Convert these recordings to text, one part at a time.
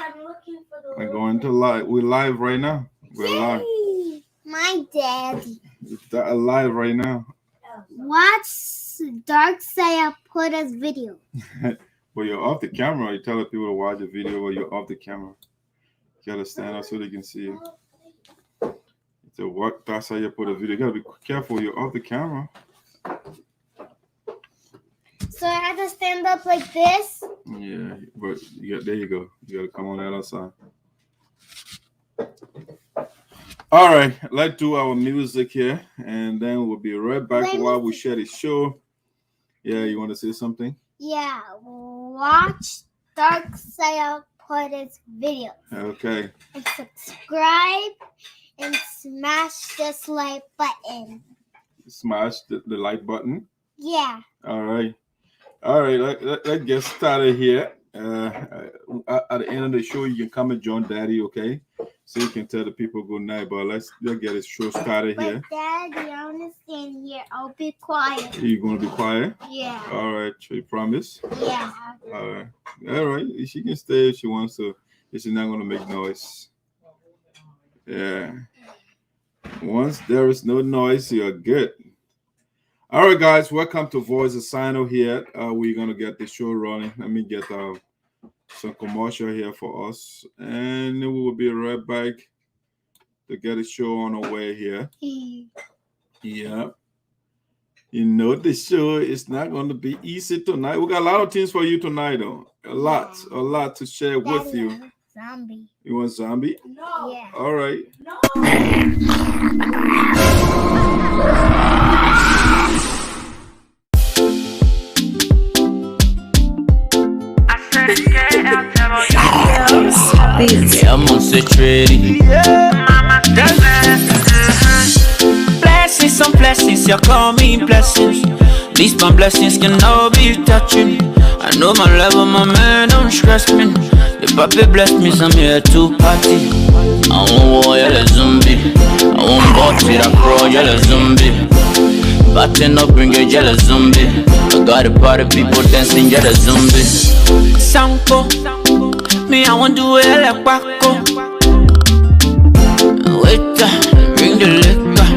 I'm looking for the. We're going to live. We're live right now. We're live. My daddy. We're live right now. Watch Darkseid put his video. Well, you're off the camera. You tell the people to watch the video while you're off the camera. You gotta stand up so they can see you. So what? That's how you put a video. You gotta be careful. You're off the camera. So I have to stand up like this. Yeah, but there you go. You gotta come on the other side. All right, let's do our music here, and then we'll be right back while we share the show. Yeah, you want to say something? Yeah, watch Darkseid put his video. Okay. And subscribe and smash this like button. Smash the like button? Yeah. All right. Let's get started here. At the end of the show, you can come and join Daddy, okay? So you can tell the people good night. But let's get this show started here. But Daddy, I want to stand here. I'll be quiet. You gonna be quiet? Yeah. All right. You promise? Yeah. All right. She can stay if she wants to. If she's not gonna make noise. Yeah. Once there is no noise, you're good. All right, guys. Welcome to Voice of Sinoe here. We're gonna get the show running. Let me get some commercial here for us, and we will be right back to get the show on our way here. Yeah. You know, the show is not going to be easy tonight. We got a lot of things for you tonight, though. A lot to share with you. Zombie. You want zombie? No. Yeah. All right. No. Yeah, I'm on saturated. Blessings on blessings, you're calling blessings. These my blessings can all be touching. I know my level, my man, don't stress me. The puppy bless me, so I'm here to party. I want war, you're a zombie. I want body, I crawl, you're a zombie. Batting up, bring a yellow zombie. I got a party, people dancing, you're a zombie. Sanko, me, I want to do it like Paco. Waiter, bring the liquor.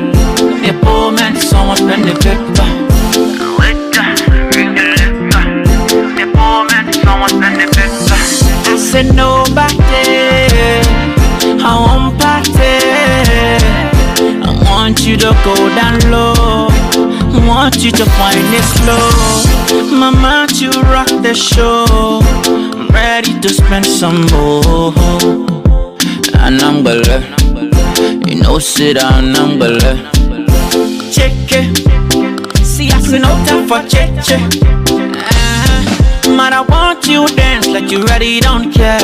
Me a poor man, someone spend the paper. Waiter, bring the liquor. Me a poor man, someone spend the paper. I said nobody, I want party. I want you to go down low. I want you to find it slow. Mama, you rock the show. I'm ready to spend some more. And I'm gonna, you know, sit down, I'm gonna check it. See, I see no time for check. Man, I want you dance like you ready, don't care.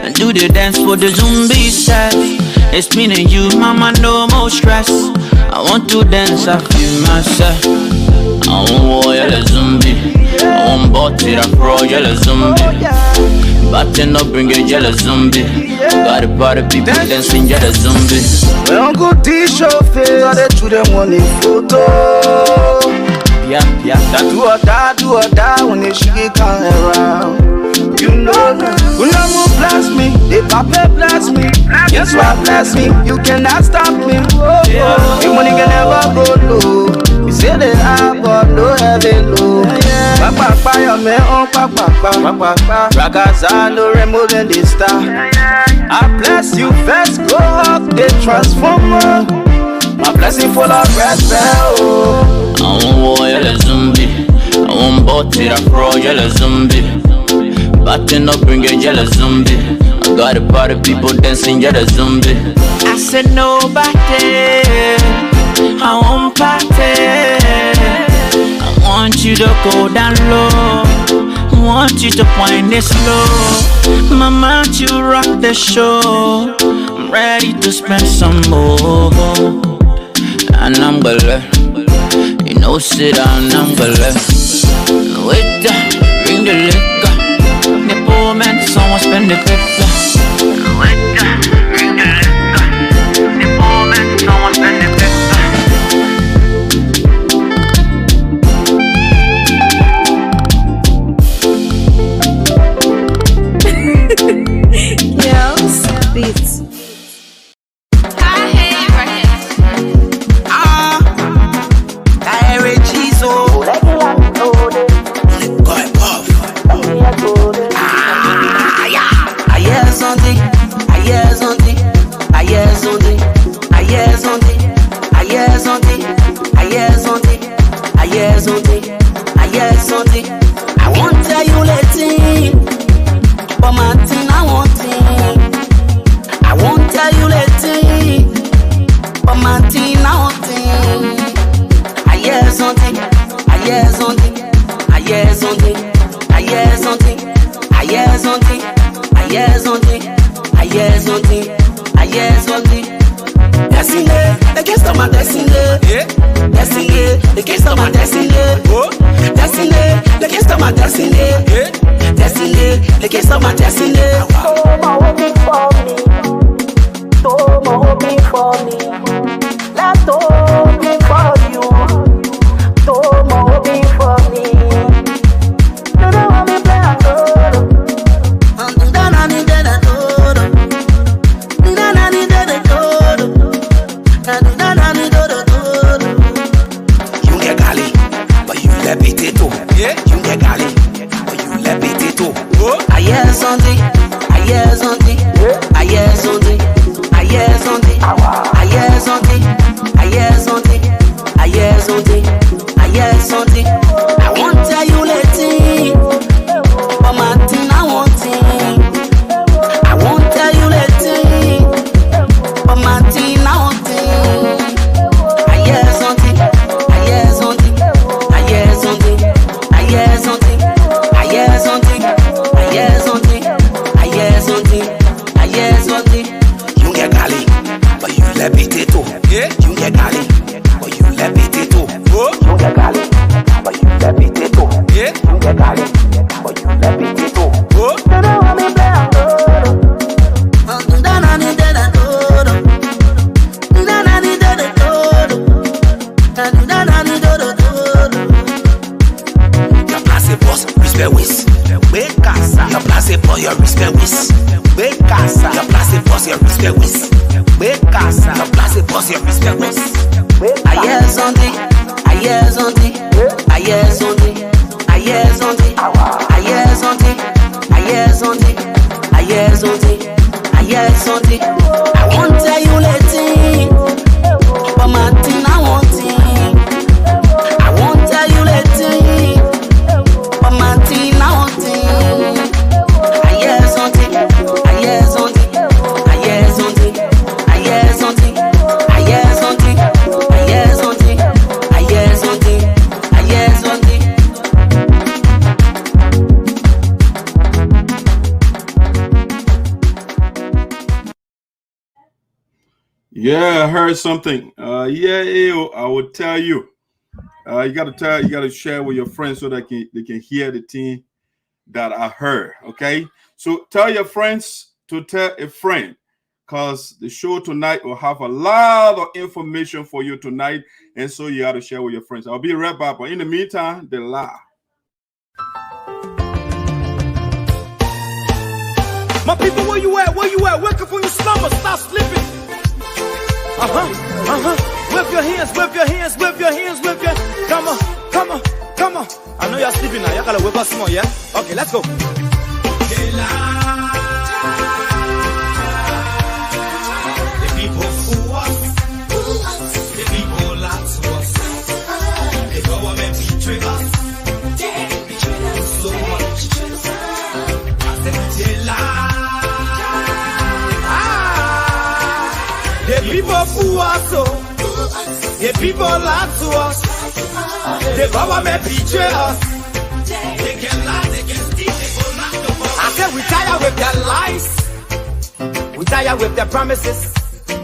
And do the dance for the zombie set. It's me and you, mama, no more stress. I want to dance, I feel myself. I want war, you're a zombie. I want body, I crawl, you're a zombie. Batting up, bring a yellow zombie. Got a party, people dancing, you're a zombie. When Uncle D show face, all the children want a photo. Yeah. That do or die when they shake come around. You know, Unamu bless me, they papa bless me. Yes, what bless me, you cannot stop me. The money can never go low. You say they high, but no heaven low. Papa, your man on papa. Ragaza, no removing the star. I bless you, first go up, the transformer. My blessing full of red bell. I want war, you're a zombie. I want body, I crawl, you're a zombie. Batting up, bring a yellow zombie. I got a party, people dancing, you're a zombie. I said nobody, I want party. I want you to go down low. I want you to find it slow. Mama, you rock the show. I'm ready to spend some more. And I'm gonna, you know, sit down, I'm gonna wait down, bring the liquor. The poor man, someone spend the paper. Wait down, bring the liquor. The poor man, someone spend the I won't tell you later, but my thing I want it. I won't tell you later, but my thing I want it. I hear something, I hear something, I hear something, I hear something, I hear something, I hear something, I hear something, I hear something. Destiny, they can't stop my destiny. Destiny, they can't stop my destiny. Destiny, they can't stop my destiny. Destiny, they can't stop my destiny. So my hoping for me. So my hoping for me. Let's hoping for you. So my hoping for me. You don't want me play a todo. I'm doing that, I need that todo. Do that, I need that todo. Do that, I need that todo. You get gali, but you let potato. You get gali, but you let potato. I hear something, I hear something, I hear something, I hear something, I hear something, I hear something, I hear something, I hear something. I won't tell you later, but my thing I want it. I won't tell you later, but my thing I want it. I hear something, I hear something, I hear something, I hear something, I hear something, I hear something, I hear something, I hear something. You get gali, but you let potato. You get gali, but you let potato. You get gali, but you let potato. You get gali, but you let potato. You don't want me play a todo. Do that, I need that todo. Do that, I need that todo. Do that, I need that todo. Your place boss, respect with. Wake casa. Your place for your respect with. Wake casa. Your place boss, your respect with. Wake casa. Your place boss, your respect with. I hear something. I hear something. I hear something. I hear something. I hear something. I hear something. I hear something. I hear something. I won't tell you later, but my thing I want it. I won't tell you later, but my thing I want it. I hear something. I hear something. I hear something. I hear something. I hear something. I hear something. I hear something. I hear something. Yeah, I heard something. I would tell you. You gotta share with your friends so that they can hear the thing that I heard. Okay, so tell your friends to tell a friend, because the show tonight will have a lot of information for you tonight, and so you gotta share with your friends. I'll be right back, but in the meantime, the lie. My people, where you at? Where you at? Wake up from your slumber, stop sleeping. Wave your hands, wave your hands, wave your hands, wave your. Come on, come on, come on. I know you're sleeping now. You gotta wave us more, yeah? Okay, let's go. The people who us, the people lie to us, the government betray us, so much. I said they lie. The people who us, the people lie to us, the government betray us. They can lie, they can steal, they will not know. I said we tired with their lies, we tired with their promises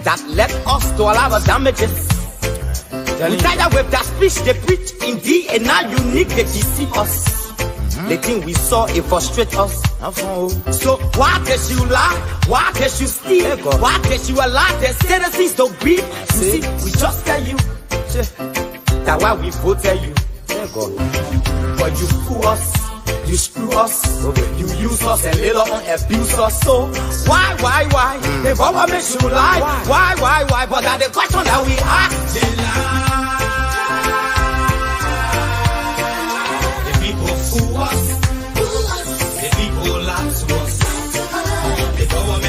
that led us to all our damages. We tired with that speech they preach in thee, and now unique they deceive us. The thing we saw, it frustrate us. So why can't you lie? Why can't you steal? Why can't you allow the citizens to be? You see, we just tell you that why we voted you. But you fool us, you screw us, you use us and later on abuse us. So why? The government should lie. Why? But that's the question that we ask. They lie. The people fool us, the people lie to us, the government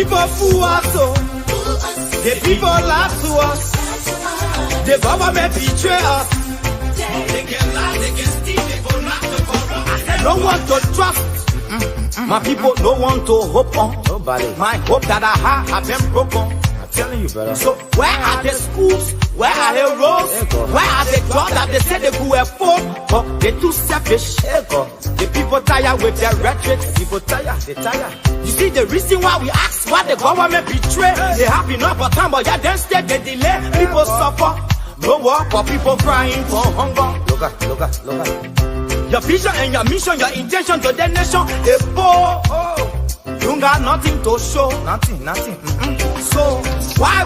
people fool us, the people lie to us, the government betray us. They can lie, they can steal, they will not to corrupt. No one to trust. My people don't want to hope on. Nobody. My hope that I have been broken. I'm telling you, brother. So where are the schools? Where are the roads? Where are the jobs that they say they could afford? But they're too selfish. The people tired with their rhetoric. People tired, they tired. You see the reason why we ask why the government betray. They have enough of time, but yeah, then stay, they delay. People suffer. No work for people crying for hunger. Look at. Your vision and your mission, your intention to the nation, they poor. You got nothing to show. Nothing. So, why?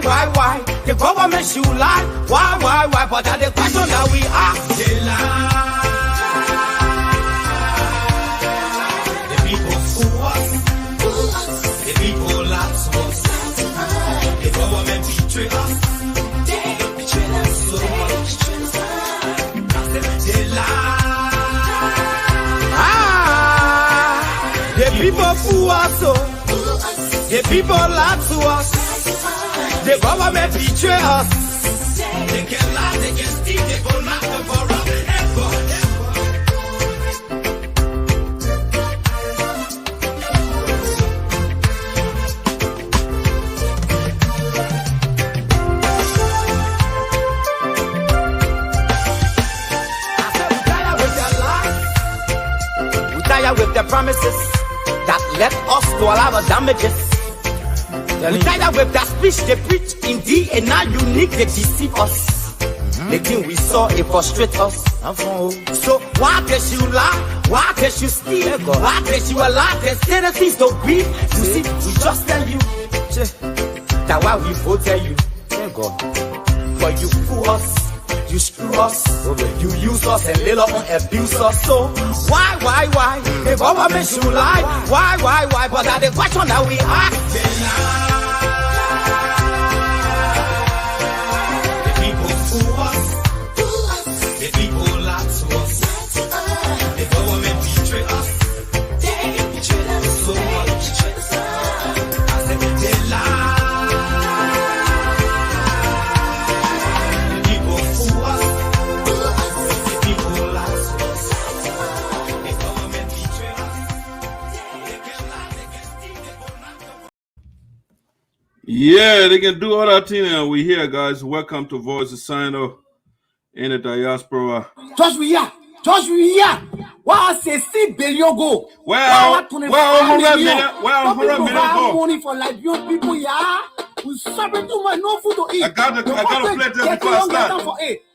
The government should lie. Why? But that's the question that we ask. They lie. The people fool us. The people lie to us. The government betray us. They betray us so much. They lie. The people fool us, the people lie to us, the government betray us. They can lie, they can steal, they will not corrupt. We tired with the promises that led us to all our damages. We tired with that speech they preach indeed, and now unique they deceive us. The thing we saw, it frustrate us. So why they should lie? Why they should steal? Why they should lie? They say the things don't breathe. You see, we just tell you that why we voted you. But you fool us. You screw us, you use us and later on abuse us. So why? The government should lie. Why? But that's the question that we ask. The people fool us. The people lie to us. The government betray us. They betray us so much. I said they lie. Yeah, they can do all that thing, and we here, guys. Welcome to Voice of Sinoe in the diaspora. Just we here. Why say 6 billion go? Where 100 million go? Money for Liberian people, yeah. We suffering too much, no food to eat. I got to play this before I start.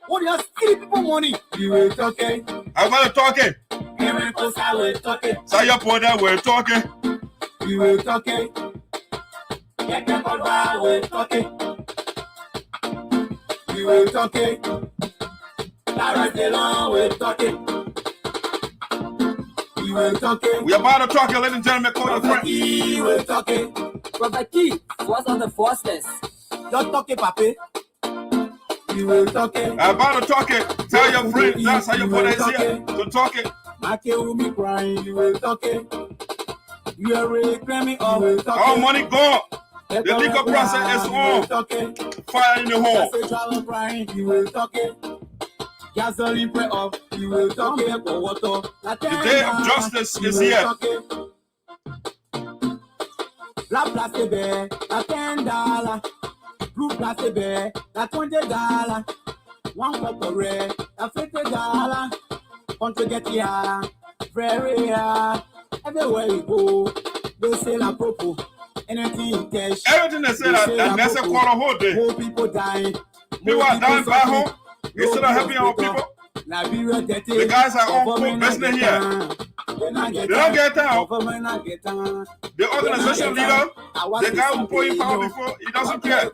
What you steal people money? You were talking. I'm not talking. Say your point that we're talking. You were talking. We're talking. You were talking. We're talking. You were talking. We about to talk, ladies and gentlemen. Call the friend. You were talking. Brother Key, what's on the fastest? Don't talk it, papi. You were talking. I'm about to talk it. Tell your friend. That's how your brother is here. To talk it. I can't be crying. You were talking. You are really claiming all we're talking. All money gone. The legal process is on. Fire in the hole. You were talking. Gasoline pay off. You were talking for water. The day of justice is here. Black plastic bear, $10. Blue plastic bear, $20. One cup of red, $50. Country get here, very hard. Everywhere you go, they sell a propo. Anything in cash. Everything they say that's a quarter whole day. More people dying. People are dying back home. Instead of helping our people. Liberia, the guys are all business here. They don't get down. The organization leader, the guy who put in power before, he doesn't care.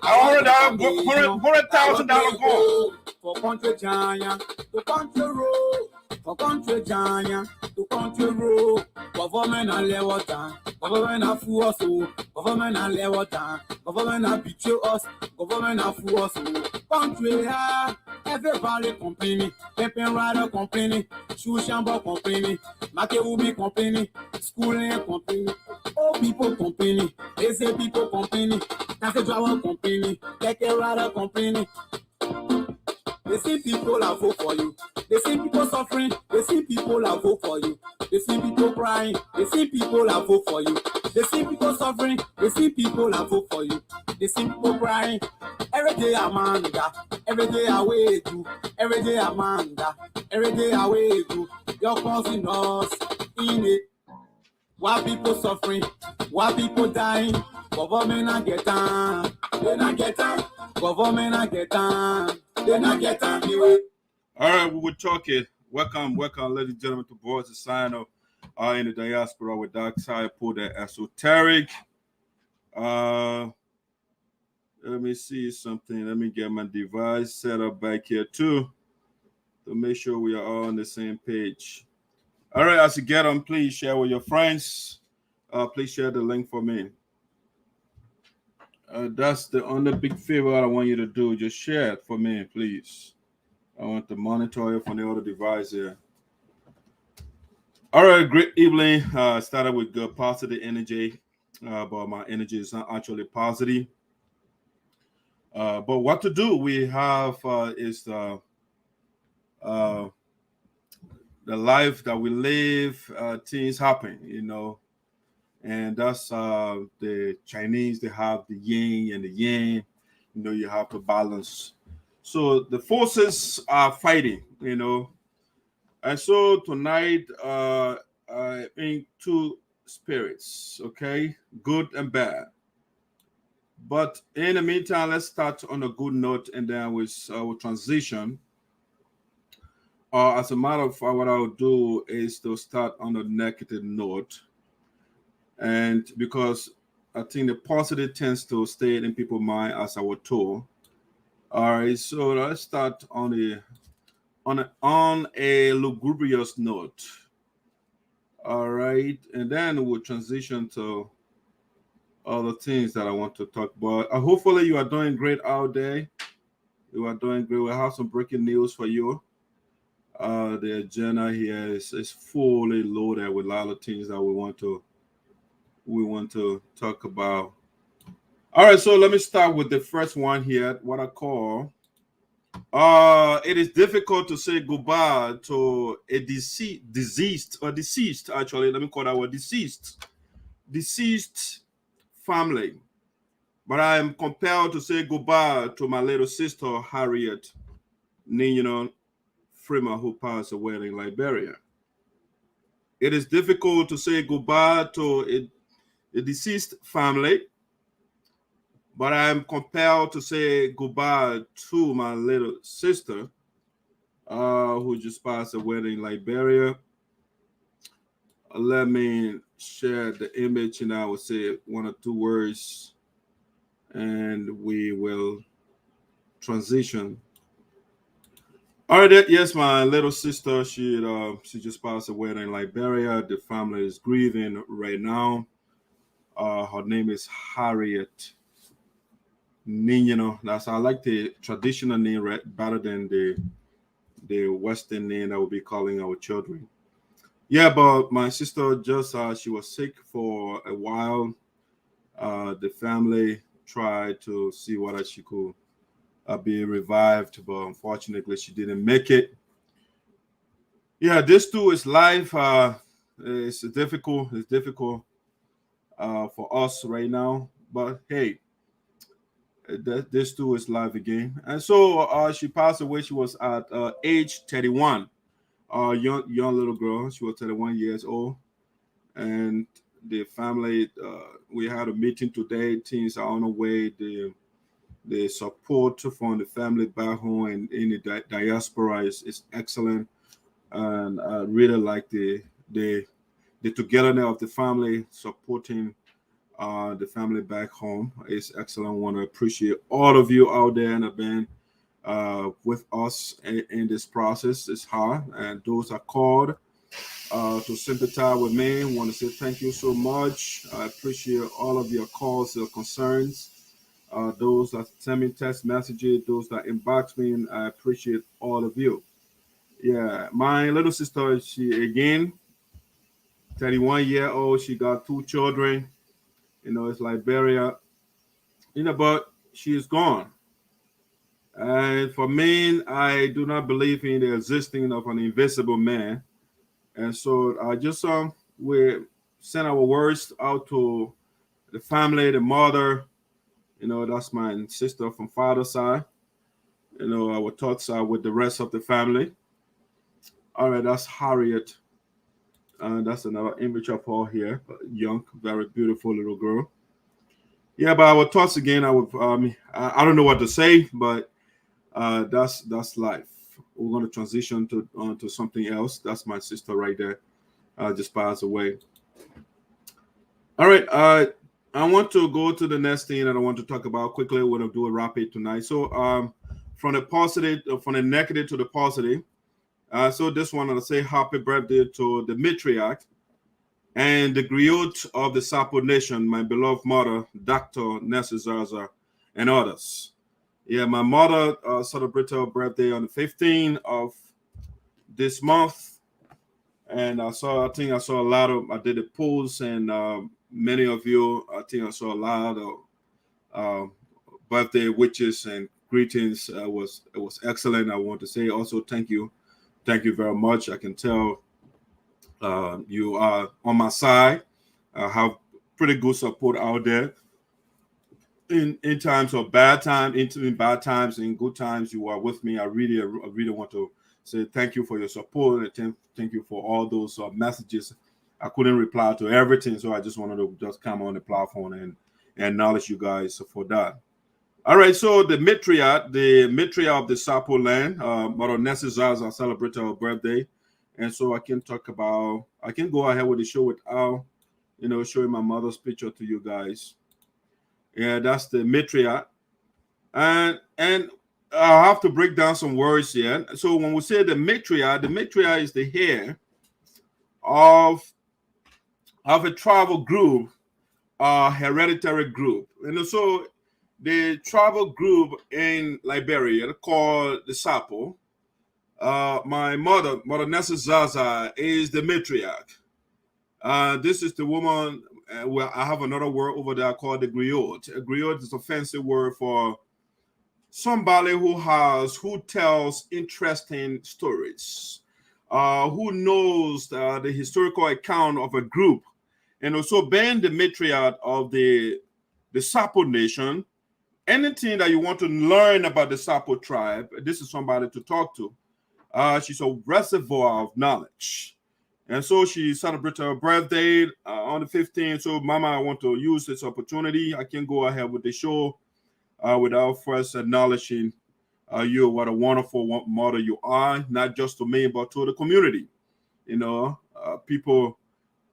I already have $100,000 goal. For country giant, to country road. For country giant, to country road. Government and level down. Government and fool us. Government and level down. Government and betray us. Government and fool us. Country, Everybody complaining, Pepe Rider complaining, Shushambo complaining, Makeubi complaining, schooling complaining, all people complaining, they say people complaining, that's a driver complaining, Pepe Rider complaining. They see people are vote for you. They see people suffering. They see people are vote for you. They see people crying. They see people are vote for you. They see people suffering. They see people are vote for you. They see people crying. Every day Amanda. Every day I wait you. Every day Amanda. Every day I wait you. You're causing us in it. Why people suffering? Why people dying? Government not get on. They not get on. Government not get on. They not get on. All right, we were talking. Welcome, ladies and gentlemen, to Voice of Sinoe in the diaspora with Dark Side, Put the Esoteric. Let me see something. Let me get my device set up back here too to make sure we are all on the same page. All right, as you get on, please share with your friends. Please share the link for me. That's the only big favor I want you to do. Just share it for me, please. I want to monitor you from the other device here. All right, great evening. Started with good positive energy, but my energy is not actually positive. But what to do? We have is the life that we live. Things happen, you know, and that's the Chinese. They have the yin and the yang. You know, you have to balance. So the forces are fighting, you know. And so tonight, in two spirits, okay, good and bad. But in the meantime, let's start on a good note, and then we'll transition. As a matter of fact, what I'll do is to start on a negative note, and because I think the positive tends to stay in people's mind, as I was told. All right, so let's start on a lugubrious note. All right, and then we'll transition to other things that I want to talk about. Hopefully you are doing great out there. You are doing great. We'll have some breaking news for you. The agenda here is fully loaded with a lot of things that we want to talk about. All right, so let me start with the first one here, what I call it is difficult to say goodbye to a deceased, actually, let me call that word deceased family. But I am compelled to say goodbye to my little sister, Harriet, NEENYONNOH, FREEMAN, who passed away in Liberia. It is difficult to say goodbye to a deceased family, but I am compelled to say goodbye to my little sister, who just passed away in Liberia. Let me share the image, and I will say one or two words, and we will transition. All right, yes, my little sister, she just passed away in Liberia. The family is grieving right now. Her name is Harriet. NEENYONNOH. That's, I like the traditional name better than the Western name that we'll be calling our children. Yeah, but my sister just she was sick for a while. The family tried to see whether she could be revived, but unfortunately she didn't make it. Yeah, this too is life. It's difficult. It's difficult for us right now, but hey, this too is life again. And so she passed away. She was at age 31. Young little girl. She was 31 years old, and the family. We had a meeting today. Things are on the way. The support from the family back home and in the diaspora is excellent, and I really like the togetherness of the family supporting the family back home. Is excellent. I want to appreciate all of you out there and have been with us in this process. It's hard, and those are called to sympathize with me. I want to say thank you so much. I appreciate all of your calls, your concerns. those that send me text messages, those that inbox me, and I appreciate all of you. Yeah, my little sister, she again, 31-year-old, she got 2 children. It's Liberia. But she is gone. And for me, I do not believe in the existing of an invisible man. And so I just we send our words out to the family, the mother. That's my sister from father's side. Our thoughts are with the rest of the family. All right, that's Harriet. That's another image of her here, young, very beautiful little girl. Yeah, but our thoughts again. I don't know what to say, but that's life. We're going to transition to something else. That's my sister right there. Just passed away. All right. I want to go to the next thing that I want to talk about quickly. We're going to do a rapid tonight. So from the positive, from the negative to the positive. So this one, I'll say happy birthday to the matriarch and the GRIOT of the SARPO nation, my beloved mother, Dr. ZARZAR, and others. Yeah, my mother celebrated her birthday on the 15th of this month. And I did a post, and many of you, I think I saw a lot of birthday wishes and greetings. It was excellent. I want to say also thank you very much. I can tell you are on my side. I have pretty good support out there. In times of bad times, in bad times, in good times, you are with me. I really want to say thank you for your support, and thank you for all those messages. I couldn't reply to everything, so I just wanted to just come on the platform and acknowledge you guys for that. All right, so the matriarch of the SARPO land, Mother ZARZAR, celebrated her birthday, and so I can go ahead with the show without, showing my mother's picture to you guys. Yeah, that's the matriarch, and I have to break down some words here. So when we say the matriarch is the heir of a tribal group, hereditary group, so the tribal group in Liberia called the SARPO. My mother ZARZAR, is the matriarch. This is the woman. Well, I have another word over there called the GRIOT. A GRIOT is a fancy word for somebody who tells interesting stories, who knows the historical account of a group, and also being the matriarch of the SARPO nation. Anything that you want to learn about the SARPO tribe, this is somebody to talk to. She's a reservoir of knowledge. And so she celebrated her birthday on the 15th. So, Mama, I want to use this opportunity. I can go ahead with the show without first acknowledging you, what a wonderful mother you are, not just to me, but to the community. People,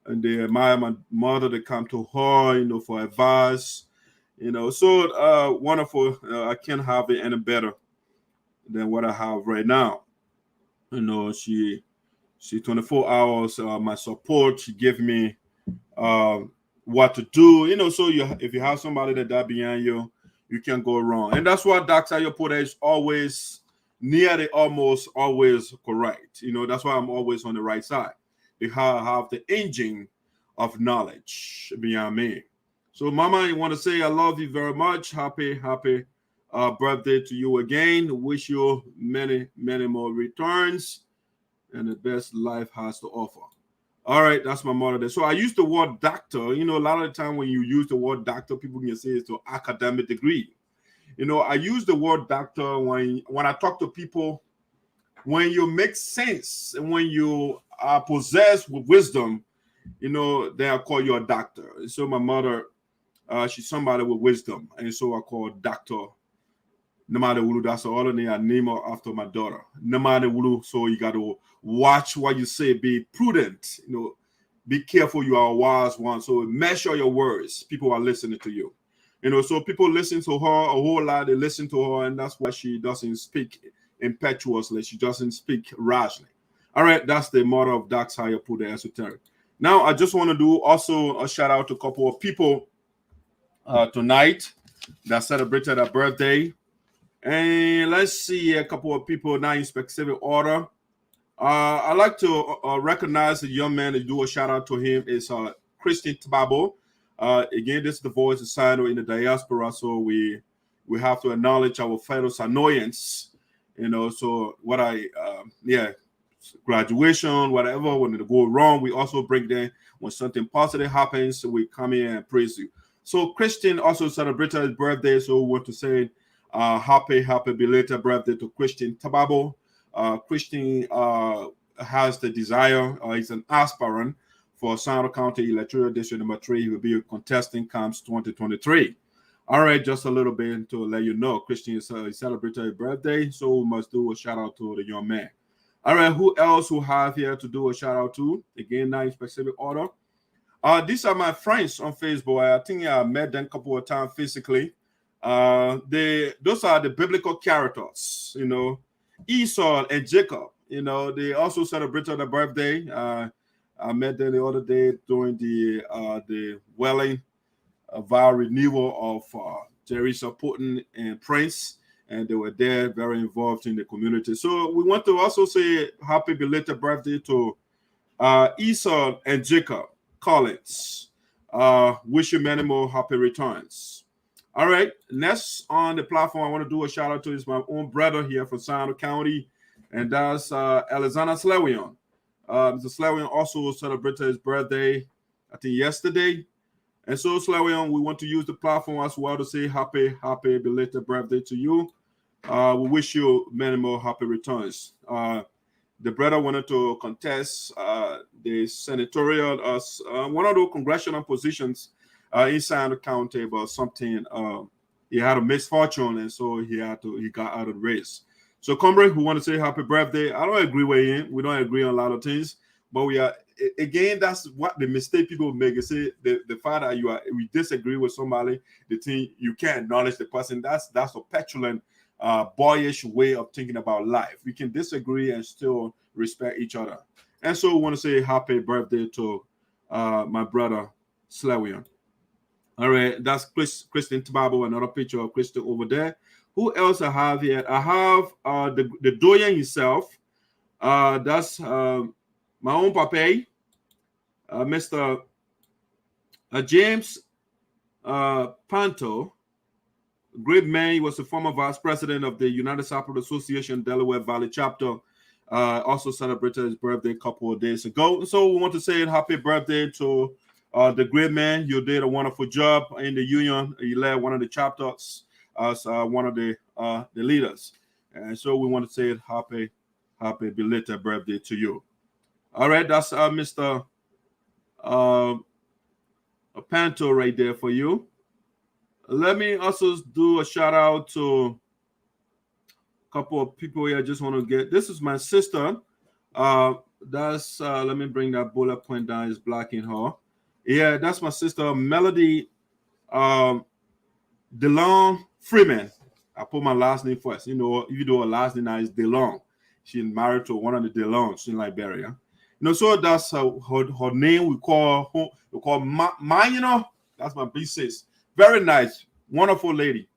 and they admire my mother. They come to her, for advice. So wonderful. I can't have it any better than what I have right now. She 24 hours my support. She gave me what to do. So if you have somebody that behind you, you can't go wrong. And that's why Dr. Ayopora is always nearly almost always correct. That's why I'm always on the right side. Because I have the engine of knowledge behind me. So, Mama, I want to say I love you very much. Happy birthday to you again. Wish you many, many more returns and the best life has to offer. All right, that's my mother there. So I use the word doctor. A lot of the time when you use the word doctor, people can say it's an academic degree. I use the word doctor when I talk to people, when you make sense and when you are possessed with wisdom, then I call you a doctor. So my mother, she's somebody with wisdom, and so I call Dr. Namade Wulu. That's all I name her after my daughter. Namade Wulu. So you got to watch what you say. Be prudent. Be careful. You are a wise one. So measure your words. People are listening to you. So people listen to her a whole lot. They listen to her, and that's why she doesn't speak impetuously. She doesn't speak rashly. All right, that's the motto of Dr. Ayopora, the esoteric. Now, I just want to do also a shout out to a couple of people tonight. that celebrated a birthday. And let's see a couple of people now in specific order. I'd like to recognize a young man and do a shout out to him. It's Christian Tababo. Again, this is the voice of Sinoe in the diaspora, so we have to acknowledge our fellow Sinoeans. You know, so what graduation, whatever, when it go wrong, we also break them. When something positive happens, we come here and praise you. So Christian also celebrated his birthday, so we want to say happy belated birthday to Christian Tababo. Christian has the desire, he's an aspirant for Sinoe County Electoral District number 3. He will be contesting CAMS 2023. All right, just a little bit to let you know, Christian is celebrated his birthday, so we must do a shout out to the young man. All right, who else who have here to do a shout out to? Again, not in specific order. These are my friends on Facebook. I think I met them a couple of times physically. Those are the biblical characters, you know, Esau and Jacob. You know, they also celebrated their birthday. I met them the other day during the Welling vow renewal of Teresa Putin and Prince. And they were there, very involved in the community. So we want to also say happy belated birthday to Esau and Jacob Collins. Wish you many more happy returns. All right, next on the platform, I want to do a shout out to is my own brother here from Sinoe County, and that's Alexander Slewion. Mr. Slewion also celebrated his birthday, I think yesterday. And so, Slewion, we want to use the platform as well to say happy belated birthday to you. We wish you many more happy returns. The brother wanted to contest the senatorial, one of those congressional positions inside the county, but something he had a misfortune, and so he got out of the race. So, comrade, who want to say happy birthday? I don't agree with him. We don't agree on a lot of things, but we are again. That's what the mistake people make. Is say the fact that we disagree with somebody, the thing you can't acknowledge the person. That's a petulant, boyish way of thinking about life. We can disagree and still respect each other. And so, we want to say happy birthday to my brother Slewion. All right, that's Christian Tababo, another picture of Christian over there. Who else I have here? I have the doyen himself. That's my own papa, Mr. James Panto. Great man. He was the former vice president of the United SARPO Association Delaware Valley chapter. Also celebrated his birthday a couple of days ago. So we want to say happy birthday to the great man. You did a wonderful job in the union. You led one of the chapters as one of the leaders. And so we want to say happy belated birthday to you. All right, that's Mr. Panto right there for you. Let me also do a shout out to a couple of people here. I just want to get, this is my sister. That's let me bring that bullet point down. It's blocking her. Yeah, that's my sister Melody DeLong Freeman. I put my last name first. You know, even though her last name is DeLong, she's married to one of the DeLongs in Liberia. You know, so that's her name. We call you know, that's my big sis. Very nice, wonderful lady.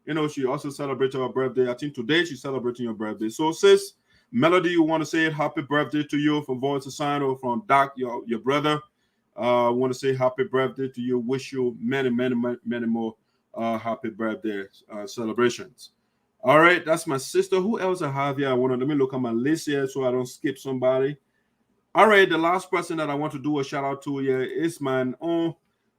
You know, she also celebrated her birthday. I think today she's celebrating her birthday. So, sis Melody, you want to say happy birthday to you from Voice of Sinoe, from Doc, your brother. I want to say happy birthday to you. Wish you many more happy birthday celebrations. All right, that's my sister. Who else I have here? Let me look at my list here so I don't skip somebody. All right, the last person that I want to do a shout out to here is my own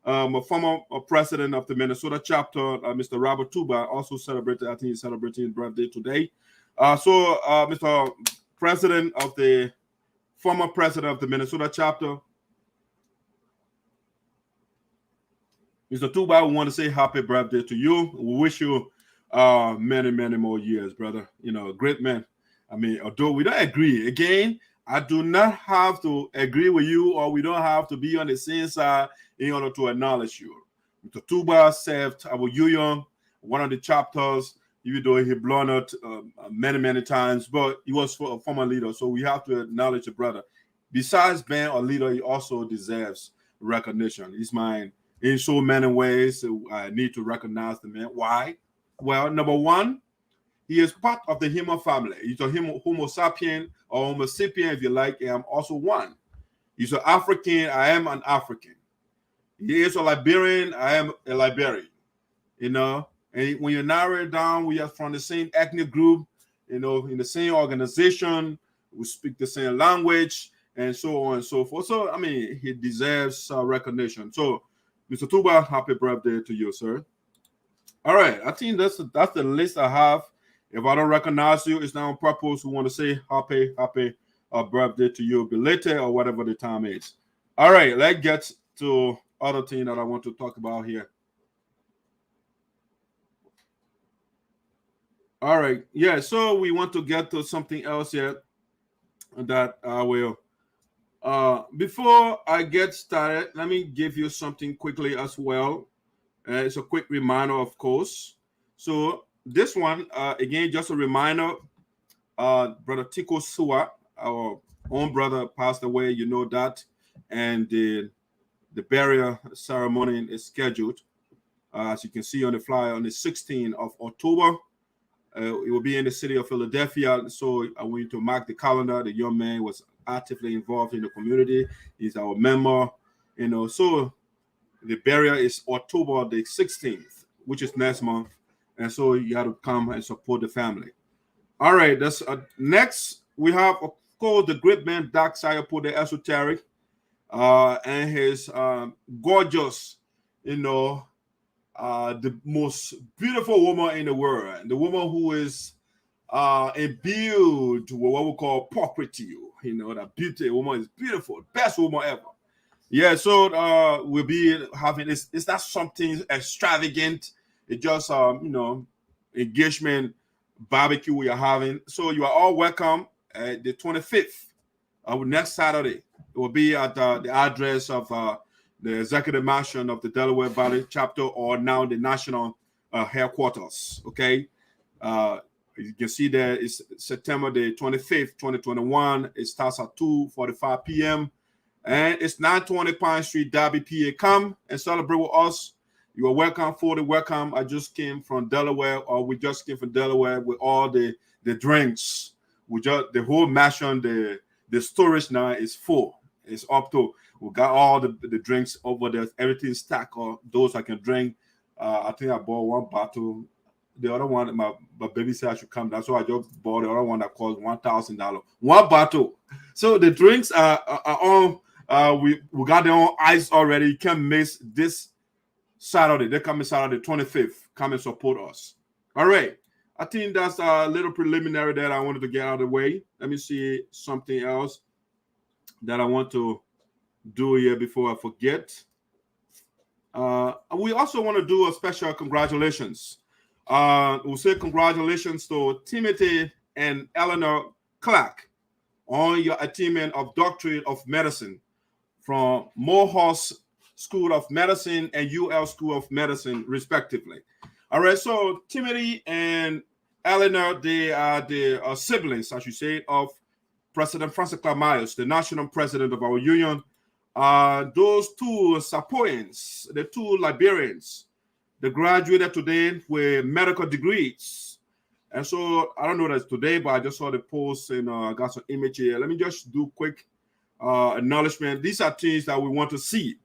a former president of the Minnesota chapter, Mr. Robert Tuba, also celebrated. I think he's celebrating his birthday today. Mr. President of the former president of the Minnesota chapter, Mr. Tuba, we want to say happy birthday to you. We wish you many more years, brother. You know, great man. I mean, although we don't agree, again, I do not have to agree with you, or we don't have to be on the same side in order to acknowledge you. Mr. Tuba served our union, one of the chapters, even though he blown out many times, but he was a former leader, so we have to acknowledge the brother. Besides being a leader, he also deserves recognition. He's my in so many ways. I need to recognize the man. Why? Well, number one, he is part of the human family. He's a Homo sapien or Homo sapien, if you like. I'm also one. He's an African. I am an African. He is a Liberian. I am a Liberian. You know, and when you narrow it down, we are from the same ethnic group, you know, in the same organization. We speak the same language, and so on and so forth. So, I mean, he deserves recognition. So, Mr. Tuba, happy birthday to you, sir. All right, I think that's the list I have. If I don't recognize you, it's not on purpose. We want to say happy birthday to you, belated or whatever the time is. All right, let's get to other thing that I want to talk about here. All right, yeah, so we want to get to something else here that I will. Before I get started, let me give you something quickly as well. It's a quick reminder, of course. So this one, again, just a reminder, Brother Tiko Sua, our own brother, passed away, you know that, and the burial ceremony is scheduled, as you can see on the flyer, on the 16th of October. It will be in the city of Philadelphia. So I want you to mark the calendar. The young man was actively involved in the community. He's our member, you know. So the burial is October the 16th, which is next month. And so you got to come and support the family. All right, that's next. We have, of course, the great man, Doc Sayapo, the esoteric, and his gorgeous, you know, the most beautiful woman in the world, the woman who is imbued with what we call purity. You know, that beauty woman is beautiful, best woman ever. Yeah, so we'll be having this. It's not something extravagant. It's just you know, engagement barbecue we are having. So you are all welcome at the 25th of next Saturday. It will be at the address of the executive mansion of the Delaware Valley chapter, or now the national headquarters. Okay, you can see there it's September the 25th, 2021. It starts at 2:45 p.m. and it's 920 Pine Street, Derby, PA. Come and celebrate with us. You are welcome, fully welcome. I just came from Delaware, or we just came from Delaware with all the drinks. We just the whole mansion, the storage now is full. It's up to. We got all the drinks over there. Everything stacked. Or those I can drink. I think I bought one bottle. The other one, my baby said I should come down, so I just bought the other one that cost $1,000. One bottle. So the drinks are on. We got them on ice already. You can't miss this Saturday. They're coming Saturday 25th. Come and support us. All right. I think that's a little preliminary that I wanted to get out of the way. Let me see something else that I want to do here before I forget. We also want to do a special congratulations. We'll say congratulations to Timothy and Eleanor Clarke on your attainment of Doctorate of Medicine from Morehouse School of Medicine and UL School of Medicine, respectively. All right, so Timothy and Eleanor, they are the siblings, I should say, of President Francis Myers, the national president of our union. Those two Sapoians, the two Liberians, they graduated today with medical degrees. And so I don't know that's today, but I just saw the post and I got some image here. Let me just do quick acknowledgement. These are things that we want to see.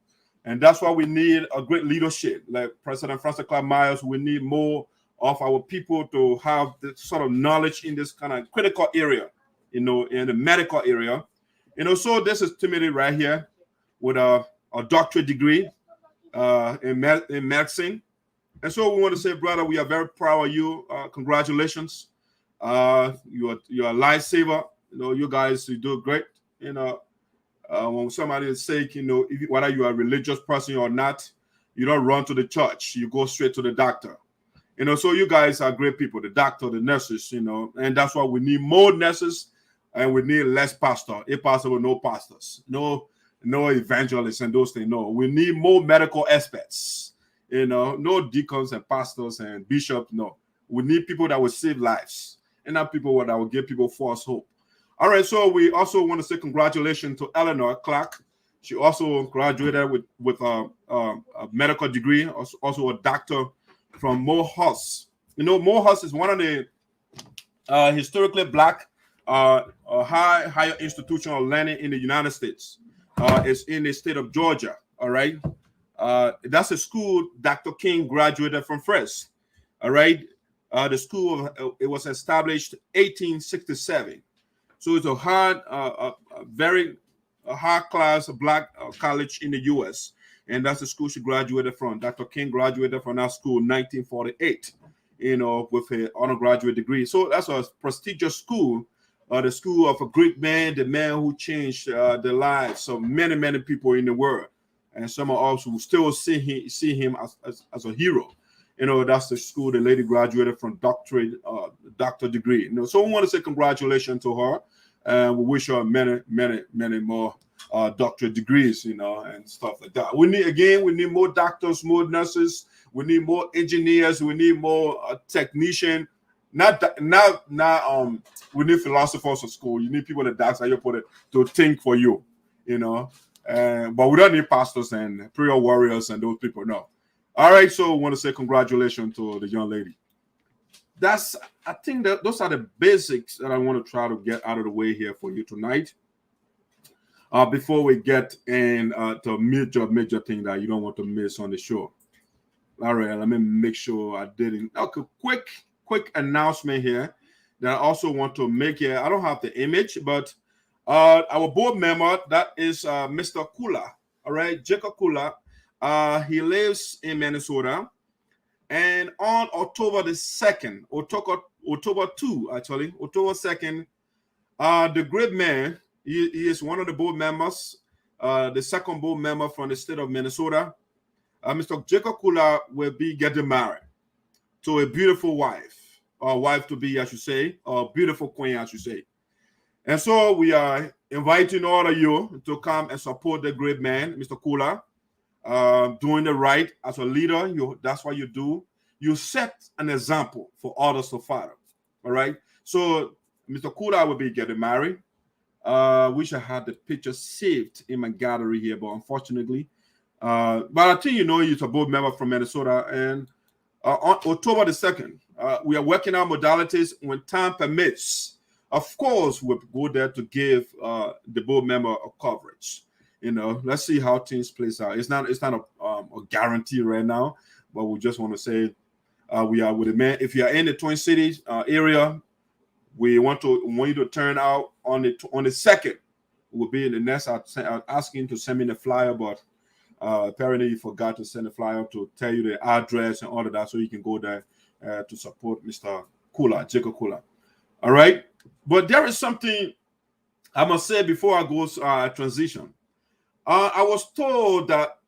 And that's why we need a great leadership. Like President Francis Myers, we need more of our people to have this sort of knowledge in this kind of critical area, you know, in the medical area. You know, so this is Timothy right here with a doctorate degree in medicine. And so we want to say, brother, we are very proud of you. Congratulations. You're a lifesaver. You know, you guys, you do great. You know, when somebody is sick, you know, whether you are a religious person or not, you don't run to the church. You go straight to the doctor. You know, so you guys are great people, the doctor, the nurses, you know, and that's why we need more nurses and we need less pastor. If possible, no pastors, no evangelists and those things. No, we need more medical experts. You know, no deacons and pastors and bishops. No, we need people that will save lives and not people that will give people false hope. All right, so we also want to say congratulations to Eleanor Clarke. She also graduated with a medical degree, also a doctor from Morehouse. You know, Morehouse is one of the historically black higher institution of learning in the United States. It's in the state of Georgia. All right. That's a school Dr. King graduated from first. All right. The school, it was established 1867. So it's a very high class black college in the U.S. And that's the school she graduated from. Dr. King graduated from that school in 1948, you know, with an undergraduate degree. So that's a prestigious school, the school of a great man, the man who changed the lives of many, many people in the world. And some of us who still see him as a hero. You know, that's the school the lady graduated from doctor degree. You know, so we want to say congratulations to her. And we wish her many, many, many more doctorate degrees, you know, and stuff like that. We need more doctors, more nurses. We need more engineers. We need more technicians. We need philosophers of school. You need people that's how you put it to think for you, you know. But we don't need pastors and prayer warriors and those people. No. All right. So I want to say congratulations to the young lady. I think that those are the basics that I want to try to get out of the way here for you tonight. Before we get in to major thing that you don't want to miss on the show. All right, let me make sure I didn't. Okay, quick announcement here that I also want to make here. I don't have the image, but our board member, that is Mr. KULAH. All right, Jacob KULAH. He lives in Minnesota. And on October the 2nd, October 2nd, the great man, he is one of the board members, the second board member from the state of Minnesota. Mr. Jacob KULAH will be getting married to a beautiful wife, or wife to be, I should say, a beautiful queen, I should say. And so we are inviting all of you to come and support the great man, Mr. KULAH. Doing the right as a leader, that's what you do. You set an example for others to follow. All right. So Mr. KULAH will be getting married. Wish I had the picture saved in my gallery here, but unfortunately, but I think you know he's a board member from Minnesota. And on October the 2nd, we are working out modalities when time permits. Of course, we'll go there to give the board member a coverage. You know, let's see how things plays out. It's not a guarantee right now, but we just want to say we are with the man. If you are in the Twin Cities area, we want you to turn out on the 2nd. We'll be in the next. I'm asking to send me the flyer, but apparently you forgot to send the flyer to tell you the address and all of that, so you can go there to support Mr. KULAH, Jacob KULAH. All right, but there is something I must say before I go transition. I was told that,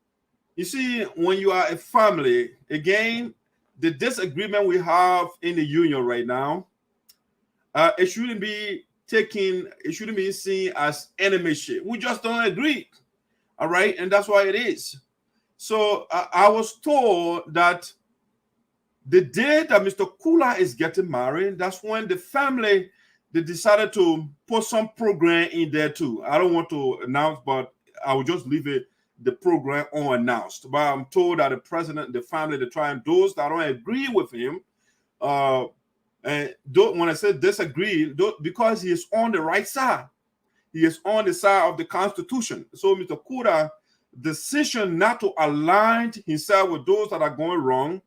you see, when you are a family, again, the disagreement we have in the union right now, it shouldn't be seen as enemyship. We just don't agree. All right. And that's why it is. So I was told that the day that Mr. KULAH is getting married, that's when the family, they decided to put some program in there too. I don't want to announce, but I will just leave the program unannounced. But I'm told that the president, the family, they're trying, those that don't agree with him, and when I say disagree, because he is on the right side. He is on the side of the Constitution. So Mr. KULAH's decision not to align himself with those that are going wrong.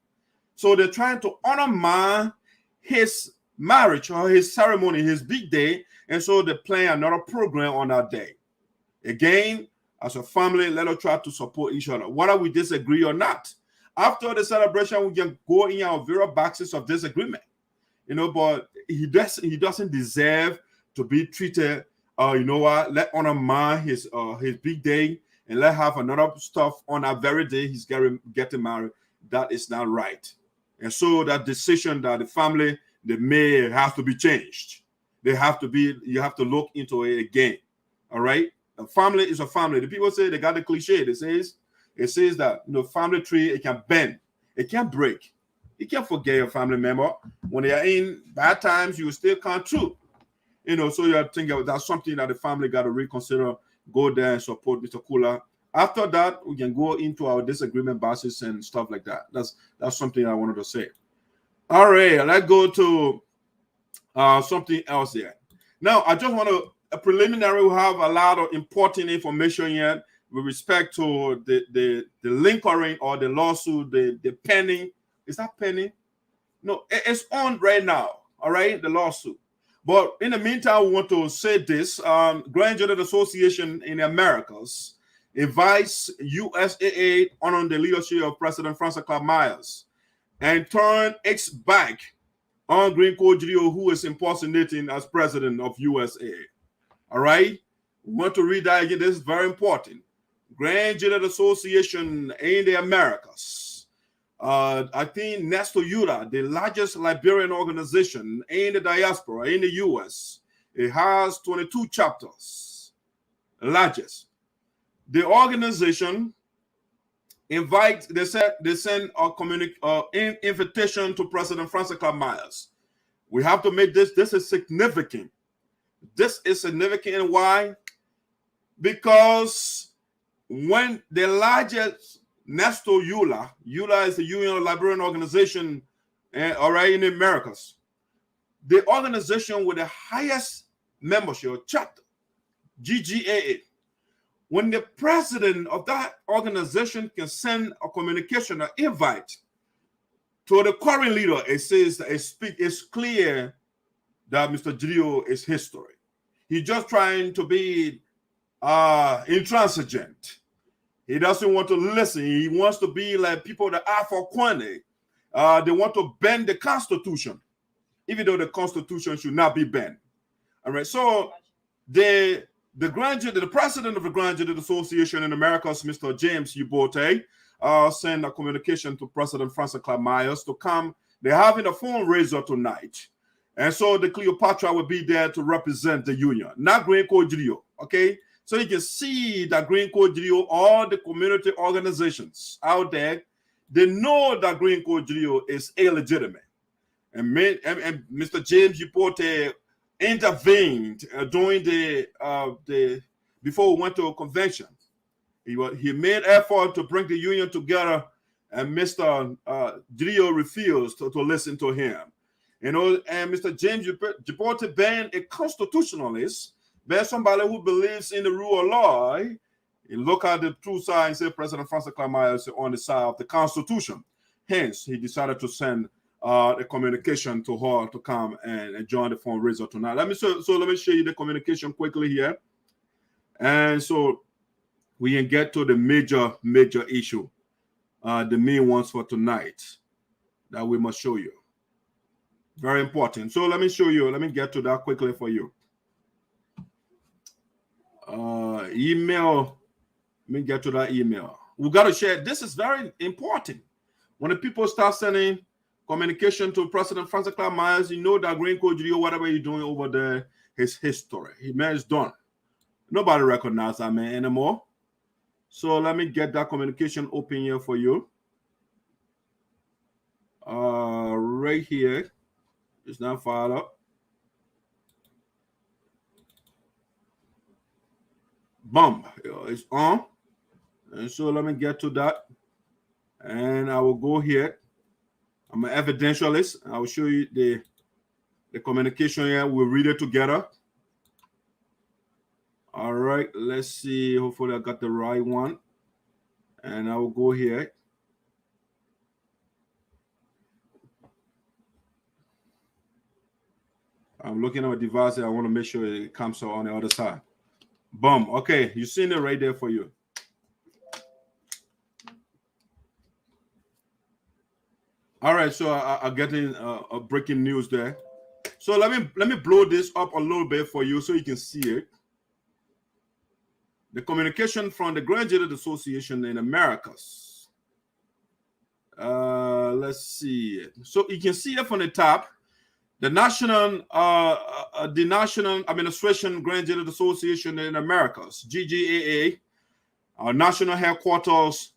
So they're trying to undermine his marriage or his ceremony, his big day. And so they plan another program on that day. Again, as a family, let us try to support each other, whether we disagree or not. After the celebration, we can go in our various boxes of disagreement, you know. But he doesn't deserve to be treated. You know what? Let undermine his big day, and let have another stuff on that very day he's getting married. That is not right. And so that decision that the family they made has to be changed. You have to look into it again. All right. A family is a family. The people say, they got the cliche. It says that, you know, family tree, it can bend, it can break. You can't forget your family member. When they are in bad times, you still come through. You know, so you're thinking that's something that the family got to reconsider go there and support Mr. KULAH. After that, we can go into our disagreement basis and stuff like that. That's something I wanted to say. All right, let's go to something else here. Now, I just want to, a preliminary, we have a lot of important information here with respect to the lingering or the lawsuit, the pending. Is that pending? No, it's on right now, all right, the lawsuit. But in the meantime, we want to say this. Grand Jury Association in the Americas invites USAA on the leadership of President Francis Clark Myers and turn its back on Green GRIOT, who is impersonating as president of USAA. All right? We want to read that again. This is very important. Grand Jury Association in the Americas. I think next to UTA, the largest Liberian organization in the diaspora in the U.S., it has 22 chapters, largest. The organization invites, they send a invitation to President Francis Clark Myers. We have to make this is significant. This is significant. Why? Because when the largest next to ULA is the Union of Liberian Organization, all right, in the Americas, the organization with the highest membership chapter, GGAA. When the president of that organization can send a communication or invite to the current leader, it says that it's clear that Mr. GRIOT is history. He's just trying to be intransigent. He doesn't want to listen. He wants to be like people that are for Quene. They want to bend the Constitution, even though the Constitution should not be bent. All right. So the president of the Grand Jury Association in Americas, Mr. James Ubote, sent a communication to President Francis Clark Myers to come. They're having a fundraiser tonight. And so the Cleopatra will be there to represent the union, not Green GRIOT, okay? So you can see that Green GRIOT, all the community organizations out there, they know that Green GRIOT is illegitimate. And Mr. James Ubote intervened during before we went to a convention. He made effort to bring the union together, and Mr. GRIOT refused to listen to him. You know, and Mr. James Ubote being a constitutionalist, being somebody who believes in the rule of law, he look at the true side and say President Francis Clark Myers is on the side of the Constitution. Hence, he decided to send a communication to her to come and join the fundraiser tonight. Let me show you the communication quickly here, and so we can get to the major issue, the main ones for tonight that we must show you. Very important. So let me show you. Let me get to that quickly for you. Email. Let me get to that email. We got to share. This is very important. When the people start sending communication to President Francis Clark Myers, you know that Green GRIOT, whatever you're doing over there, his history. He man is done. Nobody recognizes that man anymore. So let me get that communication open here for you. Right here. It's not fired up. Boom. It's on. And so let me get to that. And I will go here. I'm an evidentialist. I will show you the communication here. We'll read it together. All right. Let's see. Hopefully I got the right one. And I will go here. I'm looking at my device here. I want to make sure it comes out on the other side. Boom. Okay. You've seen it right there for you. All right, so I'm getting a breaking news there. So let me blow this up a little bit for you so you can see it. The communication from the Grand Jury Association in Americas. Let's see it. So you can see it from the top. The National Administration Grand Jury Association in Americas, GGAA, our national headquarters,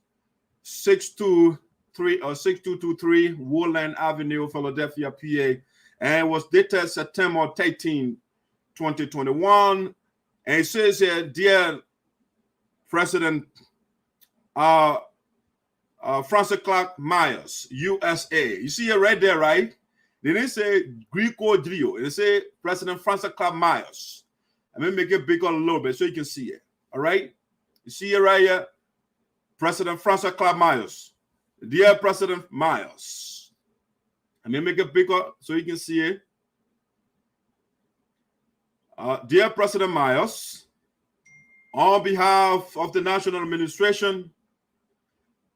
6223 Woodland Avenue, Philadelphia, PA, and was dated September 13, 2021. And it says here, dear President Francis Clark Myers, USA. You see it right there, right? They didn't say Greco Grio. They say President Francis Clark Myers. I'm going to make it bigger a little bit so you can see it. All right? You see it right here? President Francis Clark Myers. Dear President Myers. I'm going to make it bigger so you can see it. Dear President Myers, on behalf of the National Administration,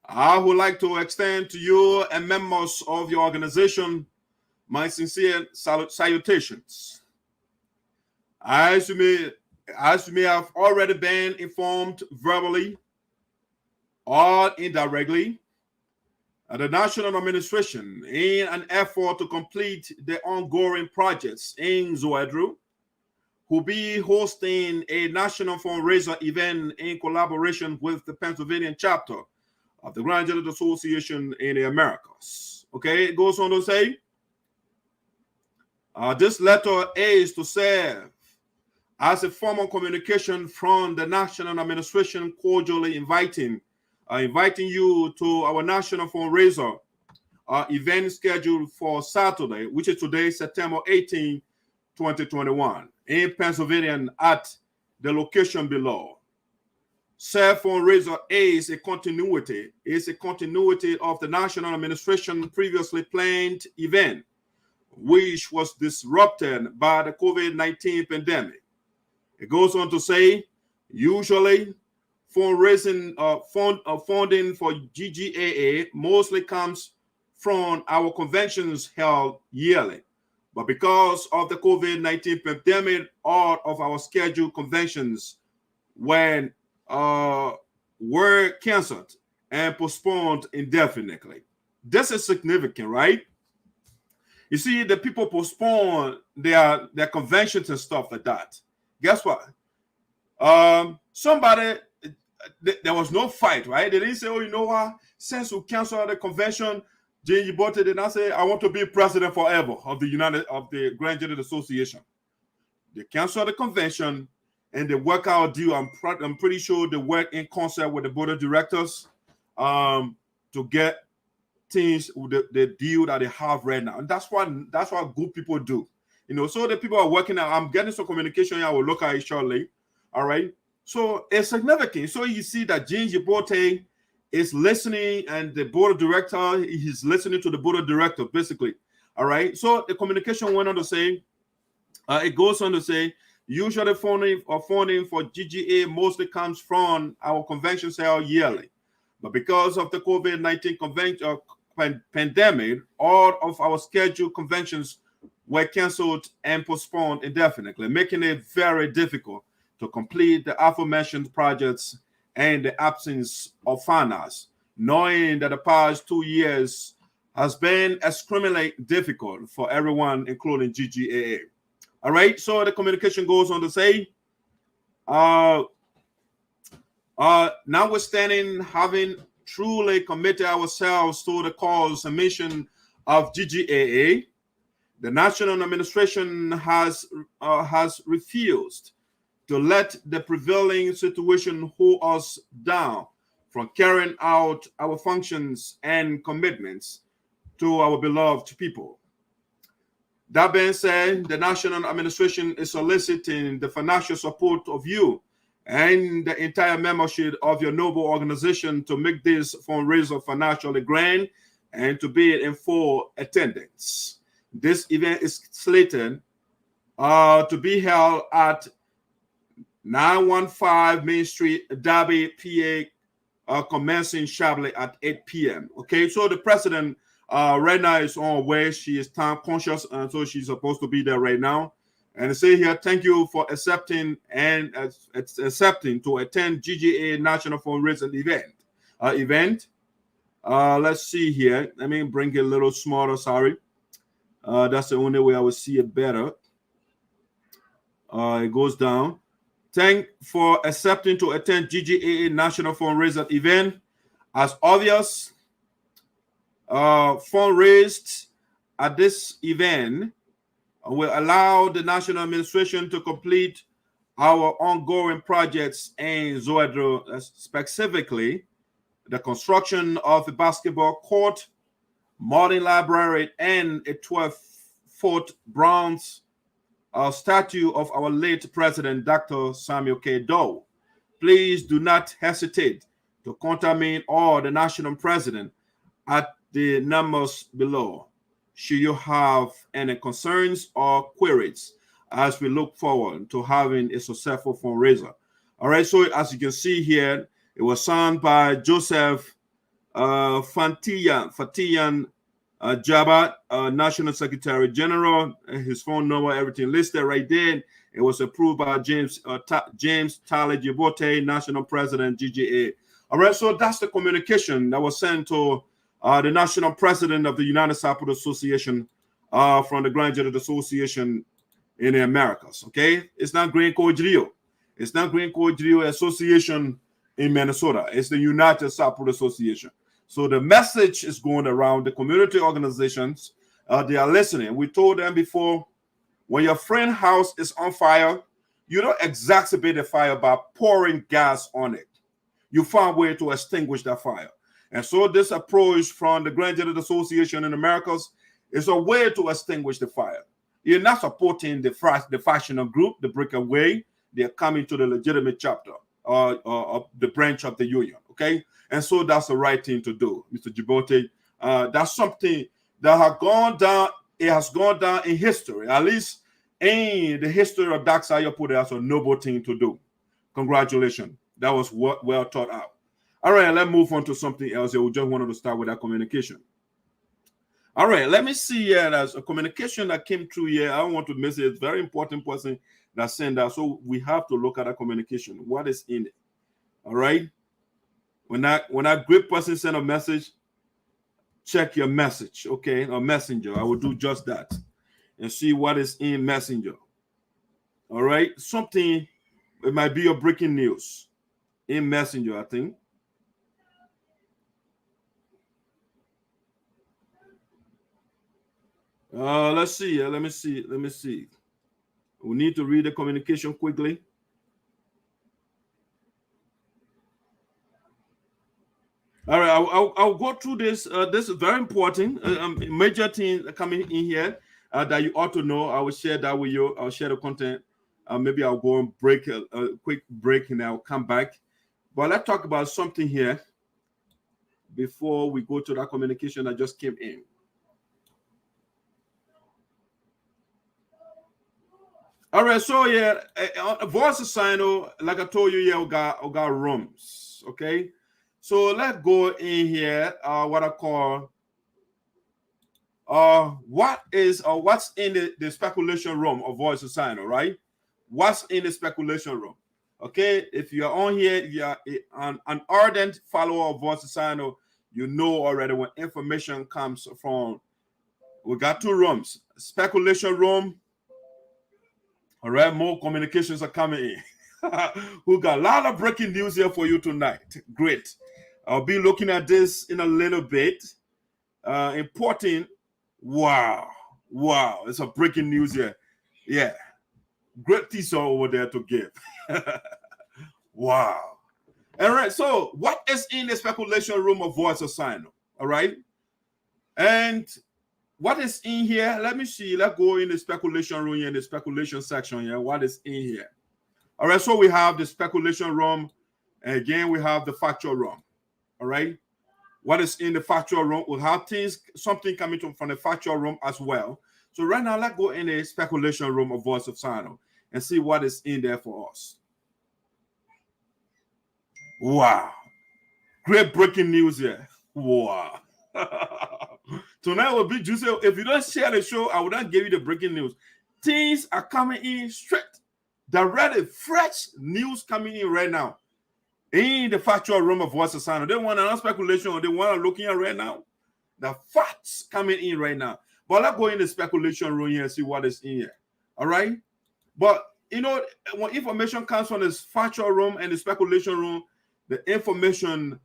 I would like to extend to you and members of your organization my sincere salutations. As you may have already been informed verbally or indirectly, the National Administration, in an effort to complete the ongoing projects in Zoedru, will be hosting a national fundraiser event in collaboration with the Pennsylvania chapter of the GRIOT Association in the Americas. Okay, it goes on to say, this letter is to serve as a formal communication from the National Administration, cordially inviting you to our national fundraiser event scheduled for Saturday, which is today, September 18, 2021, in Pennsylvania at the location below. Said fundraiser is a continuity of the National Administration previously planned event, which was disrupted by the COVID-19 pandemic. It goes on to say, usually fundraising funding for GGAA mostly comes from our conventions held yearly. But because of the COVID-19 pandemic, all of our scheduled conventions were canceled and postponed indefinitely. This is significant, right? You see, the people postpone their conventions and stuff like that. Guess what? There was no fight, right? They didn't say, oh, you know what? Since we canceled the convention, Jane Yibote did not say, I want to be president forever of the Grand GEDEH Association. They canceled the convention and they work out a deal. I'm pretty sure they work in concert with the board of directors to get things with the deal that they have right now. And that's what good people do. You know, so the people are working out. I'm getting some communication here. I will look at it shortly. All right. So it's significant. So you see that James Yibote is listening, and the board of director is listening to the board of director, basically. All right. So the communication went on to say, it goes on to say, usually funding for GGA mostly comes from our conventions held yearly. But because of the COVID-19 pandemic, all of our scheduled conventions were canceled and postponed indefinitely, making it very difficult to complete the aforementioned projects and the absence of finance, knowing that the past 2 years has been extremely difficult for everyone, including GGAA. All right, so the communication goes on to say, notwithstanding having truly committed ourselves to the cause and mission of GGAA, the National Administration has refused to let the prevailing situation hold us down from carrying out our functions and commitments to our beloved people. That being said, the National Administration is soliciting the financial support of you and the entire membership of your noble organization to make this fundraiser financially grand and to be in full attendance. This event is slated to be held at 915 Main Street, Derby, PA, commencing sharply at 8 p.m. Okay, so the president right now is on her way. She is time conscious, and so she's supposed to be there right now. And I say here, thank you for accepting to attend GGA National Fundraising event. Let's see here. Let me bring it a little smaller. Sorry, that's the only way I will see it better. It goes down. Thank for accepting to attend GGA National Fundraiser event. As obvious, funds raised at this event will allow the National Administration to complete our ongoing projects in Zoedro, specifically the construction of a basketball court, modern library, and a 12-foot bronze statue of our late president, Dr. Samuel K. Doe. Please do not hesitate to contact me or the national president at the numbers below should you have any concerns or queries, as we look forward to having a successful fundraiser. All right, so as you can see here, it was signed by Joseph Fatiyan Jabat, National Secretary General. His phone number, everything listed right there. It was approved by James Tyler Djibouti, National President, GGA. All right, so that's the communication that was sent to the National President of the United SARPO Association from the Grand General Association in the Americas. Okay, it's not Green Code GRIOT. It's not Green Code GRIOT Association in Minnesota. It's the United SARPO Association. So the message is going around the community organizations. They are listening. We told them before, when your friend's house is on fire, you don't exacerbate the fire by pouring gas on it. You find a way to extinguish that fire. And so this approach from the Grand General Association in Americas is a way to extinguish the fire. You're not supporting the factional group, the breakaway. They're coming to the legitimate chapter or the branch of the union, okay? And so that's the right thing to do, Mr. Djibouti. That's something that has gone down. It has gone down in history, at least in the history of Dark Side. You put it as a noble thing to do. Congratulations. That was well thought out. All right, let's move on to something else. We just wanted to start with that communication. All right, let me see here. There's a communication that came through here. I don't want to miss it. It's a very important person that sent that. So we have to look at that communication. What is in it? All right. When that great person send a message, check your message, okay? A messenger. I will do just that and see what is in messenger. All right. Something, it might be a breaking news in messenger, I think. Let's see. Let me see. We need to read the communication quickly. All right, I'll go through this. This is very important. Major thing coming in here that you ought to know. I will share that with you. I'll share the content. Maybe I'll go and break a quick break and I'll come back. But let's talk about something here before we go to that communication that just came in. All right, so yeah, voice of Sinoe, like I told you, yeah, we got rooms, okay? So let's go in here, what I call, what's in the speculation room of voice of Sinoe, right? What's in the speculation room? Okay, if you're on here, if you're an ardent follower of voice of Sinoe, you know already when information comes from, we got two rooms, speculation room. All right, more communications are coming in. We got a lot of breaking news here for you tonight. Great. I'll be looking at this in a little bit. Important. Wow. It's a breaking news here. Yeah. Great teaser over there to give. Wow. All right, so what is in the speculation room of voice of Sinoe? All right. And what is in here? Let me see. Let's go in the speculation room here, in the speculation section here. What is in here? All right, so we have the speculation room. And again, we have the factual room. All right. What is in the factual room? We'll have something coming from the factual room as well. So right now, let's go in the speculation room of voice of Sinoe and see what is in there for us. Wow. Great breaking news here. Wow. Tonight will be juicy. If you don't share the show, I will not give you the breaking news. Things are coming in straight. Direct, fresh news coming in right now. In the factual room of voice of Sinoe. They want an speculation or they want to looking at right now. The facts coming in right now. But let's go in the speculation room here and see what is in here. All right? But, you know, when information comes from this factual room and the speculation room, the information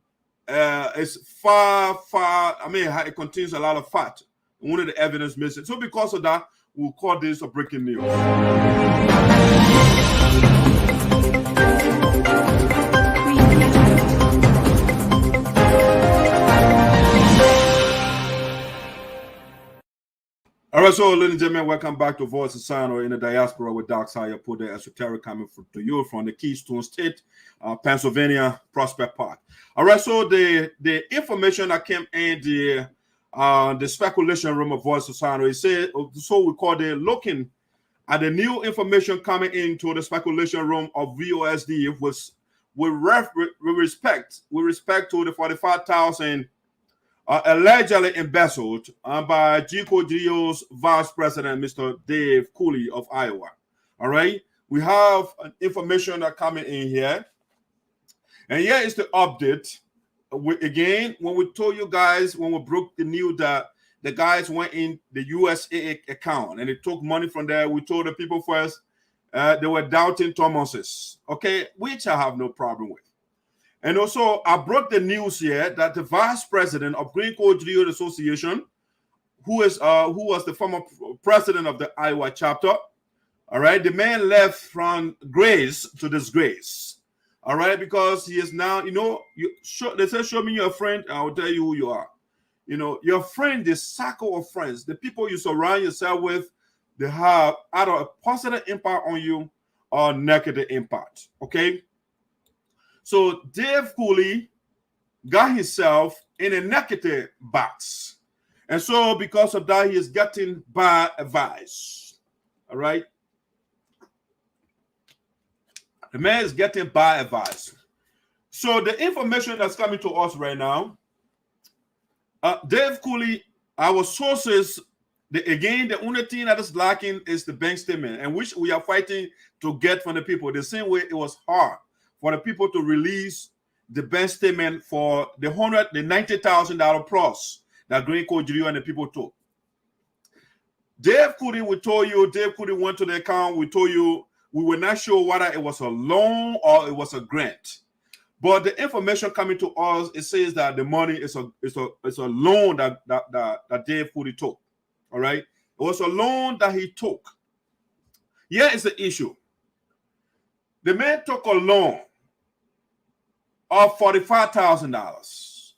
is far, I mean, it contains a lot of fact. One of the evidence missing. So because of that, we'll call this a breaking news. All right, so ladies and gentlemen, welcome back to Voice of Sinoe in the Diaspora with Doc Sire, put the esoteric coming to you from the Keystone State, Pennsylvania, Prospect Park. All right, so the information that came in the speculation room of Voice of Sinoe, it said, so we call it looking at the new information coming into the speculation room of VOSD with respect to the 45,000 allegedly embezzled by GELEO'S Vice President, Mr. Dave KULEE of Iowa. All right, we have information that coming in here, and here is the update. Again, when we told you guys, when we broke the news that the guys went in the USA account and they took money from there, we told the people first they were doubting Thomas's, okay, which I have no problem with. And also, I broke the news here that the vice president of Green GRIOT Association, who was the former president of the Iowa chapter, all right, the man left from grace to disgrace, all right, because he is now, they say, show me your friend, I will tell you who you are. Your friend, the circle of friends, the people you surround yourself with, they have either a positive impact on you or negative impact, okay? So Dave KULEE got himself in a negative box. And so because of that, he is getting bad advice. All right. The man is getting bad advice. So the information that's coming to us right now, Dave KULEE, our sources, the only thing that is lacking is the bank statement, and which we are fighting to get from the people. The same way it was hard for the people to release the bank statement for the $90,000 plus that Green GRIOT and the people took. Dave KULEE, we told you, Dave KULEE went to the account. We told you we were not sure whether it was a loan or it was a grant. But the information coming to us, it says that the money is a loan that Dave KULEE took. All right, it was a loan that he took. Here is the issue. The man took a loan of $45,000,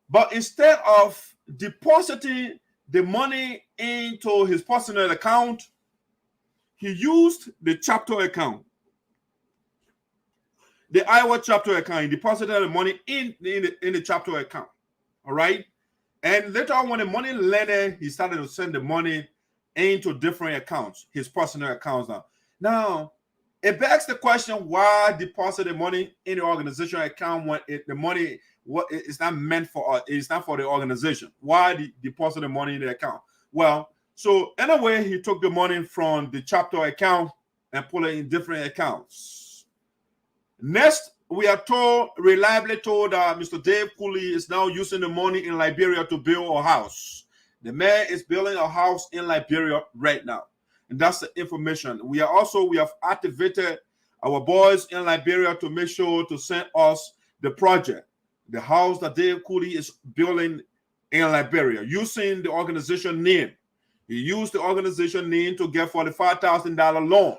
but instead of depositing the money into his personal account, he used the chapter account, the Iowa chapter account. He deposited the money in the chapter account. All right, and later on, when the money landed, he started to send the money into different accounts, his personal accounts now. It begs the question, why deposit the money in the organization account when the money it's not meant for it's not for the organization? Why deposit the money in the account? Well, so anyway, he took the money from the chapter account and put it in different accounts. Next, we are reliably told that Mr. Dave KULEE is now using the money in Liberia to build a house. The man is building a house in Liberia right now. And that's the information. We have activated our boys in Liberia to make sure to send us the project, the house that Dave KULEE is building in Liberia, using the organization name. He used the organization name to get $45,000 loan.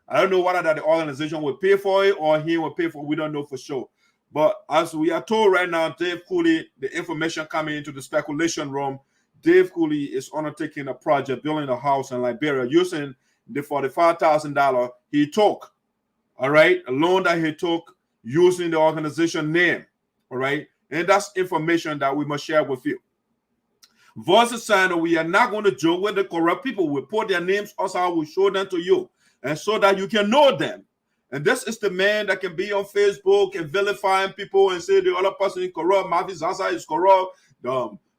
I don't know whether that the organization will pay for it or he will pay for it. We don't know for sure. But as we are told right now, Dave KULEE, the information coming into the speculation room, Dave KULEE is undertaking a project, building a house in Liberia using the $45,000 he took, all right, a loan that he took using the organization name, all right, and that's information that we must share with you. Voice of Sinoe, we are not going to joke with the corrupt people. We put their names, also I will show them to you, and so that you can know them. And this is the man that can be on Facebook and vilifying people and say the other person is corrupt, ZARZAR is corrupt,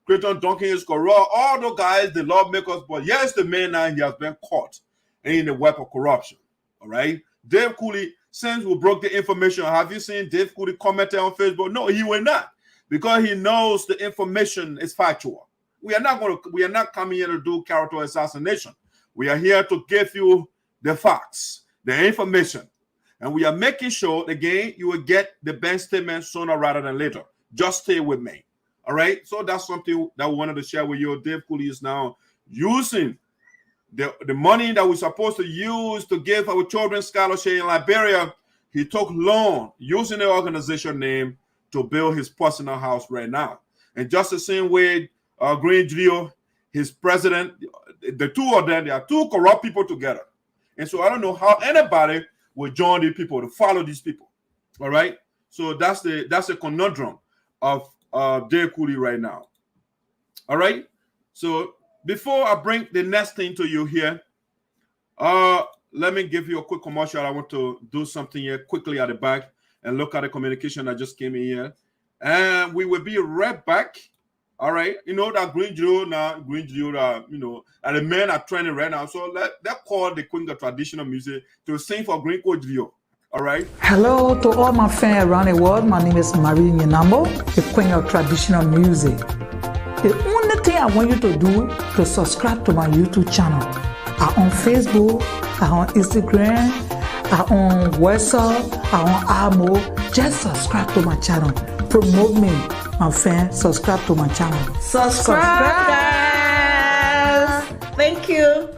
Creighton Duncan is corrupt, all the guys, the lawmakers, but yes, the man now, he has been caught in the web of corruption. All right. Dave KULEE, since we broke the information, have you seen Dave KULEE commenting on Facebook? No, he will not, because he knows the information is factual. We are not coming here to do character assassination. We are here to give you the facts, the information, and we are making sure again you will get the bank statement sooner rather than later. Just stay with me. All right, so that's something that we wanted to share with you. Dave KULEE is now using the money that we're supposed to use to give our children scholarship in Liberia. He took loan using the organization name to build his personal house right now. And just the same way, Green GRIOT, his president, the two of them, they are two corrupt people together. And so I don't know how anybody will join these people to follow these people. All right. So that's the conundrum of KULEE right now. All right. So before I bring the next thing to you here, let me give you a quick commercial. I want to do something here quickly at the back and look at the communication that just came in here. And we will be right back. All right. You know that Green Geo now, you know, and the men are training right now. So let's call the Queen of Traditional Music to sing for Green Geo. All right. Hello to all my fans around the world. My name is NEENYONNOH, the Queen of Traditional Music. The only thing I want you to do to subscribe to my YouTube channel. I'm on Facebook, I'm on Instagram, I'm on WhatsApp, I'm on AMO. Just subscribe to my channel. Promote me, my fans. Subscribe to my channel. Subscribe, guys. Thank you.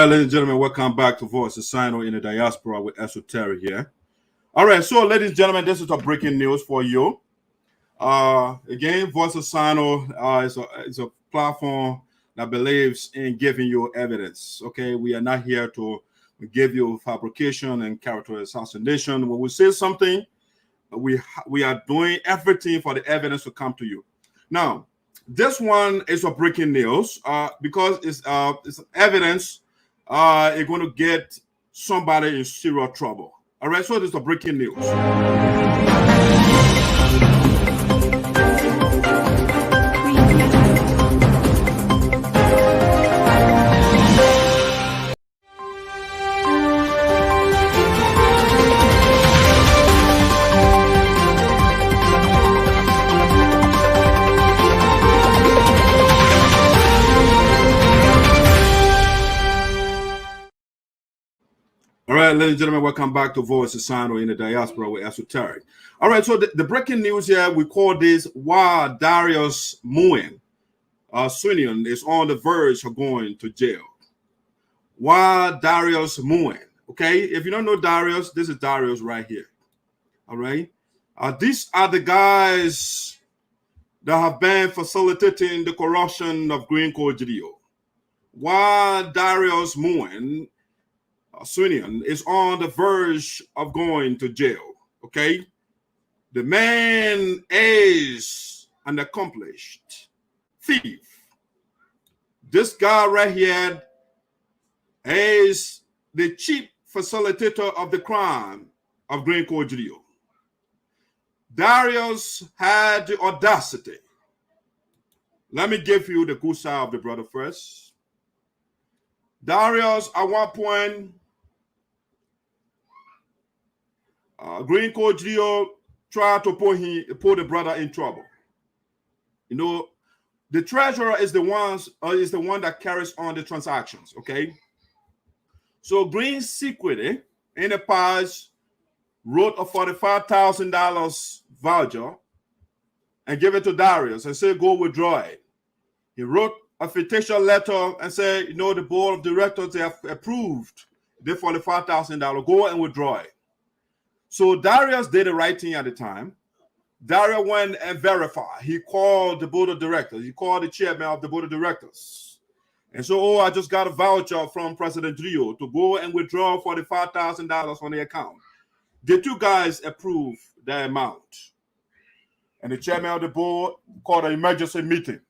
Ladies and gentlemen, welcome back to Voice of Sinoe in the Diaspora with ESOTERIC here. All right, so ladies and gentlemen, this is a breaking news for you. Again, Voice of Sinoe is a platform that believes in giving you evidence. Okay, we are not here to give you fabrication and character assassination. When we say something, we are doing everything for the evidence to come to you. Now, this one is a breaking news because it's evidence. You're going to get somebody in serious trouble. All right, so this is the breaking news. All right, ladies and gentlemen, welcome back to Voice of Sinoe in the Diaspora with Esoteric. All right, so the breaking news here, we call this why Darius Muin, Sinoe, is on the verge of going to jail. Why Darius Muin? Okay, if you don't know Darius, this is Darius right here. All right, these are the guys that have been facilitating the corruption of Green Code GDEO. Why Darius Muin, Sinoe, is on the verge of going to jail. Okay, the man is an accomplished thief. This guy right here is the chief facilitator of the crime of Green Code GDEO. Darius had the audacity. Let me give you the good side of the brother first. Darius, at one point, Green Code GDEO tried to put the brother in trouble. You know, the treasurer is the one that carries on the transactions. Okay, so Green secretly in the past wrote a $45,000 voucher and gave it to Darius and said, "Go withdraw it." He wrote a fictitious letter and said, "You know, the board of directors, they have approved the $45,000. Go and withdraw it." So Darius did the right thing at the time. Darius went and verified. He called the board of directors. He called the chairman of the board of directors. And so, "Oh, I just got a voucher from President GRIOT to go and withdraw $45,000 from the account." The two guys approved the amount. And the chairman of the board called an emergency meeting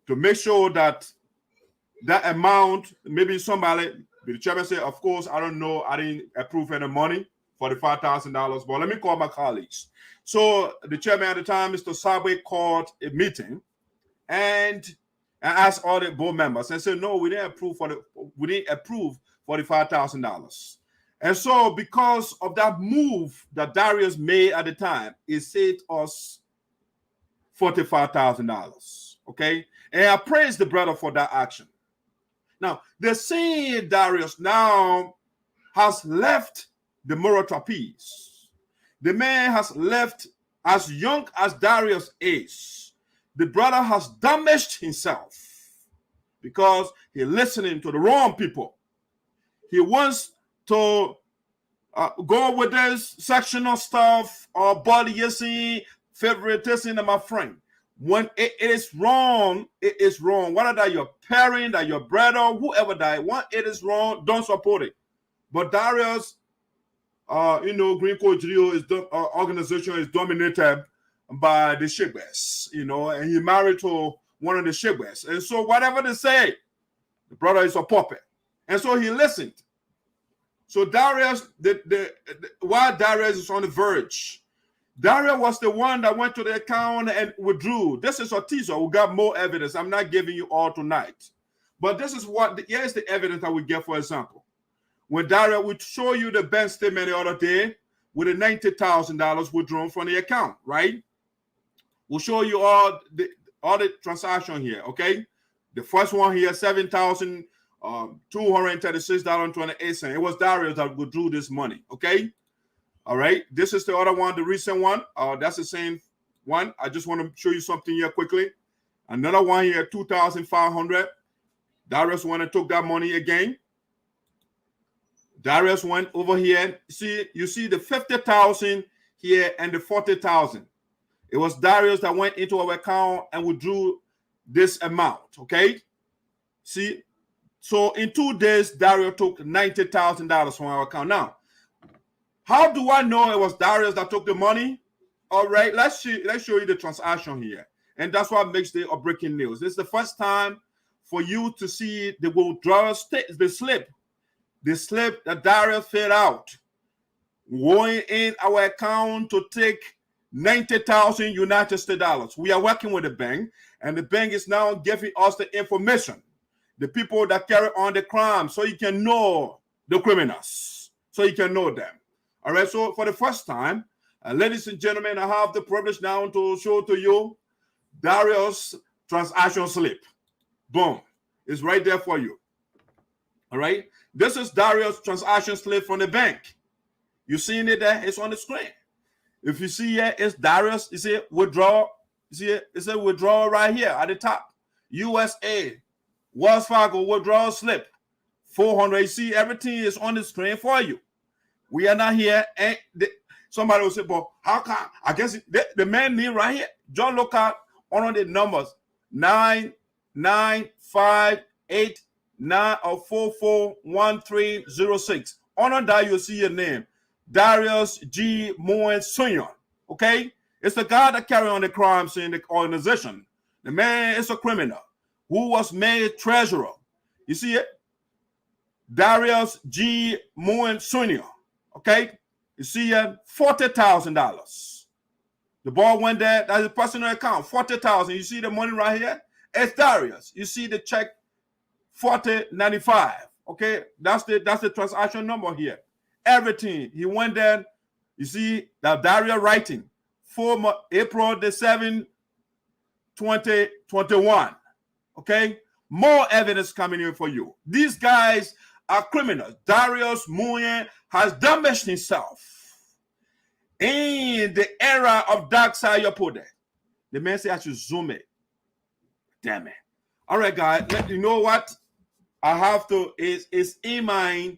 to make sure that that amount, maybe somebody, the chairman said, "Of course, I don't know. I didn't approve any money. $45,000, but let me call my colleagues." So the chairman at the time, Mr. Sabe, called a meeting and asked all the board members and said, "No, we didn't approve $45,000. And so because of that move that Darius made at the time, it saved us $45,000. Okay, and I praise the brother for that action. Now, the same Darius now has left the moral trapeze. The man has left as young as Darius is. The brother has damaged himself because he's listening to the wrong people. He wants to go with this sectional stuff or bodyism, favoritism, my friend. When it is wrong, it is wrong. Whether that your parent, that your brother, whoever that, when it is wrong, don't support it. But Darius, Green Code GDEO is organization is dominated by the Shigbes, and he married to one of the Shigbes. And so whatever they say, the brother is a puppet. And so he listened. So Darius, while Darius is on the verge, Darius was the one that went to the account and withdrew. This is a teaser. We got more evidence. I'm not giving you all tonight. But this is here's the evidence that we get, for example. When Darius would show you the bank statement the other day with the $90,000 withdrawn from the account, right? We'll show you all the transaction here, okay? The first one here, $7,236.28. It was Darius that withdrew this money, okay? All right. This is the other one, the recent one. That's the same one. I just want to show you something here quickly. Another one here, $2,500. Darius went and took that money again. Darius went over here. You see the 50,000 here and the 40,000. It was Darius that went into our account and withdrew this amount. Okay. See, so in 2 days, Darius took $90,000 from our account. Now, how do I know it was Darius that took the money? All right, let's show you the transaction here, and that's what makes it a breaking news. This is the first time for you to see the withdrawal the slip the slip that Darius filled out, going in our account to take 90,000 United States dollars. We are working with the bank, and the bank is now giving us the information, the people that carry on the crime, so you can know the criminals, so you can know them. All right, so for the first time, ladies and gentlemen, I have the privilege now to show to you Darius' transaction slip. Boom, it's right there for you. All right, this is Darius' transaction slip from the bank. You seeing it there? It's on the screen. If you see here, it's Darius. You see withdraw. You see it? It's a withdrawal right here at the top. USA, Wells Fargo withdrawal slip, 400. You see, everything is on the screen for you. We are not here. And somebody will say, but how come? I guess the man name right here. John, look at one of the numbers, 99589 or 441306. On that, you'll see your name. Darius G. Moen Sr. Okay? It's the guy that carry on the crimes in the organization. The man is a criminal who was made treasurer. You see it? Darius G. Moen Sr. Okay? You see it? $40,000. The ball went there. That's a personal account. $40,000. You see the money right here? It's Darius. You see the check 4095. Okay? That's the transaction number here. Everything. He went there. You see that Darius writing. April the 7th, 2021. Okay? More evidence coming in for you. These guys are criminals. Darius Moyen has damaged himself in the era of dark side. You put there. The man said I should zoom it. Damn it. All right, guys. You know what? I have to is in my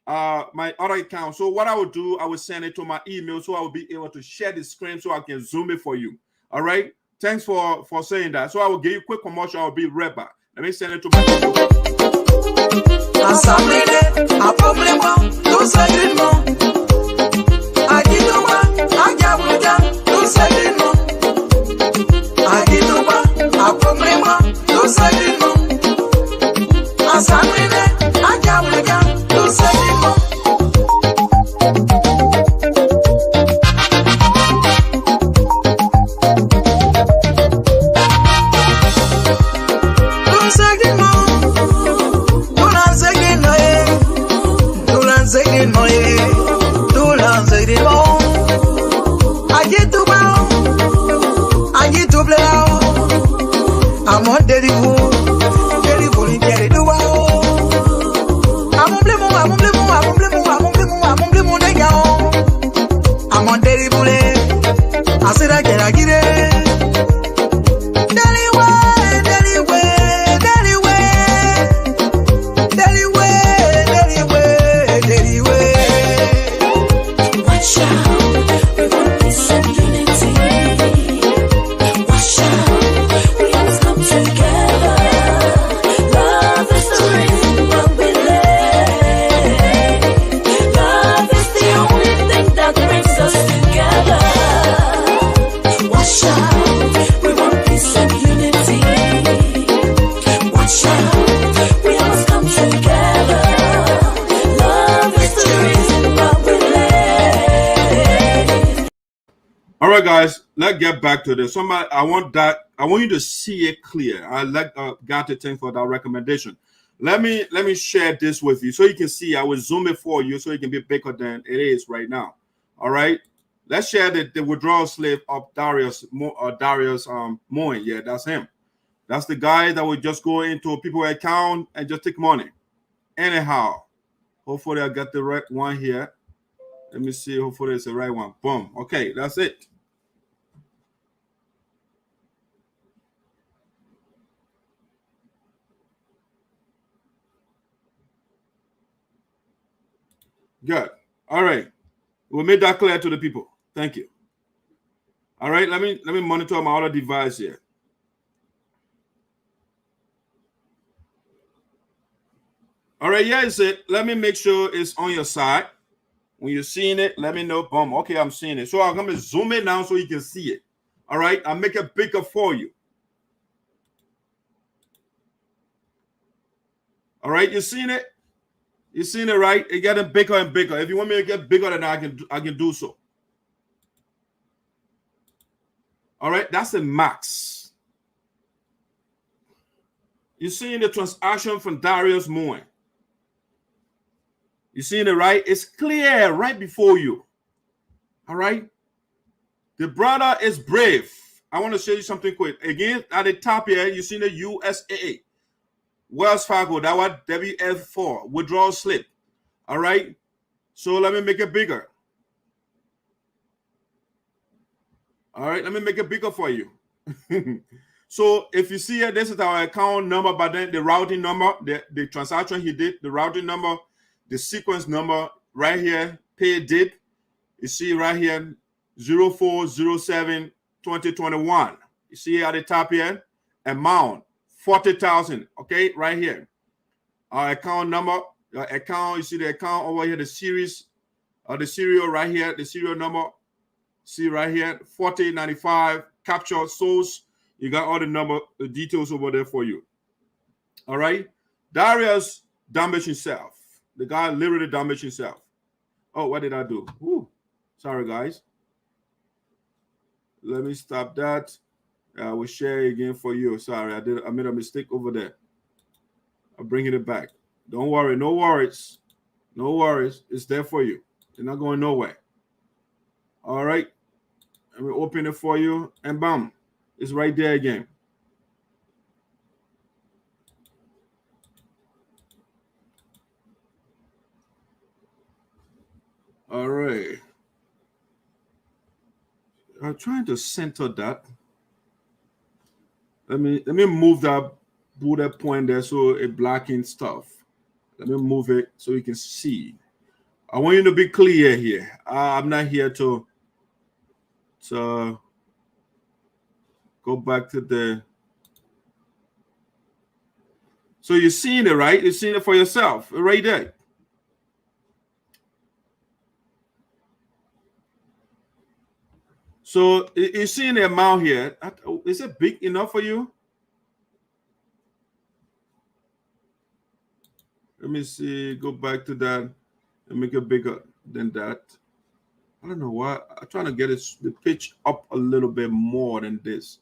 other account. So what I will do, I will send it to my email so I will be able to share the screen so I can zoom it for you. All right. Thanks for saying that. So I will give you a quick commercial. I'll be right back. Let me send it to my email. All right, guys, let's get back to this. Somebody, I want you to see it clear. I like God to thank for that recommendation. Let me share this with you so you can see. I will zoom it for you so it can be bigger than it is right now. All right, let's share the withdrawal slip of Darius Moen. Yeah, that's him. That's the guy that will just go into people's account and just take money. Anyhow, hopefully I got the right one here. Let me see. Hopefully it's the right one. Boom. Okay, that's it. Good. All right. We'll make that clear to the people. Thank you. All right. Let me monitor my other device here. All right. Yeah, it's it. Let me make sure it's on your side. When you're seeing it, let me know. Boom. Okay, I'm seeing it. So I'm going to zoom it now so you can see it. All right. I'll make it bigger for you. All right. You're seeing it? You seen it, right? It's getting bigger and bigger. If you want me to get bigger than that, I can do so. All right, that's the max. You seeing the transaction from Darius Moen. You seeing it, right? It's clear right before you. All right. The brother is brave. I want to show you something quick. Again, at the top here, you see the USA. Wells Fargo, that was WF4, withdrawal slip. All right. So let me make it bigger. All right, let me make it bigger for you. So if you see here, this is our account number, but then the routing number, the transaction he did, the routing number, the sequence number right here, pay date. You see right here, 04/07/2021. You see at the top here, amount 40,000. Okay, right here. Our account number, account. You see the account over here, the series, the serial right here, the serial number. See right here, 4095 capture source. You got all the number, the details over there for you. All right. Darius damaged himself. The guy literally damaged himself. Oh, what did I do? Ooh, sorry, guys. Let me stop that. I will share again for you. Sorry, I made a mistake over there. I'm bringing it back. Don't worry. No worries. No worries. It's there for you. You're not going nowhere. All right. Let me open it for you. And bam. It's right there again. All right. I'm trying to center that. Let me move that bullet point there so it blacking stuff. Let me move it so you can see. I want you to be clear here. I'm not here to go back to the. So you're seeing it, right? You're seeing it for yourself right there. So you're seeing the amount here. Is it big enough for you? Let me see. Go back to that and make it bigger than that. I don't know why. I'm trying to get the pitch up a little bit more than this.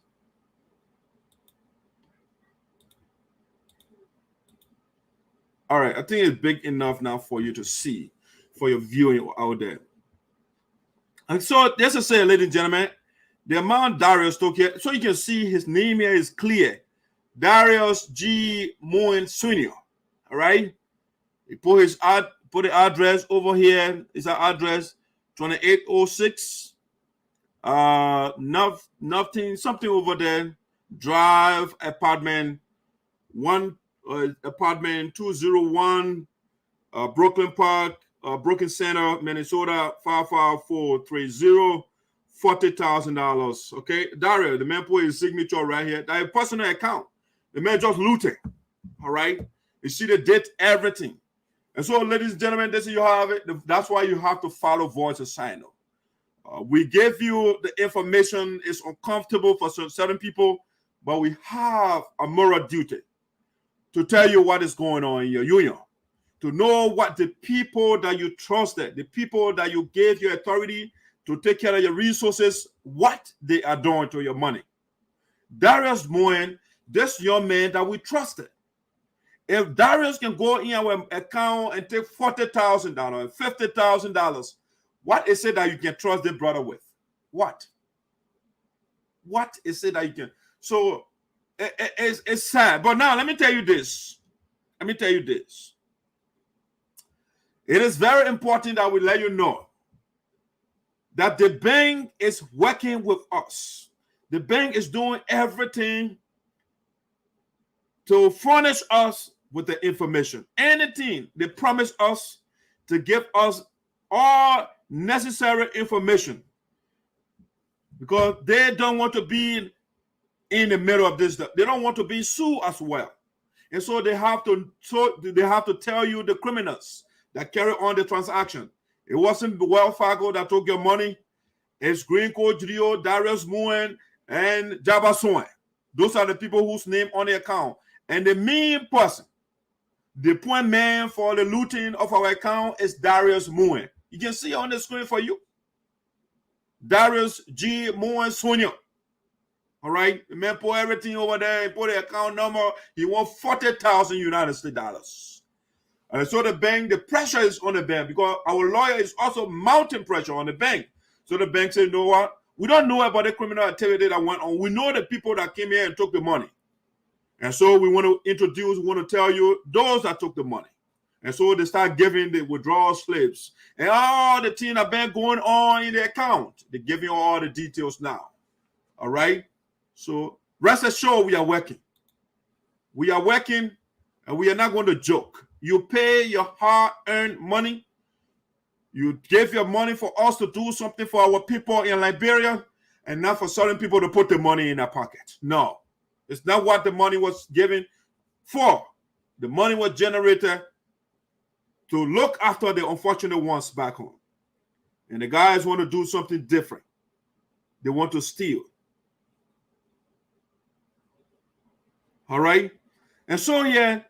All right. I think it's big enough now for you to see, for your viewing out there. And so, just to say, ladies and gentlemen, the amount Darius took here, so you can see his name here is clear. Darius G. Moen Sr. All right. He put the address over here. Is our address 2806. Nothing, something over there. Drive, apartment 201, Brooklyn Park, Brooklyn Center, Minnesota 55430, $40,000. Okay, Dario, the man put his signature right here. That is personal account. The man just looted. All right, you see the date, everything. And so, ladies and gentlemen, this is you have it. That's why you have to follow Voice of Sinoe. We gave you the information. It's uncomfortable for certain people, but we have a moral duty to tell you what is going on in your union, to know what the people that you trusted, the people that you gave your authority to take care of your resources, what they are doing to your money. Darius Moen, this young man that we trusted. If Darius can go in our account and take $40,000 and $50,000, what is it that you can trust the brother with? What? What is it that you can? So it's sad. But now let me tell you this. Let me tell you this. It is very important that we let you know that the bank is working with us. The bank is doing everything to furnish us with the information. Anything they promise us to give us all necessary information, because they don't want to be in the middle of this. They don't want to be sued as well. And so they have to tell you the criminals that carry on the transaction. It wasn't Wells Fargo that took your money. It's Green Code, GRIOT, Darius Moen, and Jabba Soin. Those are the people whose name on the account. And the main person The point man for the looting of our account is Darius Moen. You can see on the screen for you. Darius G. Moen Sonia. All right. The man put everything over there. He put the account number. He won 40,000 United States dollars. And so the bank, the pressure is on the bank because our lawyer is also mounting pressure on the bank. So the bank said, you know what? We don't know about the criminal activity that went on. We know the people that came here and took the money. And so we want to introduce, we want to tell you those that took the money. And so they start giving the withdrawal slips. And all the things that been going on in the account. They're giving you all the details now. All right? So rest assured we are working. We are working and we are not going to joke. You pay your hard-earned money. You give your money for us to do something for our people in Liberia and not for certain people to put the money in their pocket. No. It's not what the money was given for. The money was generated to look after the unfortunate ones back home. And the guys want to do something different. They want to steal. All right? And so, yeah,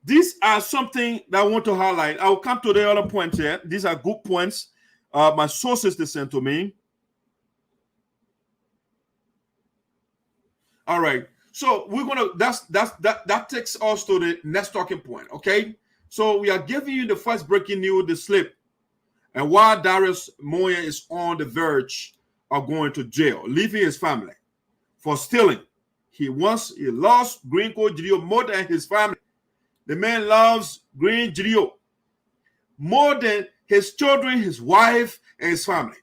these are something that I want to highlight. I will come to the other points here. These are good points. My sources they sent to me. All right. So we're gonna that takes us to the next talking point. Okay. So we are giving you the first breaking news, the slip, and while Darius Moya is on the verge of going to jail, leaving his family for stealing. He lost Green Code GELEO more than his family. The man loves Green GELEO more than his children, his wife, and his family.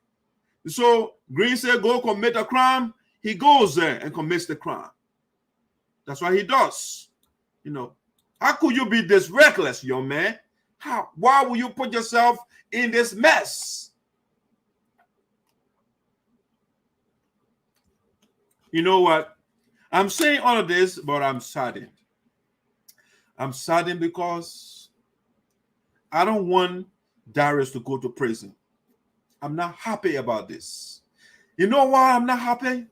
So Green said, "Go commit a crime." He goes there and commits the crime. That's what he does. You know, how could you be this reckless, young man? Why would you put yourself in this mess? You know what? I'm saying all of this, but I'm saddened. I'm saddened because I don't want Darius to go to prison. I'm not happy about this. You know why I'm not happy?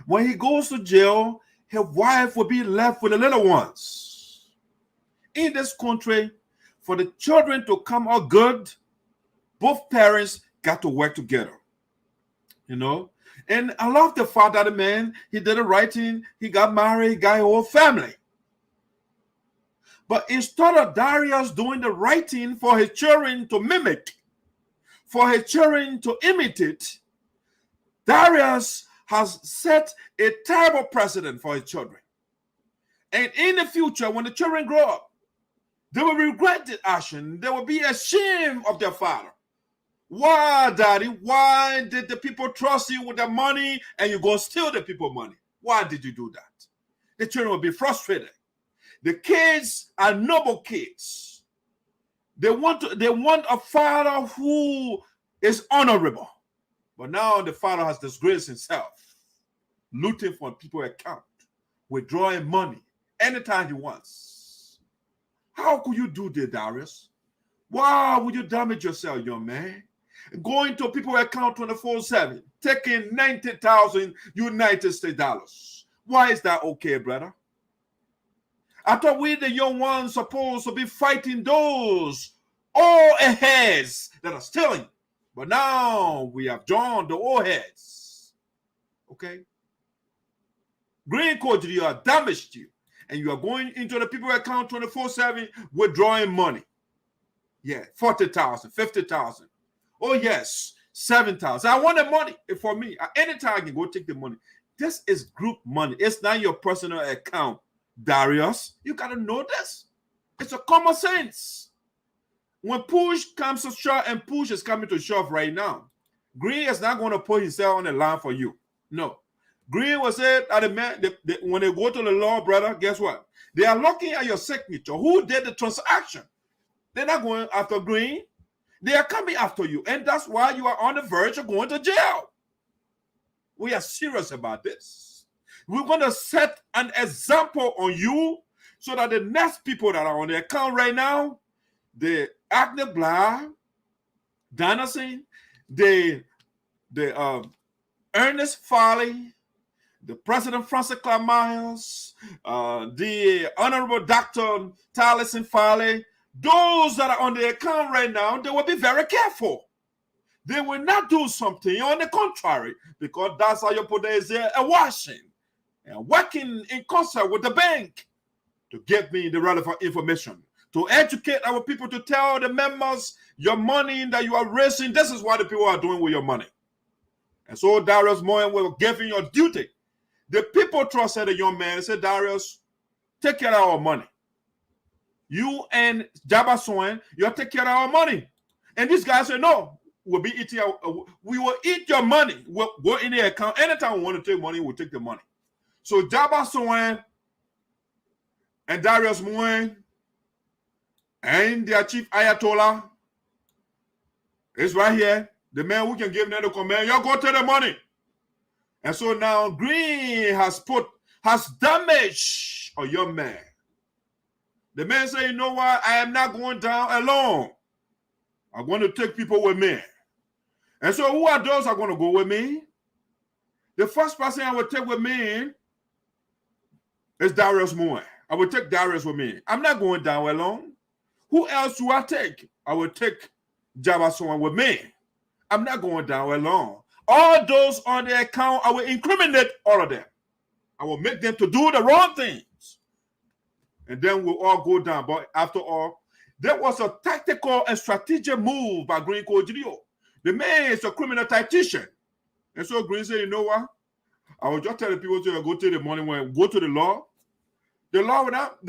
When he goes to jail, his wife will be left with the little ones. In this country, for the children to come out good, both parents got to work together. You know? And I love the fact that the man, he did the right thing. He got married, he got a whole family. But instead of Darius doing the right thing for his children to mimic, for his children to imitate, Darius has set a terrible precedent for his children. And in the future, when the children grow up, they will regret the action. They will be ashamed of their father. Why, Daddy? Why did the people trust you with their money and you go steal the people money? Why did you do that? The children will be frustrated. The kids are noble kids. They want a father who is honorable. But now the father has disgraced himself, looting from people's account, withdrawing money anytime he wants. How could you do this, Darius? Why would you damage yourself, young man? Going to people's account 24/7, taking 90,000 United States dollars. Why is that okay, brother? I thought we, the young ones, supposed to be fighting those old heads that are stealing. But now we have joined the old heads. Okay? Green Code GELEO have damaged you. And you are going into the people's account 24/7 withdrawing money. Yeah, 40,000, 50,000. Oh, yes, 7,000. I want the money for me. Anytime I can go take the money. This is group money. It's not your personal account, Darius. You got to know this. It's a common sense. When push comes to shove, and push is coming to shove right now, Green is not going to put himself on the line for you. No. Green was said that the man, when they go to the law, brother, guess what? They are looking at your signature. Who did the transaction? They're not going after Green. They are coming after you. And that's why you are on the verge of going to jail. We are serious about this. We're going to set an example on you so that the next people that are on the account right now, the Agnes Blah, Donaldson, the Ernest Foley, the President Francis Myers, the Honorable Dr. Taliesin Farley, those that are on the account right now, they will be very careful. They will not do something on the contrary, because that's how you put there is a washing and working in concert with the bank to get me the relevant information, to educate our people, to tell the members your money that you are raising, this is what the people are doing with your money. And so Darius Moyen will give you your duty. The people trusted the young man and said, Darius, take care of our money. You and Jabba Soen, you'll take care of our money. And this guy said, no, we'll be eating we will eat your money. We'll go in the account. Anytime we want to take money, we'll take the money. So Jabba Soen and Darius Moyen and their chief Ayatollah is right here. The man who can give them the command, you go take the money. And so now Greene has damaged a young man. The man said, you know what? I am not going down alone. I'm going to take people with me. And so who are those that are going to go with me? The first person I will take with me is Darius Moyen. I will take Darius with me. I'm not going down alone. Who else do I take? I will take Jabba Soen with me. I'm not going down alone. All those on the account, I will incriminate all of them. I will make them to do the wrong things. And then we'll all go down. But after all, there was a tactical and strategic move by Greene GEDEH. The man is a criminal tactician. And so Greene said, you know what? I will just tell the people to go to the money when go to the law. The law will not,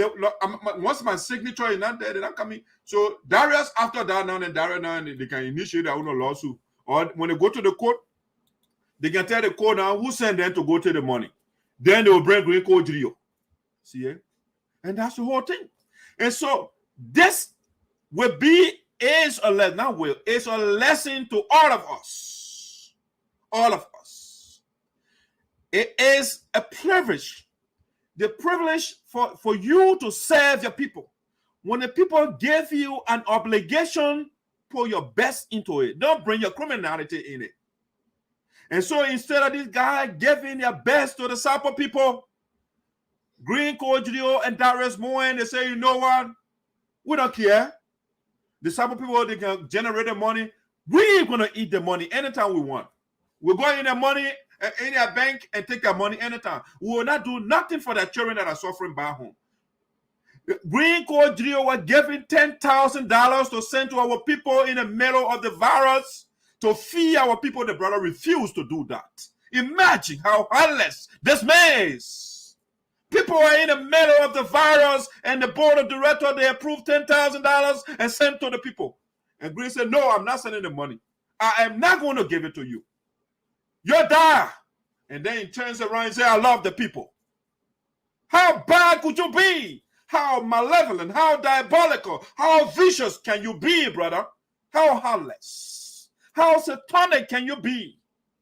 once my signature is not there, they're not coming. So Darius, after that, now and Darius, now they can initiate their own lawsuit. Or when they go to the court, they can tell the court now who sent them to go to the money. Then they will bring Greene GEDEH. See it? And that's the whole thing. And so this will be, is a lesson to all of us. All of us. It is a privilege. The privilege for you to serve your people. When the people give you an obligation, put your best into it. Don't bring your criminality in it. And so instead of this guy giving their best to the SARPO people, Greene GEDEH and Darius Moyen, they say, you know what? We don't care. The SARPO people, they can generate the money. We're going to eat the money anytime we want. We'll go in the money in their bank and take their money anytime. We will not do nothing for the children that are suffering back home. Greene GEDEH were giving $10,000 to send to our people in the middle of the virus to feed our people. The brother refused to do that. Imagine how heartless this man is. People are in the middle of the virus and the board of directors, they approved $10,000 and sent to the people. And Greene said, no, I'm not sending the money. I am not going to give it to you. You'll die. And then he turns around and says, I love the people. How bad could you be? How malevolent, how diabolical, how vicious can you be, brother? How heartless, how satanic can you be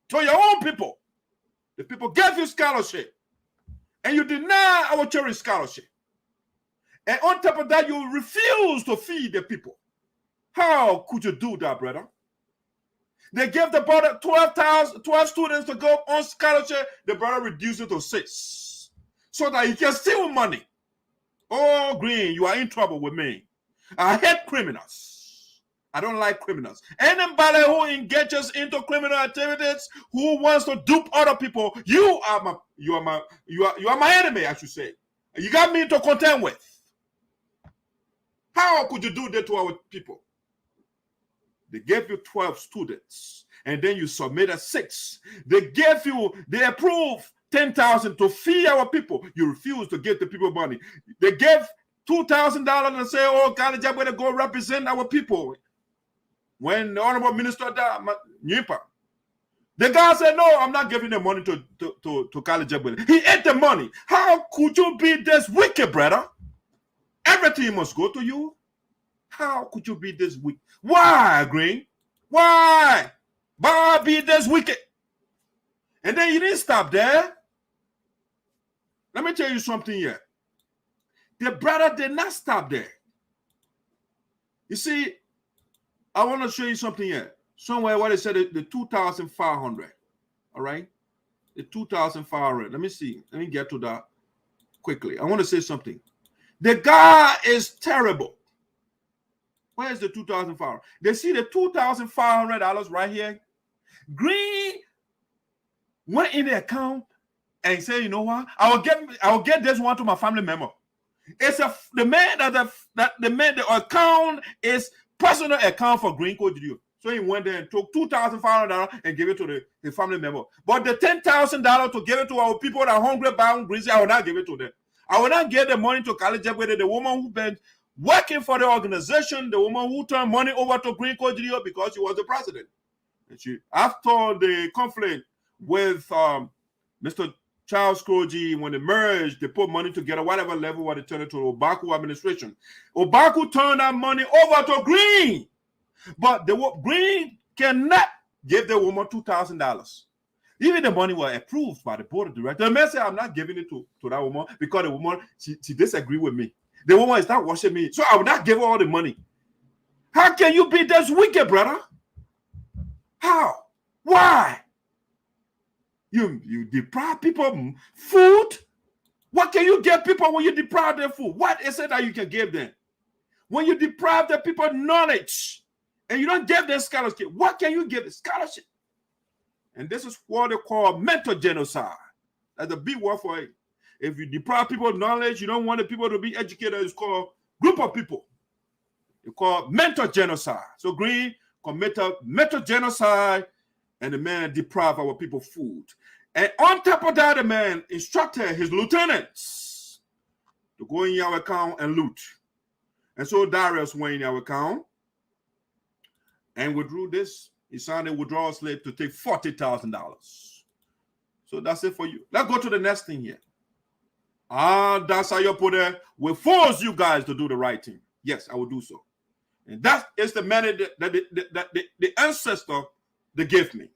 to your own people? The people gave you scholarship, and you deny our children scholarship. And on top of that, you refuse to feed the people. How could you do that, brother? They gave the brother 12 students to go on scholarship. The brother reduced it to 6 so that he can steal money. Oh, Greene, you are in trouble with me. I hate criminals. I don't like criminals. Anybody who engages into criminal activities, who wants to dupe other people, you are my enemy, I should say. You got me to contend with. How could you do that to our people? They gave you 12 students, and then you submitted 6. They approved 10,000 to feed our people. You refuse to give the people money. They gave $2,000 and say, oh, college, I'm going to go represent our people. When the Honorable Minister died, the guy said, no, I'm not giving the money to college. He ate the money. How could you be this wicked, brother? Everything must go to you. How could you be this wicked? Why, Greene? Why? Why be this wicked? And then you didn't stop there. Let me tell you something here. The brother did not stop there. You see, I want to show you something here. Somewhere where they said the 2,500. All right? the 2,500. Let me see. Let me get to that quickly. I want to say something. The guy is terrible. Where's the 2,500? They see the $2,500 right here. Greene went in the account and said, you know what? I will get this one to my family member. It's the account is personal account for Greene GEDEH. So he went there and took $2,500 and gave it to the family member. But the $10,000 to give it to our people that are hungry, bound, greasy, I will not give it to them. I will not give the money to College with the woman who been working for the organization, the woman who turned money over to Greene GEDEH because she was the president. And she, after the conflict with Mr. Charles Scrooge, when they merged, they put money together, whatever level where they turned it to the Obaku administration. Obaku turned that money over to Greene. But Greene cannot give the woman $2,000. Even the money was approved by the board of directors. The man said, I'm not giving it to that woman because the woman, she disagreed with me. The woman is not watching me, so I will not give her all the money. How can you be this wicked, brother? How? Why? You deprive people food? What can you give people when you deprive them food? What is it that you can give them? When you deprive the people knowledge and you don't give them scholarship, what can you give them? Scholarship. And this is what they call mental genocide. That's a big word for it. If you deprive people of knowledge, you don't want the people to be educated, it's called group of people. It's called mental genocide. So Greene committed mental genocide and the man deprived our people food. And on top of that, the man instructed his lieutenants to go in your account and loot. And so Darius went in our account and withdrew this. He signed a withdrawal slip to take $40,000. So that's it for you. Let's go to the next thing here. That's how you put it. Will force you guys to do the right thing. Yes, I will do so. And that is the money that the ancestor they gave me.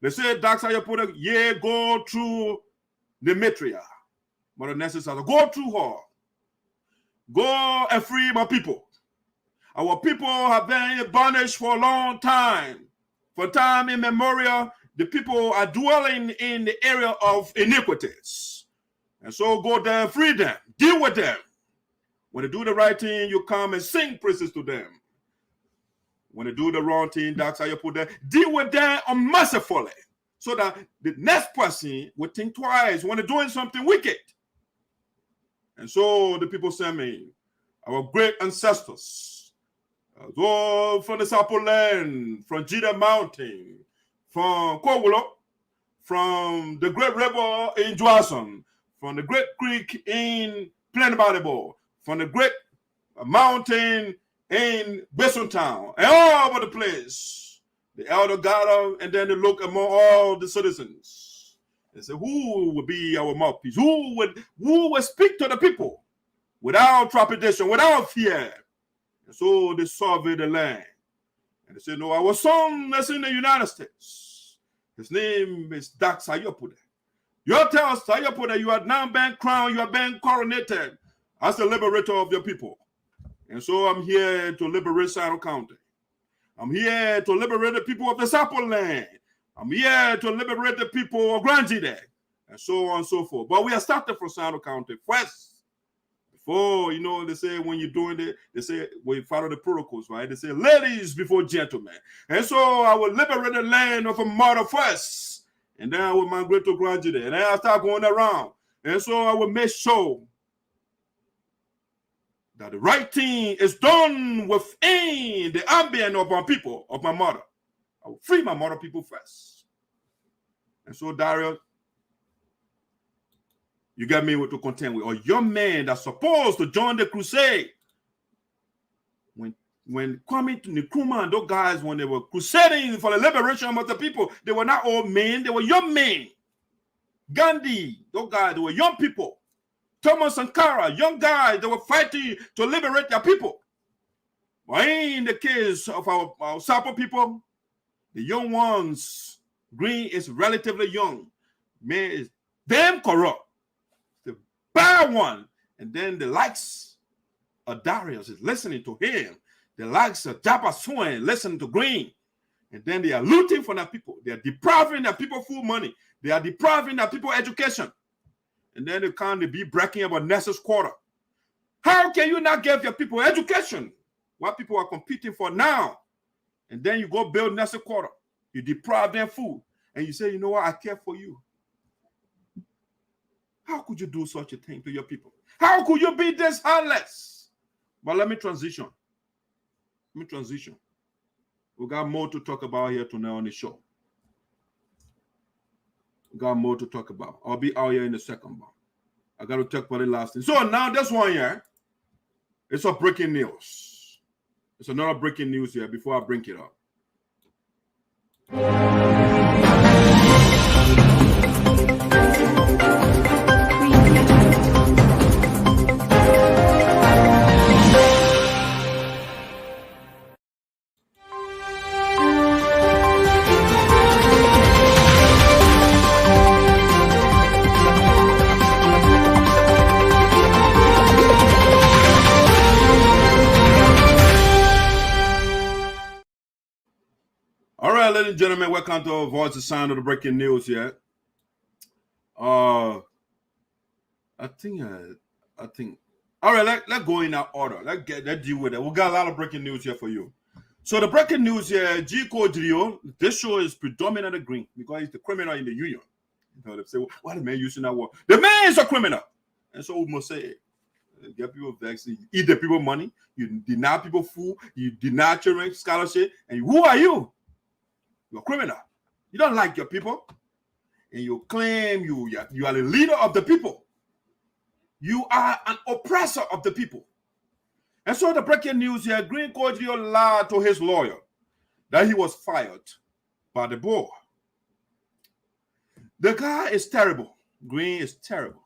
They said that's how you put it. Yeah, go through the matriarch. But the necessary, go through her. Go and free my people. Our people have been in bondage for a long time. For time immemorial, the people are dwelling in the area of iniquities. And so go there and free them. Deal with them. When they do the right thing, you come and sing praises to them. When they do the wrong thing, that's how you put them. Deal with them unmercifully. So that the next person will think twice when they're doing something wicked. And so the people send me, our great ancestors, go from the SARPO land, from GEDEH Mountain, from KULEE, from the great river in Johnson, from the great creek in Plenibadebo, from the great mountain in Besson Town, and all over the place. The elder gathered, and then they look among all the citizens and say, who will be our mouthpiece? Who would speak to the people without trepidation, without fear? And so they surveyed the land. And they said, no, our son that's in the United States. His name is Dak Sayopude. You tell Sayopude you are now been crowned, you are being coronated as the liberator of your people. And so I'm here to liberate Sinoe County. I'm here to liberate the people of the SARPO land. I'm here to liberate the people of Grand GEDEH, and so on and so forth. But we are starting from Sinoe County first. Before, you know, they say when you're doing it, they say we follow the protocols, right? They say ladies before gentlemen. And so I will liberate the land of a mother first. And then I will migrate to Grand GEDEH. And then I start going around. And so I will make sure that the right thing is done within the ambient of my people, of my mother. I will free my mother people first. And so, Darius, you got me to contend with. A young man that's supposed to join the crusade. When coming to Nkrumah and those guys, when they were crusading for the liberation of the people, they were not old men, they were young men. Gandhi, those guys, they were young people. Thomas Sankara, young guys that were fighting to liberate their people. But in the case of our SARPO people, the young ones, Greene is relatively young. Man is damn corrupt. The bad one. And then the likes of Darius is listening to him. The likes of Jabba Swain listening to Greene. And then they are looting for their people. They are depriving their people full money. They are depriving the people education. And then they can't be breaking about Ness's quarter. How can you not give your people education? What people are competing for now. And then you go build Ness's quarter. You deprive them food. And you say, you know what, I care for you. How could you do such a thing to your people? How could you be this heartless? But let me transition. We got more to talk about here tonight on the show. We got more to talk about. I'll be out here in a second. I got to talk about the last thing. So now this one here, it's a breaking news. It's another breaking news here before I bring it up. All right, ladies and gentlemen, welcome to Voice the Sound of the Breaking News here. I think. All right, let's go in that order. Let's deal with it. We got a lot of breaking news here for you. So the breaking news here, GRIOT, this show is predominantly green because he's the criminal in the union. You know, they say, well, why the man using that word? The man is a criminal. And so we must say, get people vexed, eat the people money, you deny people food, you deny children scholarship, and who are you? You're a criminal. You don't like your people, and you claim you are the leader of the people. You are an oppressor of the people. And so the breaking news here, GRIOT lied to his lawyer that he was fired by the board. The guy is terrible. Green is terrible.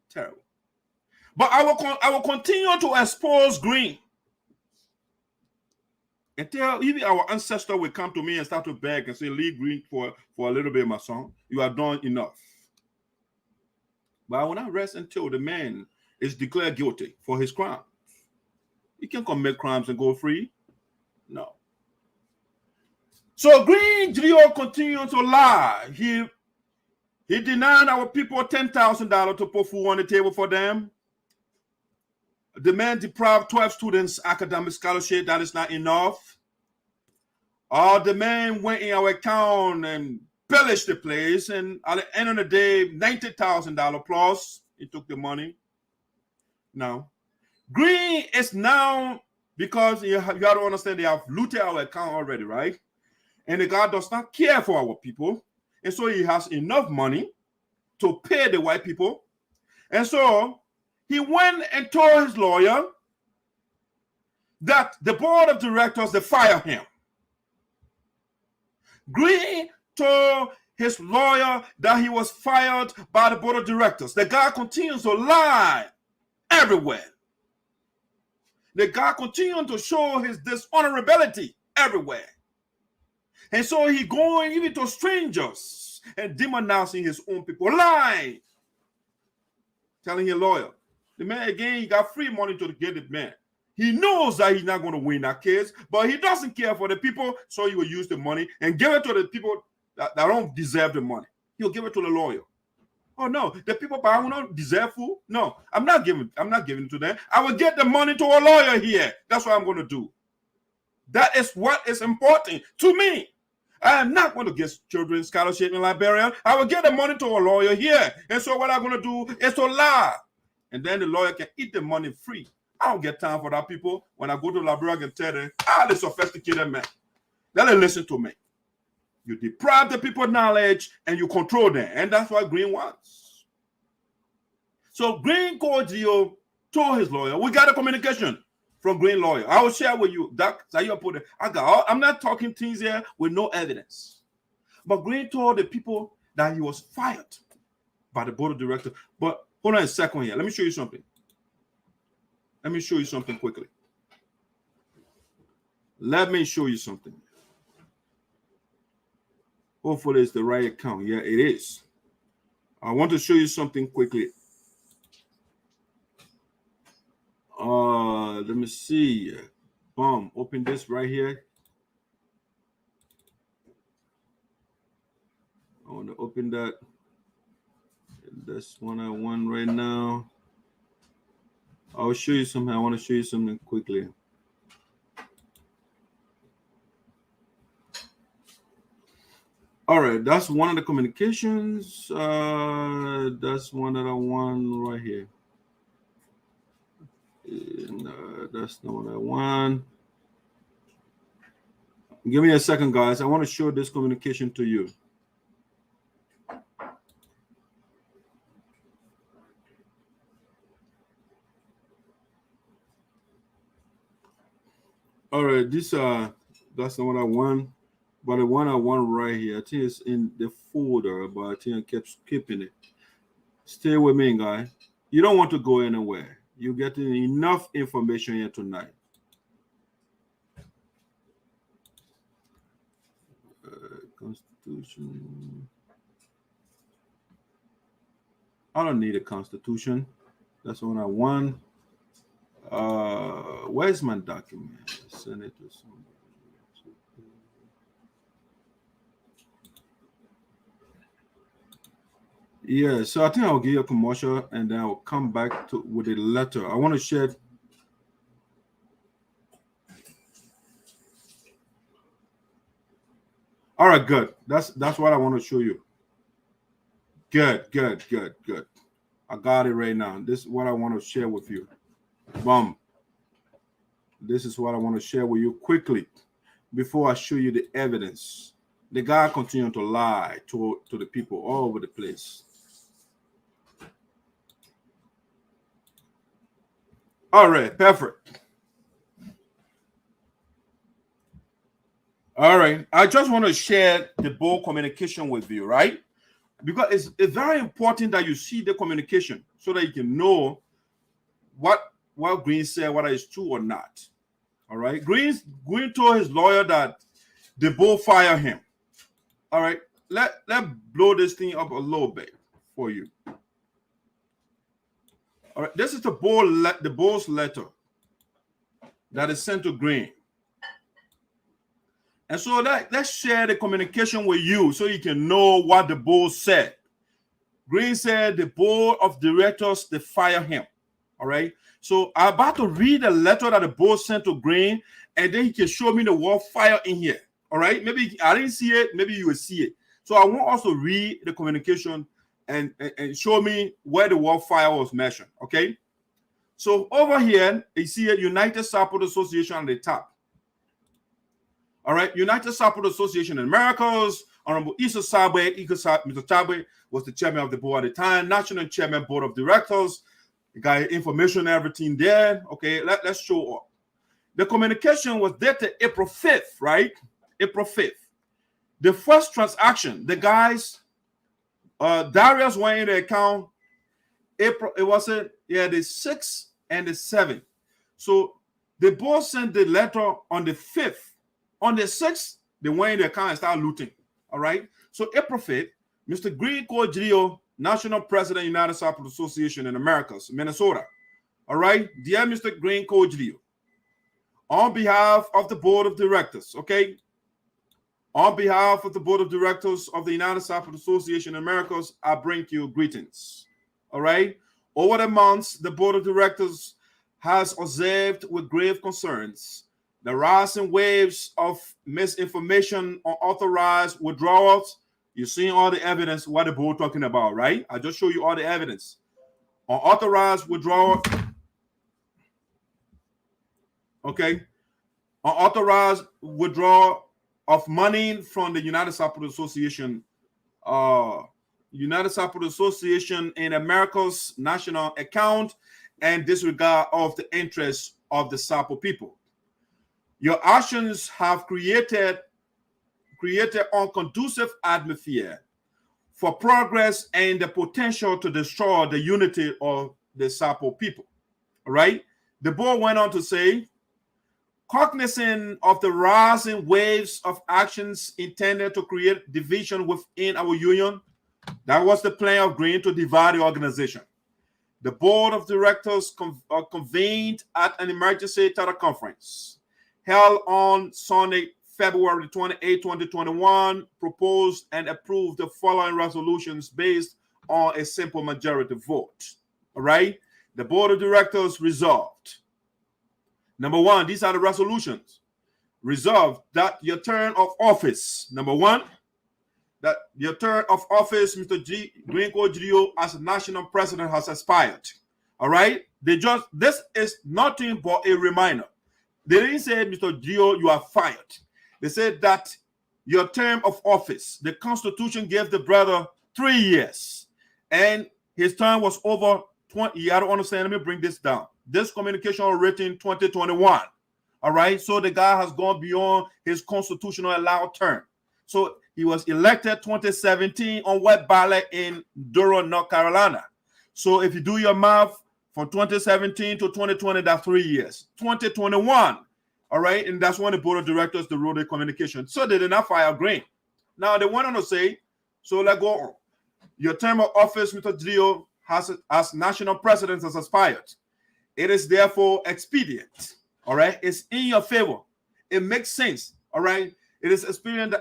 Terrible. But I will continue to expose Green until even our ancestor will come to me and start to beg and say, leave Green for a little bit, my son. You have done enough. But I will not rest until the man is declared guilty for his crime. He can commit crimes and go free. No. So GRIOT continued to lie. He denied our people $10,000 to put food on the table for them. The man deprived 12 students academic scholarship. That is not enough. The man went in our account and pillaged the place. And at the end of the day, $90,000 plus, he took the money. Now, Green is now, because you have to understand, they have looted our account already, right? And the guy does not care for our people. And so he has enough money to pay the white people. And so he went and told his lawyer that the board of directors, they fire him. Green told his lawyer that he was fired by the board of directors. The guy continues to lie everywhere. The guy continues to show his dishonorability everywhere. And so he going even to strangers and demonizing his own people. Lying. Telling his lawyer. The man, again, he got free money to get the man. He knows that he's not going to win that case, but he doesn't care for the people, so he will use the money and give it to the people that don't deserve the money. He'll give it to the lawyer. Oh no, the people who don't deserve food? No, I'm not giving it to them. I will get the money to a lawyer here. That's what I'm going to do. That is what is important to me. I am not going to get children's scholarship in Liberia. I will get the money to a lawyer here. And so what I'm going to do is to lie. And then the lawyer can eat the money free. I don't get time for that people. When I go to Liberia, I can tell them, the sophisticated man. Let them listen to me. You deprive the people of knowledge and you control them. And that's what Green wants. So Green called GRIOT, told his lawyer, we got a communication from Green lawyer. I will share with you. I'm not talking things here with no evidence. But Green told the people that he was fired by the board of directors. But hold on a second here. Let me show you something. Let me show you something quickly. Let me show you something. Hopefully it's the right account. Yeah, it is. I want to show you something quickly. Let me see. Boom. Open this right here. I want to open that. That's one I want right now. I'll show you something. I want to show you something quickly. All right, that's one of the communications. That's one that I want right here. And, that's not what I want. Give me a second, guys. I want to show this communication to you. All right, this that's not what I want, but the one I want right here, I think it's in the folder, but I think I kept skipping it. Stay with me, guys. You don't want to go anywhere. You're getting enough information here tonight. Constitution. I don't need a constitution. That's what I want. Where's my document? Send it to somebody. Yeah, so I think I'll give you a commercial and then I'll come back to with a letter. I want to share. All right, good. That's what I want to show you. Good. I got it right now. This is what I want to share with you. Boom. This is what I want to share with you quickly before I show you the evidence. The guy continued to lie to the people all over the place. All right, perfect. All right, I just want to share the bold communication with you, right? Because it's very important that you see the communication so that you can know what Green said, whether it's true or not. All right, Green told his lawyer that they both fire him. All right, let blow this thing up a little bit for you. All right, this is the board's letter that is sent to Green. And so let's share the communication with you so you can know what the board said. Green said the board of directors, they fire him. All right. So I'm about to read the letter that the board sent to Green, and then he can show me the word fire in here. All right. Maybe I didn't see it. Maybe you will see it. So I want us to read the communication and show me where the word fire was mentioned. Okay. So over here, you see a United SARPO Association on the top. All right, United SARPO Association in Americas, Honorable Usaa, Mr. Chabwe was the chairman of the board at the time, national chairman, board of directors. You got information, everything there. Okay, let's show up. The communication was dated April 5th, right? April 5th. The first transaction, the guys, Darius went in the account, April, it was the 6th and the 7th. So the board sent the letter on the 5th. On the 6th, they went in the account and started looting. All right. So April 5th, Mr. Green GELEO'S, National President, United SARPO Association in Americas, Minnesota. All right. Dear Mr. Green GELEO'S, on behalf of the board of directors, okay, on behalf of the board of directors of the United SARPO Association in Americas, I bring you greetings. All right. Over the months, the board of directors has observed with grave concerns the rising waves of misinformation, unauthorized withdrawals. You're seeing all the evidence what the board talking about, right? I just show you all the evidence. Unauthorized withdrawal. Okay. Unauthorized withdrawal of money from the United SARPO Association. United SARPO Association in America's national account and disregard of the interests of the SARPO people. Your actions have created unconducive atmosphere for progress and the potential to destroy the unity of the SARPO people. All right. The board went on to say, cognizant of the rising waves of actions intended to create division within our union, that was the plan of Green to divide the organization. The board of directors convened at an emergency teleconference held on Sunday, February 28, 2021, proposed and approved the following resolutions based on a simple majority vote. All right. The board of directors resolved. Number one, these are the resolutions. Resolved that your term of office, number one, that your term of office, Mr. Greenko GDO, as national president has expired. All right. This is nothing but a reminder. They didn't say, Mr. GDO, you are fired. They said that your term of office, the Constitution gave the brother 3 years, and his term was over 20. You don't understand. Let me bring this down. This communication was written 2021. All right. So the guy has gone beyond his constitutional allowed term. So he was elected 2017 on wet ballot in Durham, North Carolina. So if you do your math from 2017 to 2020, that's 3 years. 2021. All right. And that's when the board of directors wrote the communication. So they did not fire Greene. Now they went on to say, so let's go on. Your term of office, Mr. GDO, as national president has expired. It is therefore expedient. All right. It's in your favor. It makes sense. All right. It is expedient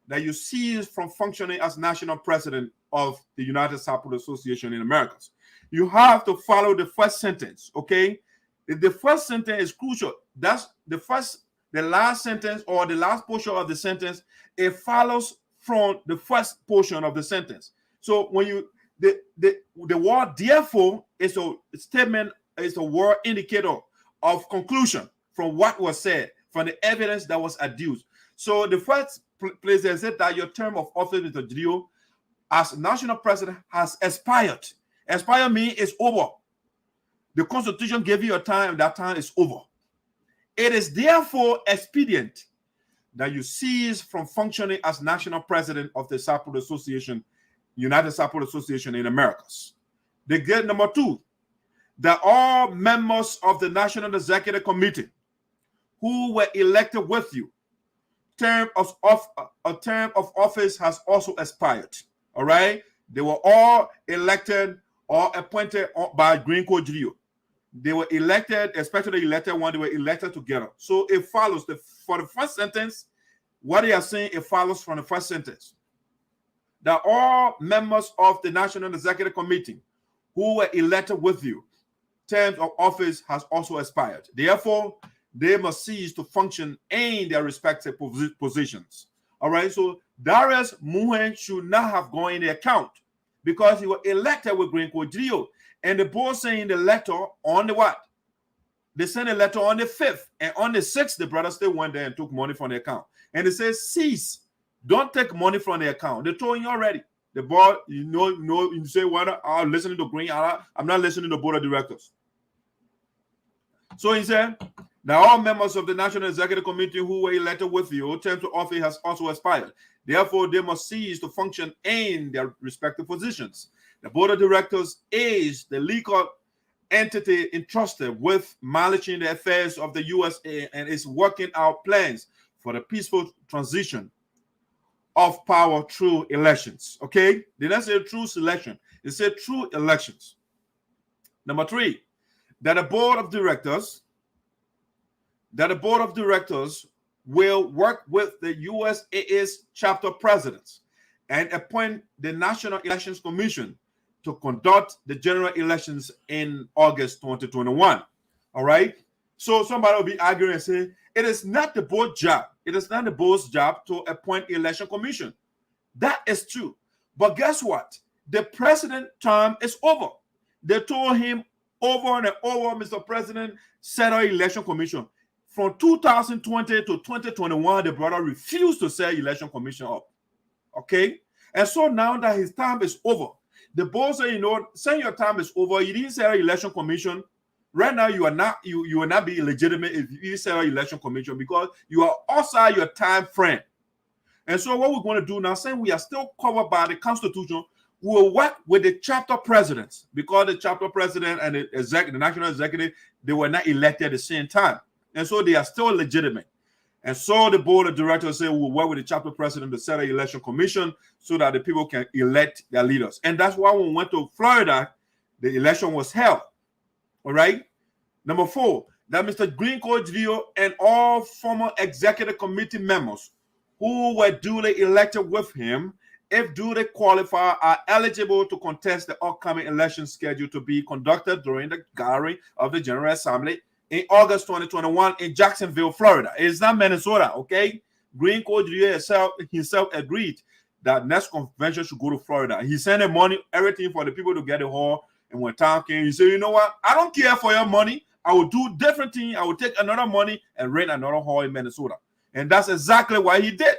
that you cease from functioning as national president of the United SARPO Association in Americas. You have to follow the first sentence. Okay. The first sentence is crucial. That's the last sentence or the last portion of the sentence. It follows from the first portion of the sentence. So when you the word therefore is a statement, is a word indicator of conclusion from what was said, from the evidence that was adduced. So the first place they said that your term of office, Mr. GDO, as national president has expired. Expire means it's over. The Constitution gave you a time, that time is over. It is therefore expedient that you cease from functioning as national president of the SARPO Association, United SARPO Association in Americas. They get number two, that all members of the National Executive Committee who were elected with you, a term of office has also expired. All right. They were all elected or appointed by Greenko GDO. They were elected, especially the elected one, they were elected together. So it follows for the first sentence, what they are saying, it follows from the first sentence. That all members of the National Executive Committee who were elected with you, terms of office has also expired. Therefore, they must cease to function in their respective positions. All right, so Darius Muhen should not have gone in the account because he was elected with Greenko GDO. And the board saying the letter on the what? They sent a letter on the 5th. And on the 6th, the brother still went there and took money from the account. And it says, cease. Don't take money from the account. They told you already. The board, you say, well, I'm listening to Green. I'm not listening to the board of directors. So he said, now all members of the National Executive Committee who were elected with you, terms of office has also expired. Therefore, they must cease to function in their respective positions. The board of directors is the legal entity entrusted with managing the affairs of the USA and is working out plans for the peaceful transition of power through elections. Okay? They didn't say through selection. They said through elections. Number three, that the board of directors will work with the USA's chapter presidents and appoint the National Elections Commission to conduct the general elections in August 2021. All right. So somebody will be arguing and say, it is not the board job. It is not the board's job to appoint election commission. That is true. But guess what? The president term is over. They told him over and over, Mr. President, set our election commission. From 2020 to 2021, the brother refused to set election commission up. Okay. And so now that his time is over, the board say, saying your time is over, you didn't set an election commission. Right now, you will not be legitimate if you set an election commission because you are outside your time frame. And so what we're going to do now, saying we are still covered by the Constitution, we will work with the chapter presidents because the chapter president and the national executive, they were not elected at the same time. And so they are still legitimate. And so the board of directors say we'll work with the chapter president to set an election commission so that the people can elect their leaders. And that's why when we went to Florida, the election was held. All right. Number four, that Mr. Green GEDEH and all former executive committee members who were duly elected with him, if duly qualified, are eligible to contest the upcoming election scheduled to be conducted during the gathering of the General Assembly in August 2021 in Jacksonville, Florida. It's not Minnesota, okay? Green GEDEH himself agreed that next convention should go to Florida. He sent the money, everything for the people to get the hall. And when time came, he said, you know what? I don't care for your money. I will do different things. I will take another money and rent another hall in Minnesota. And that's exactly what he did.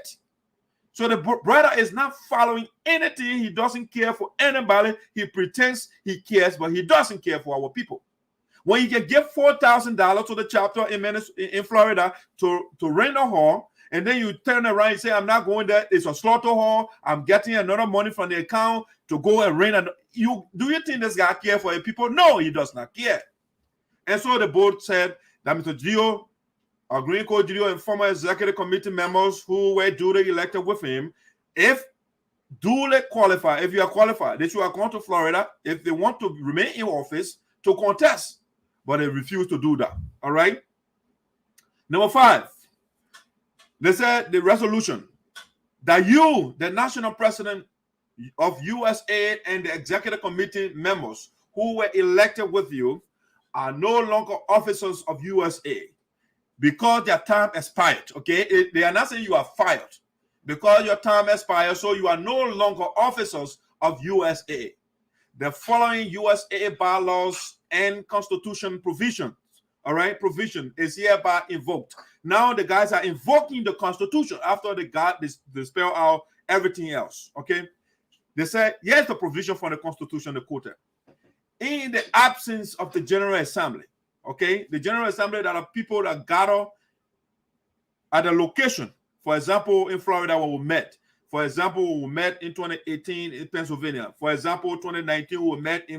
So the brother is not following anything. He doesn't care for anybody. He pretends he cares, but he doesn't care for our people. When you can give $4,000 to the chapter in Florida to rent a hall, and then you turn around and say, I'm not going there. It's a slaughter hall. I'm getting another money from the account to go and rent. Do you think this guy cares for the people? No, he does not care. And so the board said that Mr. GEDEH, Green GEDEH, and former executive committee members who were duly elected with him, if duly qualified, if you are qualified, they should have gone to Florida if they want to remain in office to contest. But they refuse to do that. All right. Number 5. They said the resolution that you, the national president of USA, and the executive committee members who were elected with you are no longer officers of USA because their time expired. Okay, they are not saying you are fired because your time expired, so you are no longer officers of USA. The following USA bylaws and constitution provisions, all right, provision is hereby invoked. Now the guys are invoking the Constitution after they got this, they spell out everything else. Okay, they said, here's the provision from the Constitution, the quote. In the absence of the General Assembly, okay, the General Assembly, that are people that gather at a location. For example, in Florida, where we met. For example, we met in 2018 in Pennsylvania. For example, 2019, we met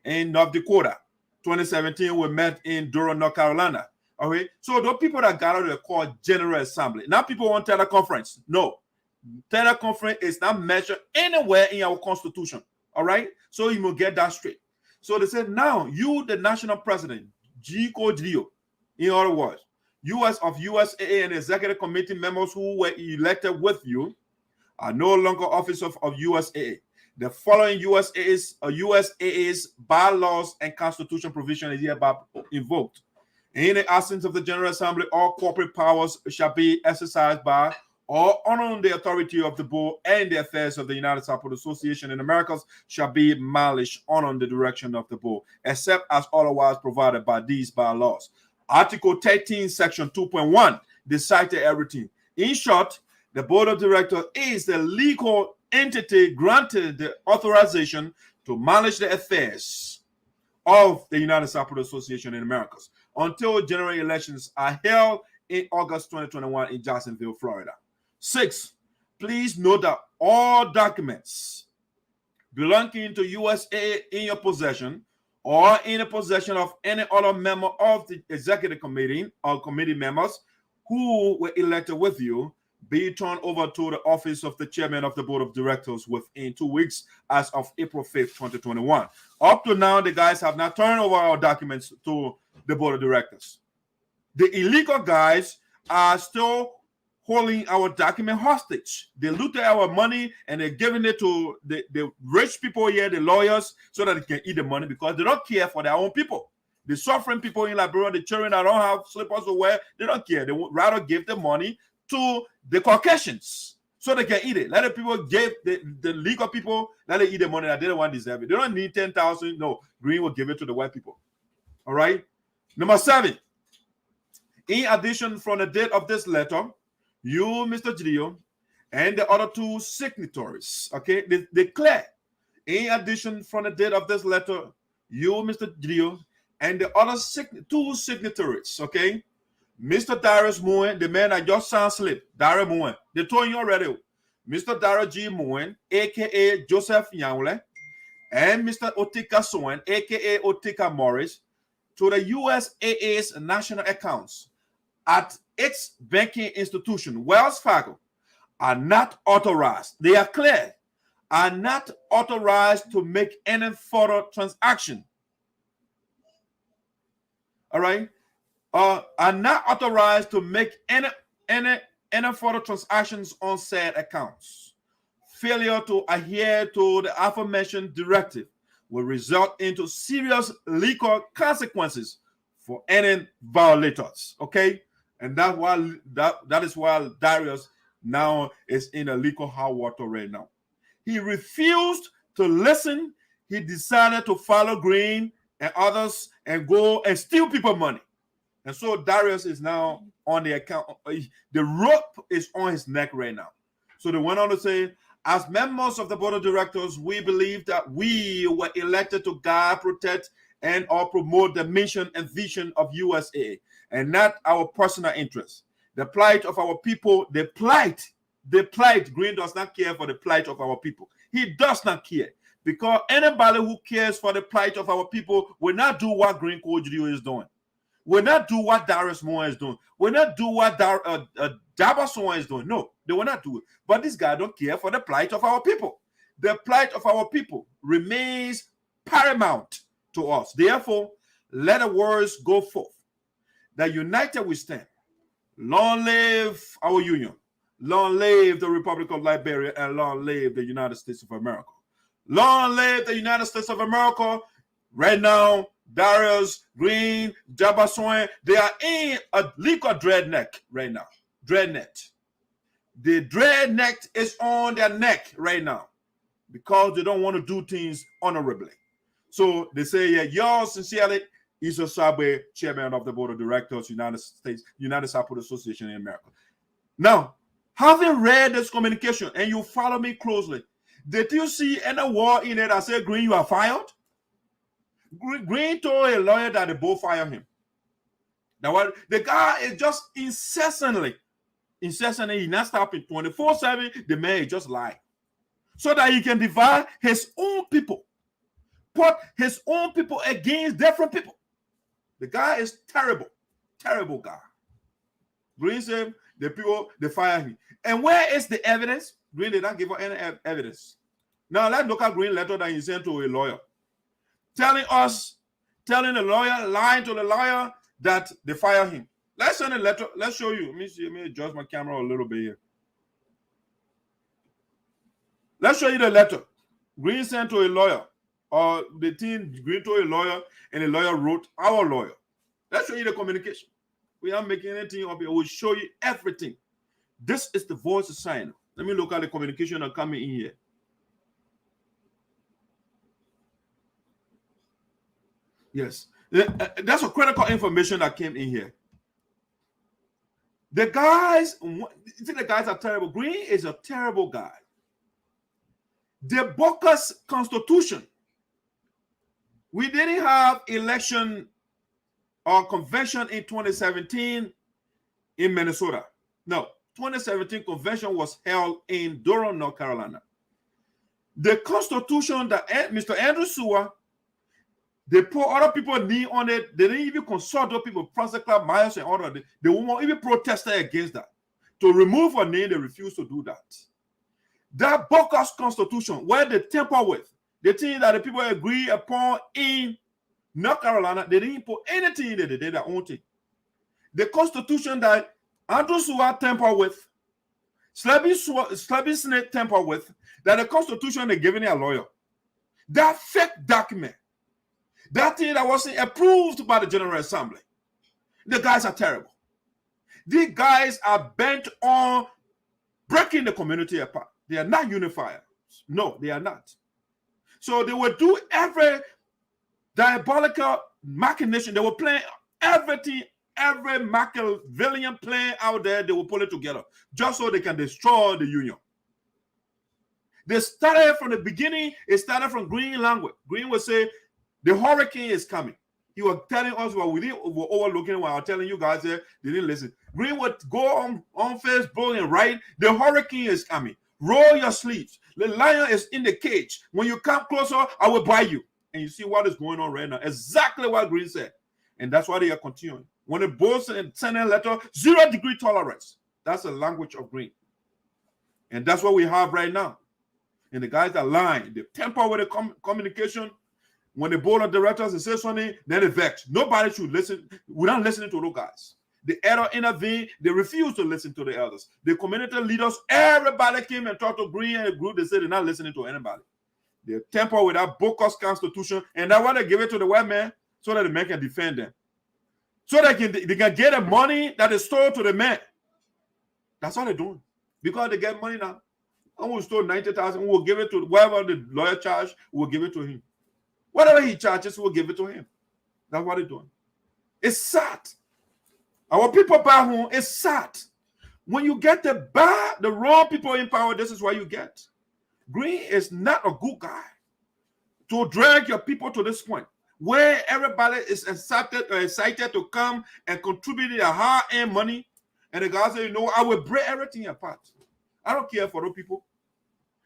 in North Dakota. 2017, we met in Durham, North Carolina. Okay, so those people that gather, they're called General Assembly. Now people want teleconference. No, teleconference is not measured anywhere in our Constitution. All right, so you will get that straight. So they said, now you, the national president, GEDEH, in other words, US of USA and executive committee members who were elected with you are no longer officers of USA. The following USA's bylaws and constitution provision is hereby invoked. In the absence of the General Assembly, all corporate powers shall be exercised by or under the authority of the board, and the affairs of the United States Association in Americas shall be managed under the direction of the board, except as otherwise provided by these bylaws. Article 13, Section 2.1 decided everything. In short, the board of directors is the legal entity granted the authorization to manage the affairs of the United States Association in Americas until general elections are held in August 2021 in Jacksonville, Florida. 6, please note that all documents belonging to USA in your possession or in the possession of any other member of the executive committee or committee members who were elected with you be turned over to the office of the chairman of the board of directors within 2 weeks as of April 5th, 2021. Up to now, the guys have not turned over our documents to the board of directors. The illegal guys are still holding our document hostage. They looted our money and they're giving it to the rich people here, the lawyers, so that they can eat the money because they don't care for their own people. The suffering people in Liberia, the children that don't have slippers to wear, they don't care. They would rather give the money to the Caucasians so they can eat it. Let the people give the legal people, let them eat the money that they don't want to deserve it. They don't need 10,000. No, Green will give it to the white people. All right. Number 7. In addition, from the date of this letter, you, Mr. GEDEH, and the other 2 signatories, okay, they declare, in addition, from the date of this letter, you, Mr. GEDEH, and the other 2 signatories, okay, Mr. Darius Moen, the man that just signed slip, Darius Moen, they told you already, Mr. Darius G. Moen, aka Joseph Yangle, and Mr. Otika Soen, aka Otika Morris, to the USAA's national accounts at its banking institution, Wells Fargo, are not authorized. They are clear, are not authorized to make any further transaction. All right. are not authorized to make any further transactions on said accounts. Failure to adhere to the aforementioned directive will result into serious legal consequences for any violators. Okay, and that's why that is why Darius now is in a legal hot water right now. He refused to listen. He decided to follow Greene and others and go and steal people money. And so Darius is now on the account. The rope is on his neck right now. So they went on to say, as members of the board of directors, we believe that we were elected to guide, protect, and or promote the mission and vision of USA, and not our personal interests. The plight of our people, the plight, Greene does not care for the plight of our people. He does not care. Because anybody who cares for the plight of our people will not do what Greene Kojo is doing. Will not do what Darius Moore is doing. Will not do what Dabason is doing. No, they will not do it. But this guy don't care for the plight of our people. The plight of our people remains paramount to us. Therefore, let the words go forth that united we stand. Long live our union. Long live the Republic of Liberia, and long live the United States of America. Long live the United States of America. Right now, Darius, Greene, Dabason, they are in a legal dreadneck right now. Dreadnet. The dreadneck is on their neck right now because they don't want to do things honorably. So they say, yeah, yours sincerely, Issa Sabwe, chairman of the board of directors, United SARPO Association in America. Now, having read this communication and you follow me closely, did you see any word in it that said, Greene, you are fired? Greene told a lawyer that they both fire him. Now, the guy is just incessantly, he's not stopping 24/7. The man is just lying so that he can divide his own people, put his own people against different people. The guy is terrible, terrible guy. Greene said the people, they fire him. And where is the evidence? Greene did not give any evidence. Now let's look at Greene letter that he sent to a lawyer, telling the lawyer, lying to the lawyer that they fire him. Let's send a letter. Let's show you. Let me see. Let me adjust my camera a little bit here. Let's show you the letter Greene sent to a lawyer, or the team Greene to a lawyer, and the lawyer wrote our lawyer. Let's show you the communication. We aren't making anything up here. We'll show you everything. This is the voice of Sinoe. Let me look at the communication that coming in here. Yes, that's a critical information that came in here. The guys, you think the guys are terrible. Greene is a terrible guy. The Bocas Constitution. We didn't have election or convention in 2017 in Minnesota. No, 2017 convention was held in Durham, North Carolina. The Constitution that Mr. Andrew Seward, they put other people knee on it. They didn't even consult those people, Francis Clark Myers and other. They won't even protest against that. To remove a name, they refuse to do that. That Bocas Constitution, where they tamper with, the thing that the people agree upon in North Carolina, they didn't put anything in there. They did their own thing. The Constitution that Andrew Seward tampered with, Slabby Snake tampered with, that the Constitution they're giving a lawyer. That fake document, that thing that wasn't approved by the General Assembly. The guys are terrible. These guys are bent on breaking the community apart. They are not unifiers. No, they are not. So they will do every diabolical machination. They will plan everything, every Machiavellian plan out there. They will pull it together just so they can destroy the union. They started from the beginning. It started from Greene language. Greene would say, the hurricane is coming. He was telling us what we were overlooking while I was telling you guys there. They didn't listen. Greene would go on Facebook and write, the hurricane is coming. Roll your sleeves. The lion is in the cage. When you come closer, I will buy you. And you see what is going on right now. Exactly what Greene said. And that's why they are continuing. When it boils and send a letter, 0-degree tolerance. That's the language of Greene. And that's what we have right now. And the guys are lying. They tamper with the communication. When the board of directors is say something, then they vex. Nobody should listen. We're not listening to those guys. The elder intervened. They refused to listen to the elders. The community leaders, everybody came and talked to Green and the group. They said they're not listening to anybody. They temper with that bogus constitution, and that's why they give it to the white man so that the man can defend them. So they can get the money that is stolen to the man. That's all they're doing. Because they get money now. And we'll store 90,000, we'll give it to whatever the lawyer charge, we'll give it to him. Whatever he charges, we'll give it to him. That's what they're doing. It's sad. Our people back home, it's sad. When you get the wrong people in power, this is what you get. Green is not a good guy to drag your people to this point where everybody is excited to come and contribute their hard-earned money. And the guy said, you know, I will break everything apart. I don't care for those people.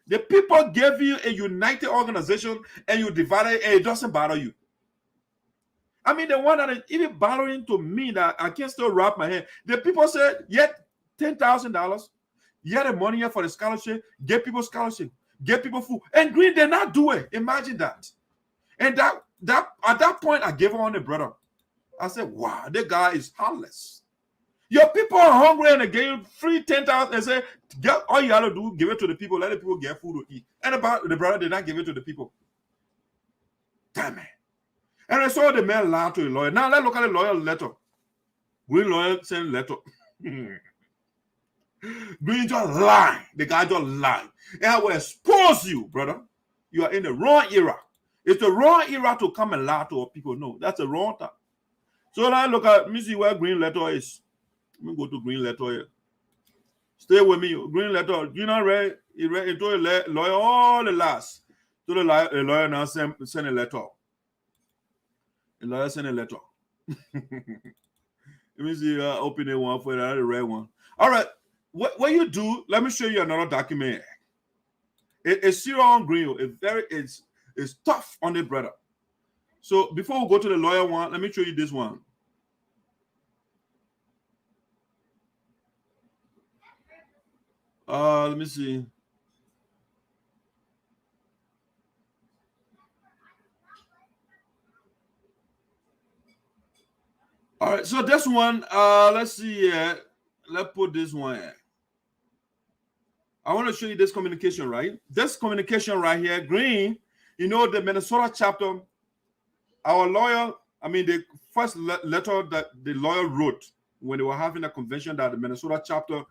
The people gave you a united organization and you divide it and it doesn't bother you. I mean, the one that is even bothering to me that I can't still wrap my head. The people said, yet $10,000, you had the money here for the scholarship, get people scholarship, get people food. And Green did not do it. Imagine that. And that at that point, I gave him on the brother. I said, wow, that guy is heartless. Your people are hungry and they gave you free 10,000 and say, all you have to do, give it to the people, let the people get food to eat. And the brother did not give it to the people. Damn it. And I saw the man lie to the lawyer. Now let's look at the lawyer letter. Green lawyer sent letter. Green just lying. The guy just lying. And I will expose you, brother. You are in the wrong era. It's the wrong era to come and lie to our people. No, that's the wrong time. So now look at, let me see where green letter is. Let me go to green letter here. Stay with me. Green letter. You know, read it to the lawyer all the last. To the lawyer now send a letter. The lawyer sent a letter. Let me see. Open the one for the red one. All right. What you do? Let me show you another document. It's serious on Green. It's tough on the brother. So before we go to the lawyer one, let me show you this one. Let me see. All right, so this one, let's see. Let's put this one here. I want to show you this communication, right? This communication right here, Green, you know, the Minnesota chapter, our lawyer, I mean, the first letter that the lawyer wrote when they were having a convention that the Minnesota chapter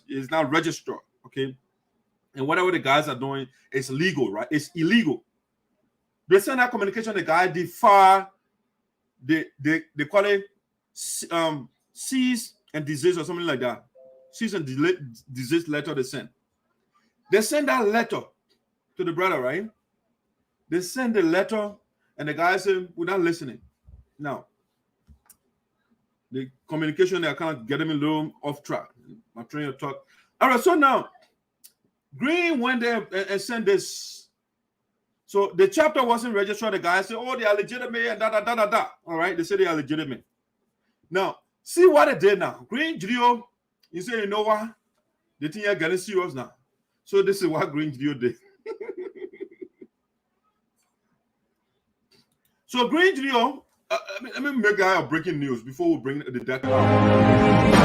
is not registered, okay? And whatever the guys are doing is legal, right? It's illegal. They send that communication, the guy defy they call it cease and desist or something like that. Cease and desist letter they send. They send that letter to the brother, right? They send the letter and the guy said, we're not listening. Now, the communication, they are kind of getting me a little off track. I'm trying to talk. All right, so now, Green went there and sent this. So the chapter wasn't registered. The guy said, oh, they are legitimate and da. All right, they said they are legitimate. Now, see what they did now. Green GDO, you say, you know what? The thing are getting serious now. So this is what Green GDO did. So Green GDO, let me make a breaking news before we bring the deck out.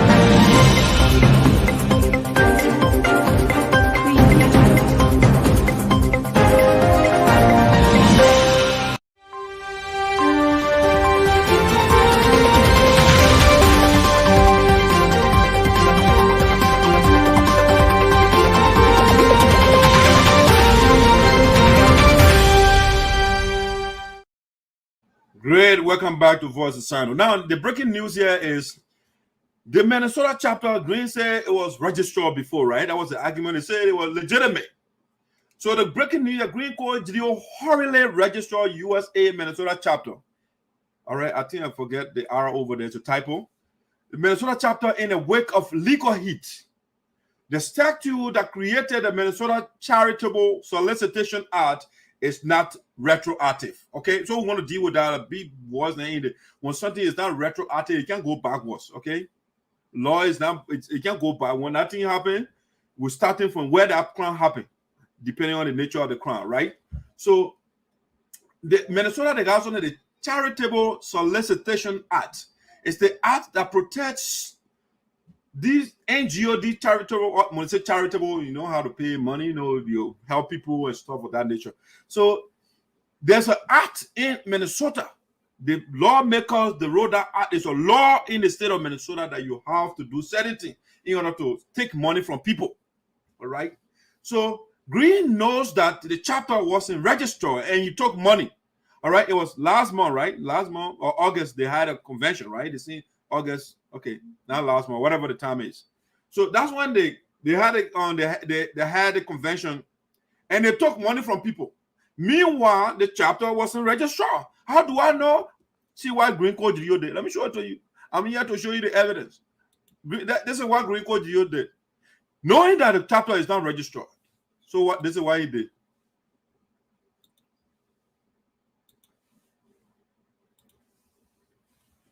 Great, welcome back to Voice of Sinoe. Now, the breaking news here is the Minnesota chapter, Green said it was registered before, right? That was the argument. They said it was legitimate. So the breaking news, Green Court GDO hurriedly registered USA Minnesota chapter. All right, I think I forget the R over there, it's a typo. The Minnesota chapter in the wake of legal heat. The statute that created the Minnesota Charitable Solicitation Act is not retroactive. Okay, so we want to deal with that a bit worse than when something is not retroactive, it can't go backwards. Okay, law is not, it can't go back. When that thing happened, we're starting from where that crime happened, depending on the nature of the crime, right? So the Minnesota, they also the Charitable Solicitation Act. It's the act that protects these NGO, these charitable, when I say charitable, you know how to pay money, you help people and stuff of that nature. So there's an act in Minnesota. The lawmakers, the road that act is a law in the state of Minnesota that you have to do certain things in order to take money from people. All right. So Greene knows that the chapter wasn't registered and he took money. All right. It was last month, right? Last month or August, they had a convention, right? They see August. Okay, not last month, whatever the time is. So that's when they had it on they had a convention and they took money from people. Meanwhile, the chapter wasn't registered. How do I know? See what Green Code GEO did. Let me show it to you. I'm here to show you the evidence. This is what Green Code GEO did. Knowing that the chapter is not registered. So what? This is what he did.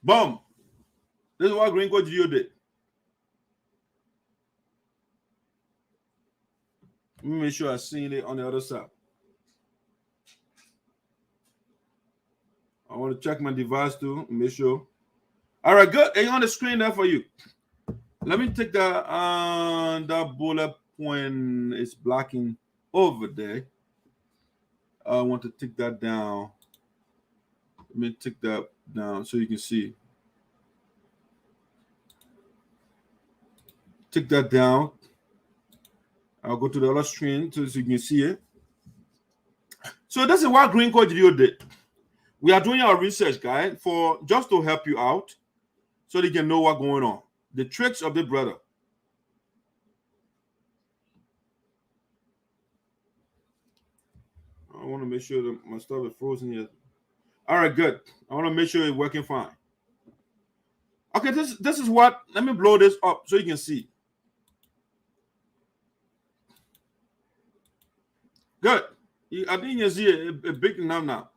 Boom. This is what Green Code GEO did. Let me make sure I seen it on the other side. I want to check my device too, make sure. All right, good. It's on the screen there for you. Let me take that bullet point is blocking over there. I want to take that down. Let me take that down so you can see. Take that down. I'll go to the other screen so you can see it. So this is what Green Code GEO did. We are doing our research, guys, for just to help you out so they can know what's going on. The tricks of the brother. I want to make sure that my stuff is frozen here. All right, good. I want to make sure it's working fine. Okay, this is what, let me blow this up so you can see. Good. I think you see a big enough now.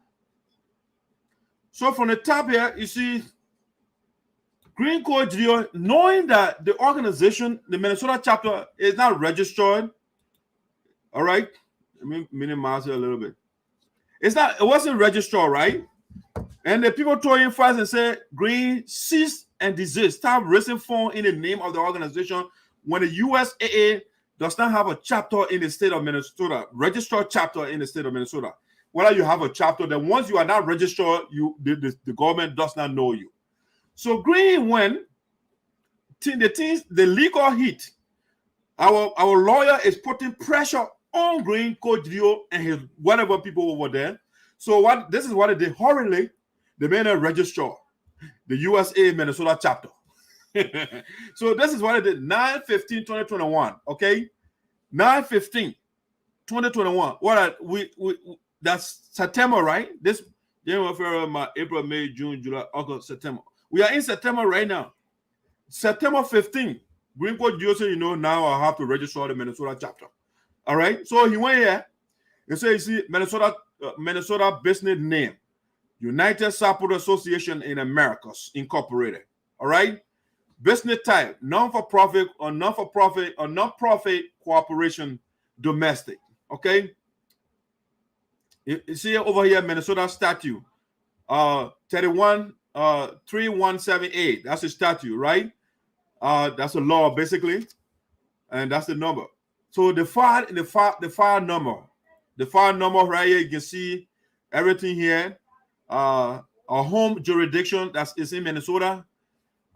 So from the top here, you see Green Code GEO, knowing that the organization, the Minnesota chapter, is not registered. All right. Let me minimize it a little bit. It wasn't registered, right? And the people told him first and said, Green, cease and desist. Stop raising funds in the name of the organization when the USAA does not have a chapter in the state of Minnesota, registered chapter in the state of Minnesota. Whether you have a chapter, then once you are not registered, the government does not know you. So Green, when the legal hit, our lawyer is putting pressure on Green Code GEO and his whatever people over there. So this is what they did. Hurriedly, they made a register the USA Minnesota chapter. So this is what I did. 9/15/2021. Okay, 9/15/2021. That's September, right? This January, February, April, May, June, July, August, September. We are in September right now. September 15th. Green Code GEO said, now I have to register the Minnesota chapter. All right. So he went here and said, you see, Minnesota business name, United SARPO Association in Americas Incorporated. All right. Business type, non-for-profit or non-for-profit or non-profit cooperation domestic. Okay. You see over here, Minnesota statute, 313178. That's a statute, right? That's a law basically, and that's the number. So the file number right here, you can see everything here. A home jurisdiction is in Minnesota.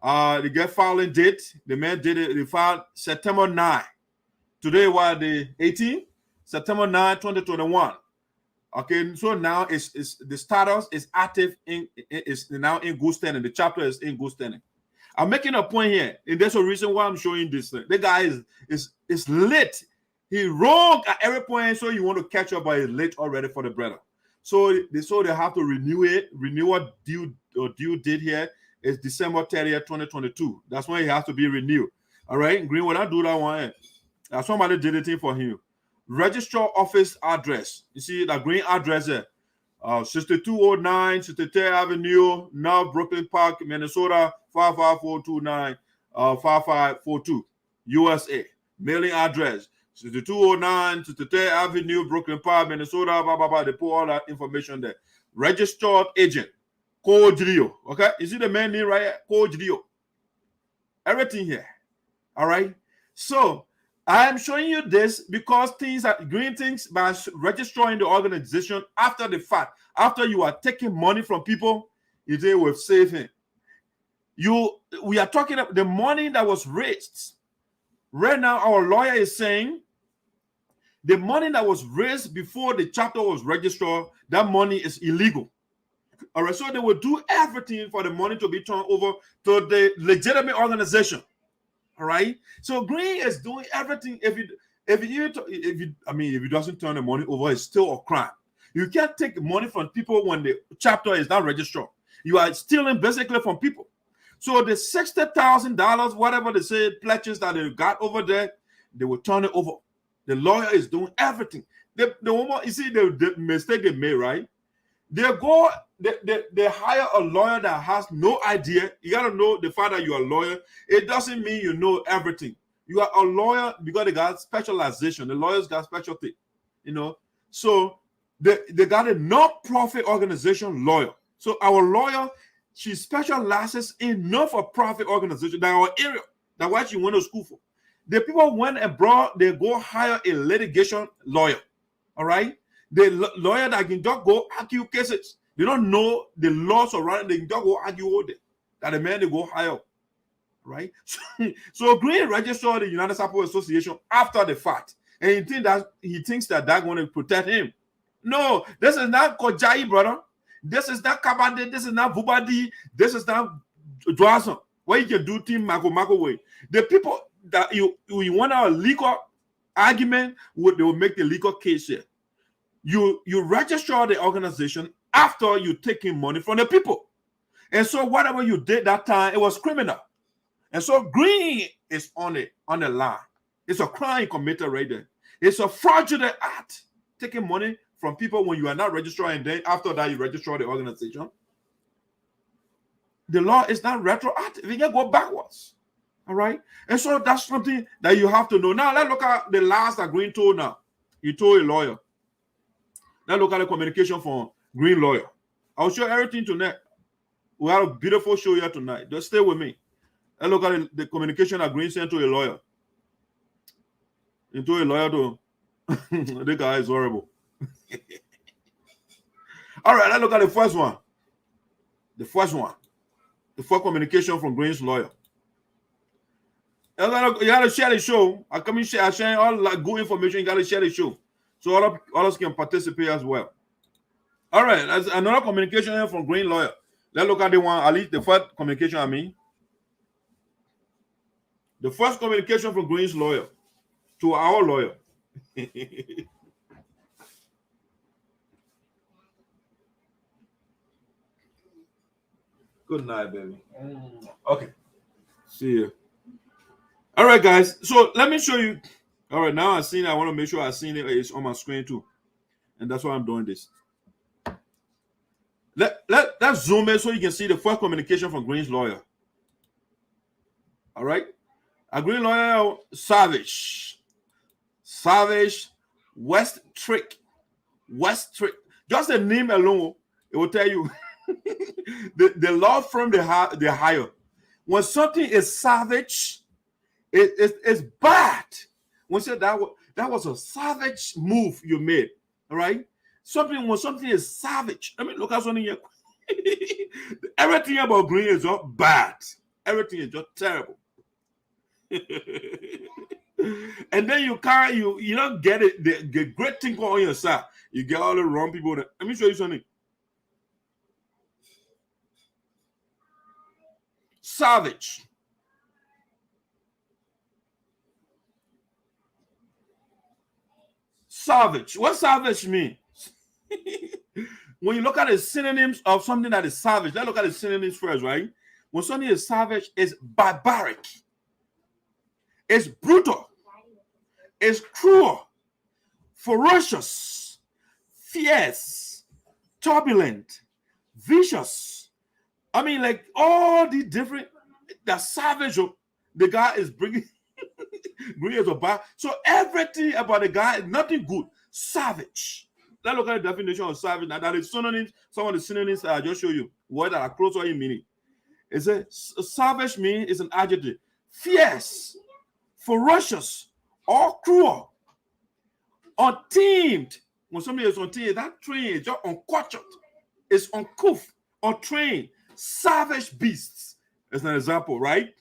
The get filing date, the man did it. They filed September 9. Today was the 18th, September 9, 2021. Okay, so now the status is active is now in good standing. The chapter is in good standing. I'm making a point here, and there's a reason why I'm showing this thing. The guy is lit. He wrong at every point, so you want to catch up, but he's late already for the brother. So they have to renew it. Renewal due date here is December 30th, 2022. That's when it has to be renewed. All right, Green, when I do that one, somebody did it for him. Register office address. You see the Green address there. 6209 63rd Avenue, North Brooklyn Park, Minnesota, 55429 5542, USA. Mailing address 6209 to 10 Avenue, Brooklyn Park, Minnesota, blah, blah, blah. They put all that information there. Registered agent, Code GRIO. Okay, you see the main name right here? Code GRIO. Everything here. All right. So I am showing you this because things are green things by registering the organization after the fact. After you are taking money from people, you say we're saving. We are talking about the money that was raised. Right now, our lawyer is saying the money that was raised before the chapter was registered, that money is illegal. All right, so they will do everything for the money to be turned over to the legitimate organization. All right, so Green is doing everything. If it doesn't turn the money over, it's still a crime. You can't take money from people when the chapter is not registered. You are stealing basically from people. So the $60,000, whatever they say, pledges that they got over there, they will turn it over. The lawyer is doing everything. The woman, you see the mistake they made, right? They hire a lawyer that has no idea. You got to know the fact that you're a lawyer. It doesn't mean you know everything. You are a lawyer because they got specialization. The lawyers got specialty, you know. So they got a non-profit organization lawyer. So our lawyer, she specializes in non-for-profit organization that our area. That's what she went to school for. The people went abroad, they go hire a litigation lawyer. All right? The lawyer that can just go argue cases. They don't know the laws around. They can just go argue all day. That the man they go hire. Right? So Green registered the United SARPO Association after the fact. And he thinks that that's going to protect him. No, this is not Kojai, brother. This is not Kabande. This is not Vubadi. This is not Johnson. Where you can do things Mako way. The people that you want a legal argument, they will make the legal case here. You register the organization after you taking money from the people. And so whatever you did that time, it was criminal. And so Green is on the line. It's a crime committed right there. It's a fraudulent act. Taking money from people when you are not registered, and then after that you register the organization. The law is not retroactive. You can go backwards. All right. And so that's something that you have to know. Now let's look at the last that Green told now. He told a lawyer. Let's look at the communication from Green lawyer. I'll show everything tonight. We have a beautiful show here tonight. Just stay with me. Let's look at the communication that Green sent to a lawyer. He told a lawyer to the guy is horrible. All right, let's look at the first one. The first communication from Green's lawyer. You gotta share the show. I come in sharing all like good information. You gotta share the show so all of us can participate as well. All right, that's another communication here from Green lawyer. Let's look at the one, at least the first communication. I mean, the first communication from Green's lawyer to our lawyer. Good night, baby. Okay. See you. All right, guys. So let me show you. All right, now I've seen it. I want to make sure I've seen it. It's on my screen too. And that's why I'm doing this. Let's zoom in so you can see the first communication from Green's lawyer. All right. A Green lawyer, Savage, West Trick. Just the name alone, it will tell you the law firm they hire. When something is savage, it's bad. When say that was a savage move you made. All right. When something is savage, let me look at something here. Everything about Green is just bad. Everything is just terrible. And then you don't get it. The great thing on your side. You get all the wrong people. Let me show you something. Savage. What savage mean? When you look at the synonyms of something that is savage, let's look at the synonyms first, right? When something is savage, it's barbaric, it's brutal, it's cruel, ferocious, fierce, turbulent, vicious. I mean, like all the different, the savage the guy is bringing Green is a bad. So everything about the guy, nothing good. Savage. Let's look at the definition of savage. Now that is synonyms. Some of the synonyms I just show you. Words that are close to in meaning. It's a savage mean is an adjective. Fierce, ferocious, or cruel, untamed. When somebody is untamed, that train is just uncultured. It's uncouth, untrained, savage beasts. As an example, right?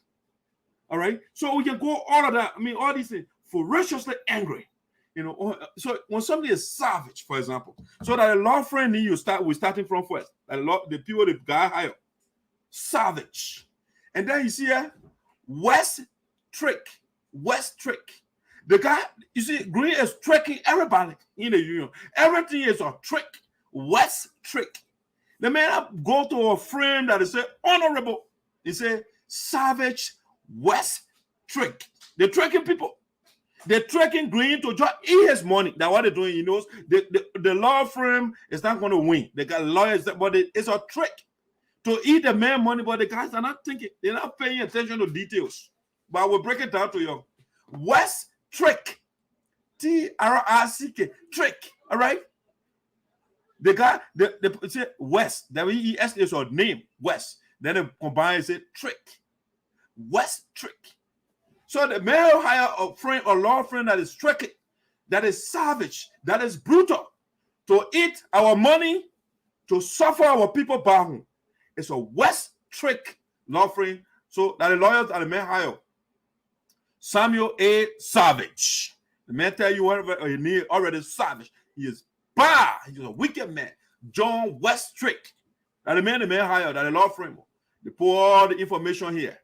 All right. So we can go all of that. I mean, all these things. Ferociously angry. You know, so when somebody is savage, for example, so that a law friend we're starting from first. The people the guy hire. Savage. And then you see here, West Trick. The guy, you see, Green is tricking everybody in the union. Everything is a trick. West Trick. The man go to a friend that is honorable. He say savage West Trick. They're tricking people. They're tricking Green to just eat his money. That's what they're doing. He knows the law firm is not going to win. They got lawyers, but it's a trick to eat the man money. But the guys are not thinking. They're not paying attention to details. But I will break it down to you. West Trick. T-R-I-C-K. Trick. All right? The guy, they say West. W-E-S is your name. West. Then they combine and say trick. West Trick. So the man hire a friend or law friend that is tricky, that is savage, that is brutal, to eat our money, to suffer our people back home. It's a West Trick law friend. So that the lawyers and the man hire. Samuel A. Savage. The man tell you whatever you need already savage. He is bad. He's a wicked man. John West Trick. That the man hire, that the law friend. They put all the information here.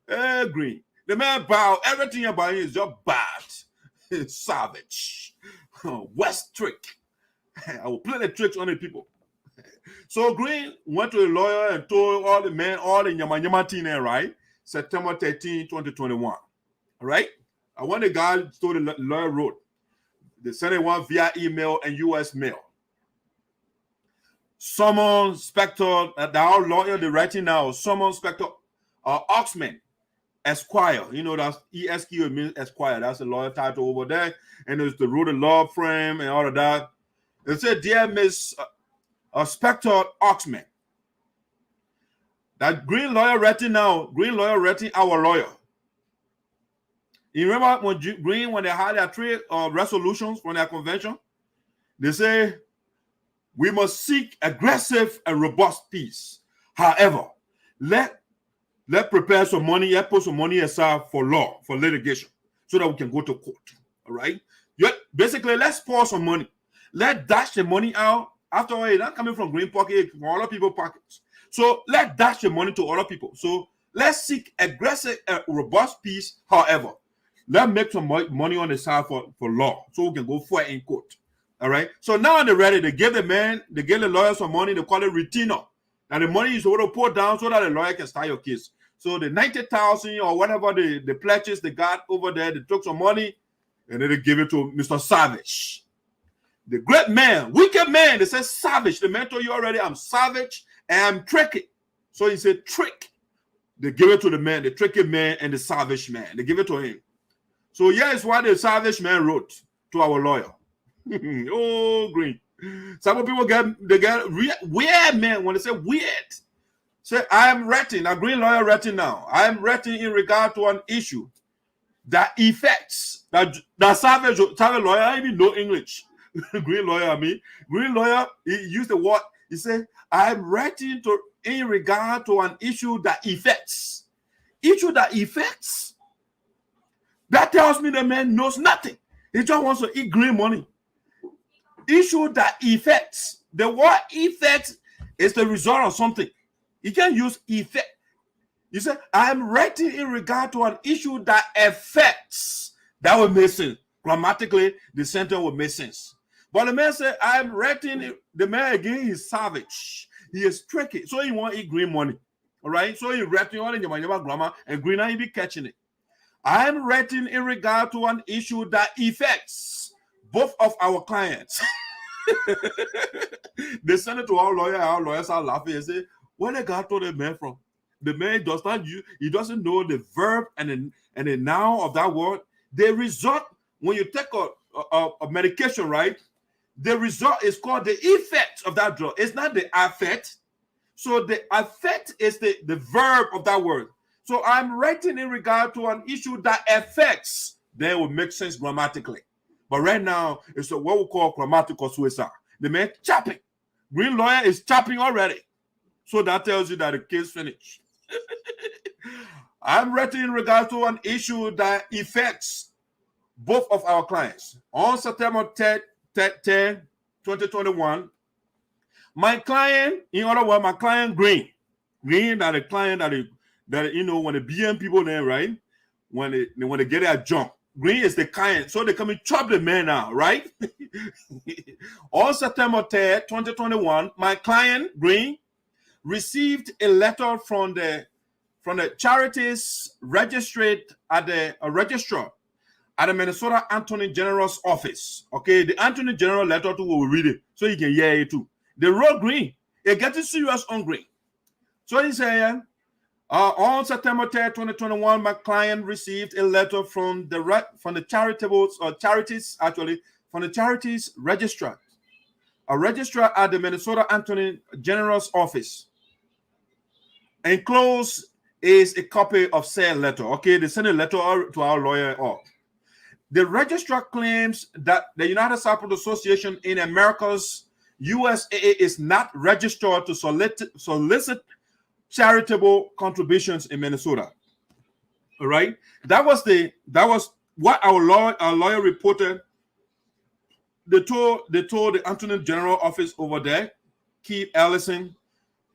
Green. The man bow. Everything about him is just bad. Savage. West Trick. I will play the tricks on the people. So Green went to a lawyer and told all the men, all the Nyama thing there, right? September 13, 2021. All right? I want the guy told the lawyer wrote. They sent it one via email and US mail. Summon Spector, our lawyer, they're writing now, Summon Spector Oxman, Esquire. You know, that's ESQ means Esquire. That's the lawyer title over there. And there's the root of law frame and all of that. They said, dear Miss Spector Oxman, that green lawyer writing now, green lawyer writing our lawyer. You remember when Green, when they had their three resolutions from their convention, they say, we must seek aggressive and robust peace. However, let prepare some money, let put some money aside for law, for litigation, so that we can go to court. All right? Basically, let's pour some money. Let's dash the money out. After all, it's not coming from Green pocket, from other people's pockets. So let's dash the money to other people. So let's seek aggressive and robust peace. However, let's make some money on the side for law, so we can go for it in court. All right. So now they're ready. They give the lawyer some money. They call it retainer. And the money is going to put down so that the lawyer can start your case. So the 90,000 or whatever the pledges they got over there, they took some money and then they give it to Mr. Savage. The great man, wicked man. They said savage. The man told you already, I'm savage and I'm tricky. So he said trick. They give it to the man, the tricky man and the savage man. They give it to him. So here's what the savage man wrote to our lawyer. Oh, Green. Some people get weird, man. When they say weird, say I am writing, a green lawyer writing now. I am writing in regard to an issue that affects that savage lawyer. I even know English. Green lawyer, green lawyer. He used the word. He said, I am writing in regard to an issue that affects. Issue that affects. That tells me the man knows nothing. He just wants to eat green money. Issue that affects. The word effect is the result of something. You can't use effect. You say, I am writing in regard to an issue that affects. That would make sense. Grammatically, the sentence would make sense. But the man said, I am writing. The man again is savage. He is tricky. So he want to eat green money. All right? So he writing all in your grammar and green and he be catching it. I am writing in regard to an issue that affects both of our clients. They send it to our lawyer. Our lawyers are laughing and say, where the guy told the man from? The man does not use, he doesn't know the verb and the noun of that word. The result, when you take a medication, right? The result is called the effect of that drug. It's not the affect. So the affect is the verb of that word. So I'm writing in regard to an issue that affects. Then it will make sense grammatically. But right now, it's what we call grammatical suicide. The man chopping. Green lawyer is chopping already. So that tells you that the case finished. I'm writing in regard to an issue that affects both of our clients. On September 10, 2021, my client, in other words, my client Green, that the client that you know, when the BM people there, right? When they get their jump, Green is the client, so they come and chop the man out, right? On September 10, 2021, my client Green received a letter from the charities registered at the registrar at the Minnesota Attorney General's office. Okay, the Attorney General letter too, will read it so you can hear it too. They wrote Green. It getting serious on Green. So he said, on September 10, 2021, my client received a letter from the charities registrar, a registrar at the Minnesota Attorney General's office. Enclosed is a copy of said letter. Okay, they sent a letter to our lawyer. The registrar claims that the United Sarpo Association in America's USAA is not registered to solicit charitable contributions in Minnesota. All right, that was what our lawyer reported. They told the Attorney General office over there, Keith Ellison,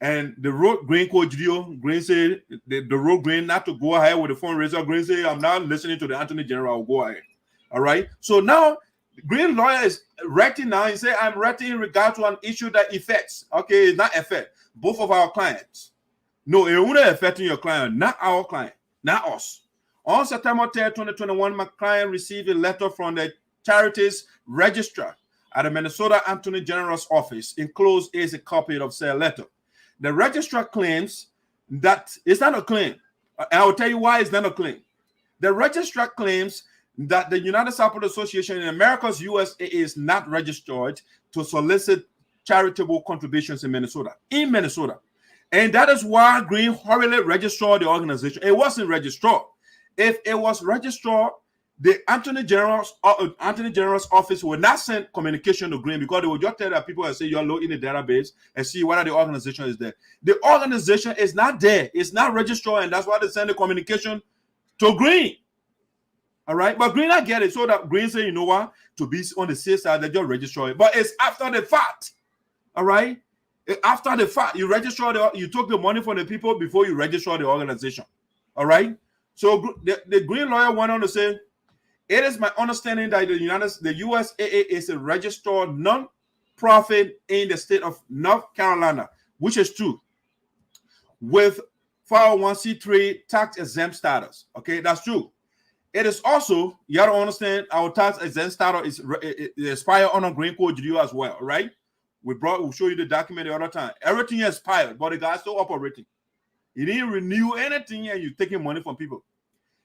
and the road Green Code video. Green said the road Green not to go ahead with the fundraiser. Green said, I'm not listening to the Attorney General. I'll go ahead. All right. So now Green lawyer is writing now. He said, I'm writing in regard to an issue that affects. Okay, it's not affect both of our clients. No, it won't affecting your client, not our client, not us. On September 10, 2021, my client received a letter from the charities registrar at the Minnesota Attorney General's office. Enclosed is a copy of said letter. The registrar claims that it's not a claim. I will tell you why it's not a claim. The registrar claims that the United Sarpo Association in America's USA is not registered to solicit charitable contributions in Minnesota. And that is why Green hurriedly registered the organization. It wasn't registered. If it was registered, the Attorney General's office would not send communication to Green, because they would just tell that people and say you're low in the database and see whether the organization is there. The organization is not there. It's not registered, and that's why they send the communication to Green. All right, but Green, I get it. So that Green say, you know what, to be on the safe side, they just register it. But it's after the fact. All right, after the fact, you register you took the money from the people before you register the organization. All right. So the Green lawyer went on to say, it is my understanding that the USAA is a registered non-profit in the state of North Carolina, which is true, with 501c3 tax exempt status. Okay, that's true. It is also, you got to understand, our tax exempt status is expired on a Green Code GDO as well, right? We'll show you the document the other time. Everything is expired, but the guy's still operating. He didn't renew anything, and you're taking money from people.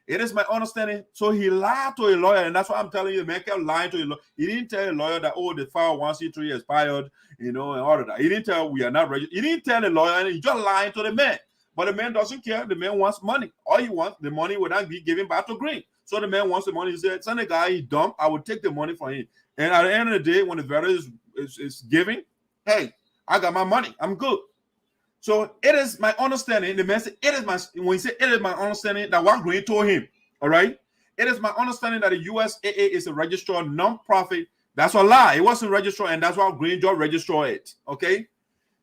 It is my understanding. So he lied to a lawyer, and that's why I'm telling you, the man kept lying to a lawyer. He didn't tell a lawyer that, oh, the 501c3 expired, you know, and all of that. He didn't tell we are not registered. He didn't tell the lawyer, and he just lying to the man. But the man doesn't care. The man wants money. All he wants, the money would not be given back to Green. So the man wants the money. He said, send the guy, he dumb. I will take the money from him. And at the end of the day, when the verdict is giving, hey, I got my money. I'm good. So it is my understanding. The man said, when he said it is my understanding that what Green told him, all right, it is my understanding that the USAA is a registered non-profit. That's a lie. It wasn't registered, and that's why Green just registered it. Okay.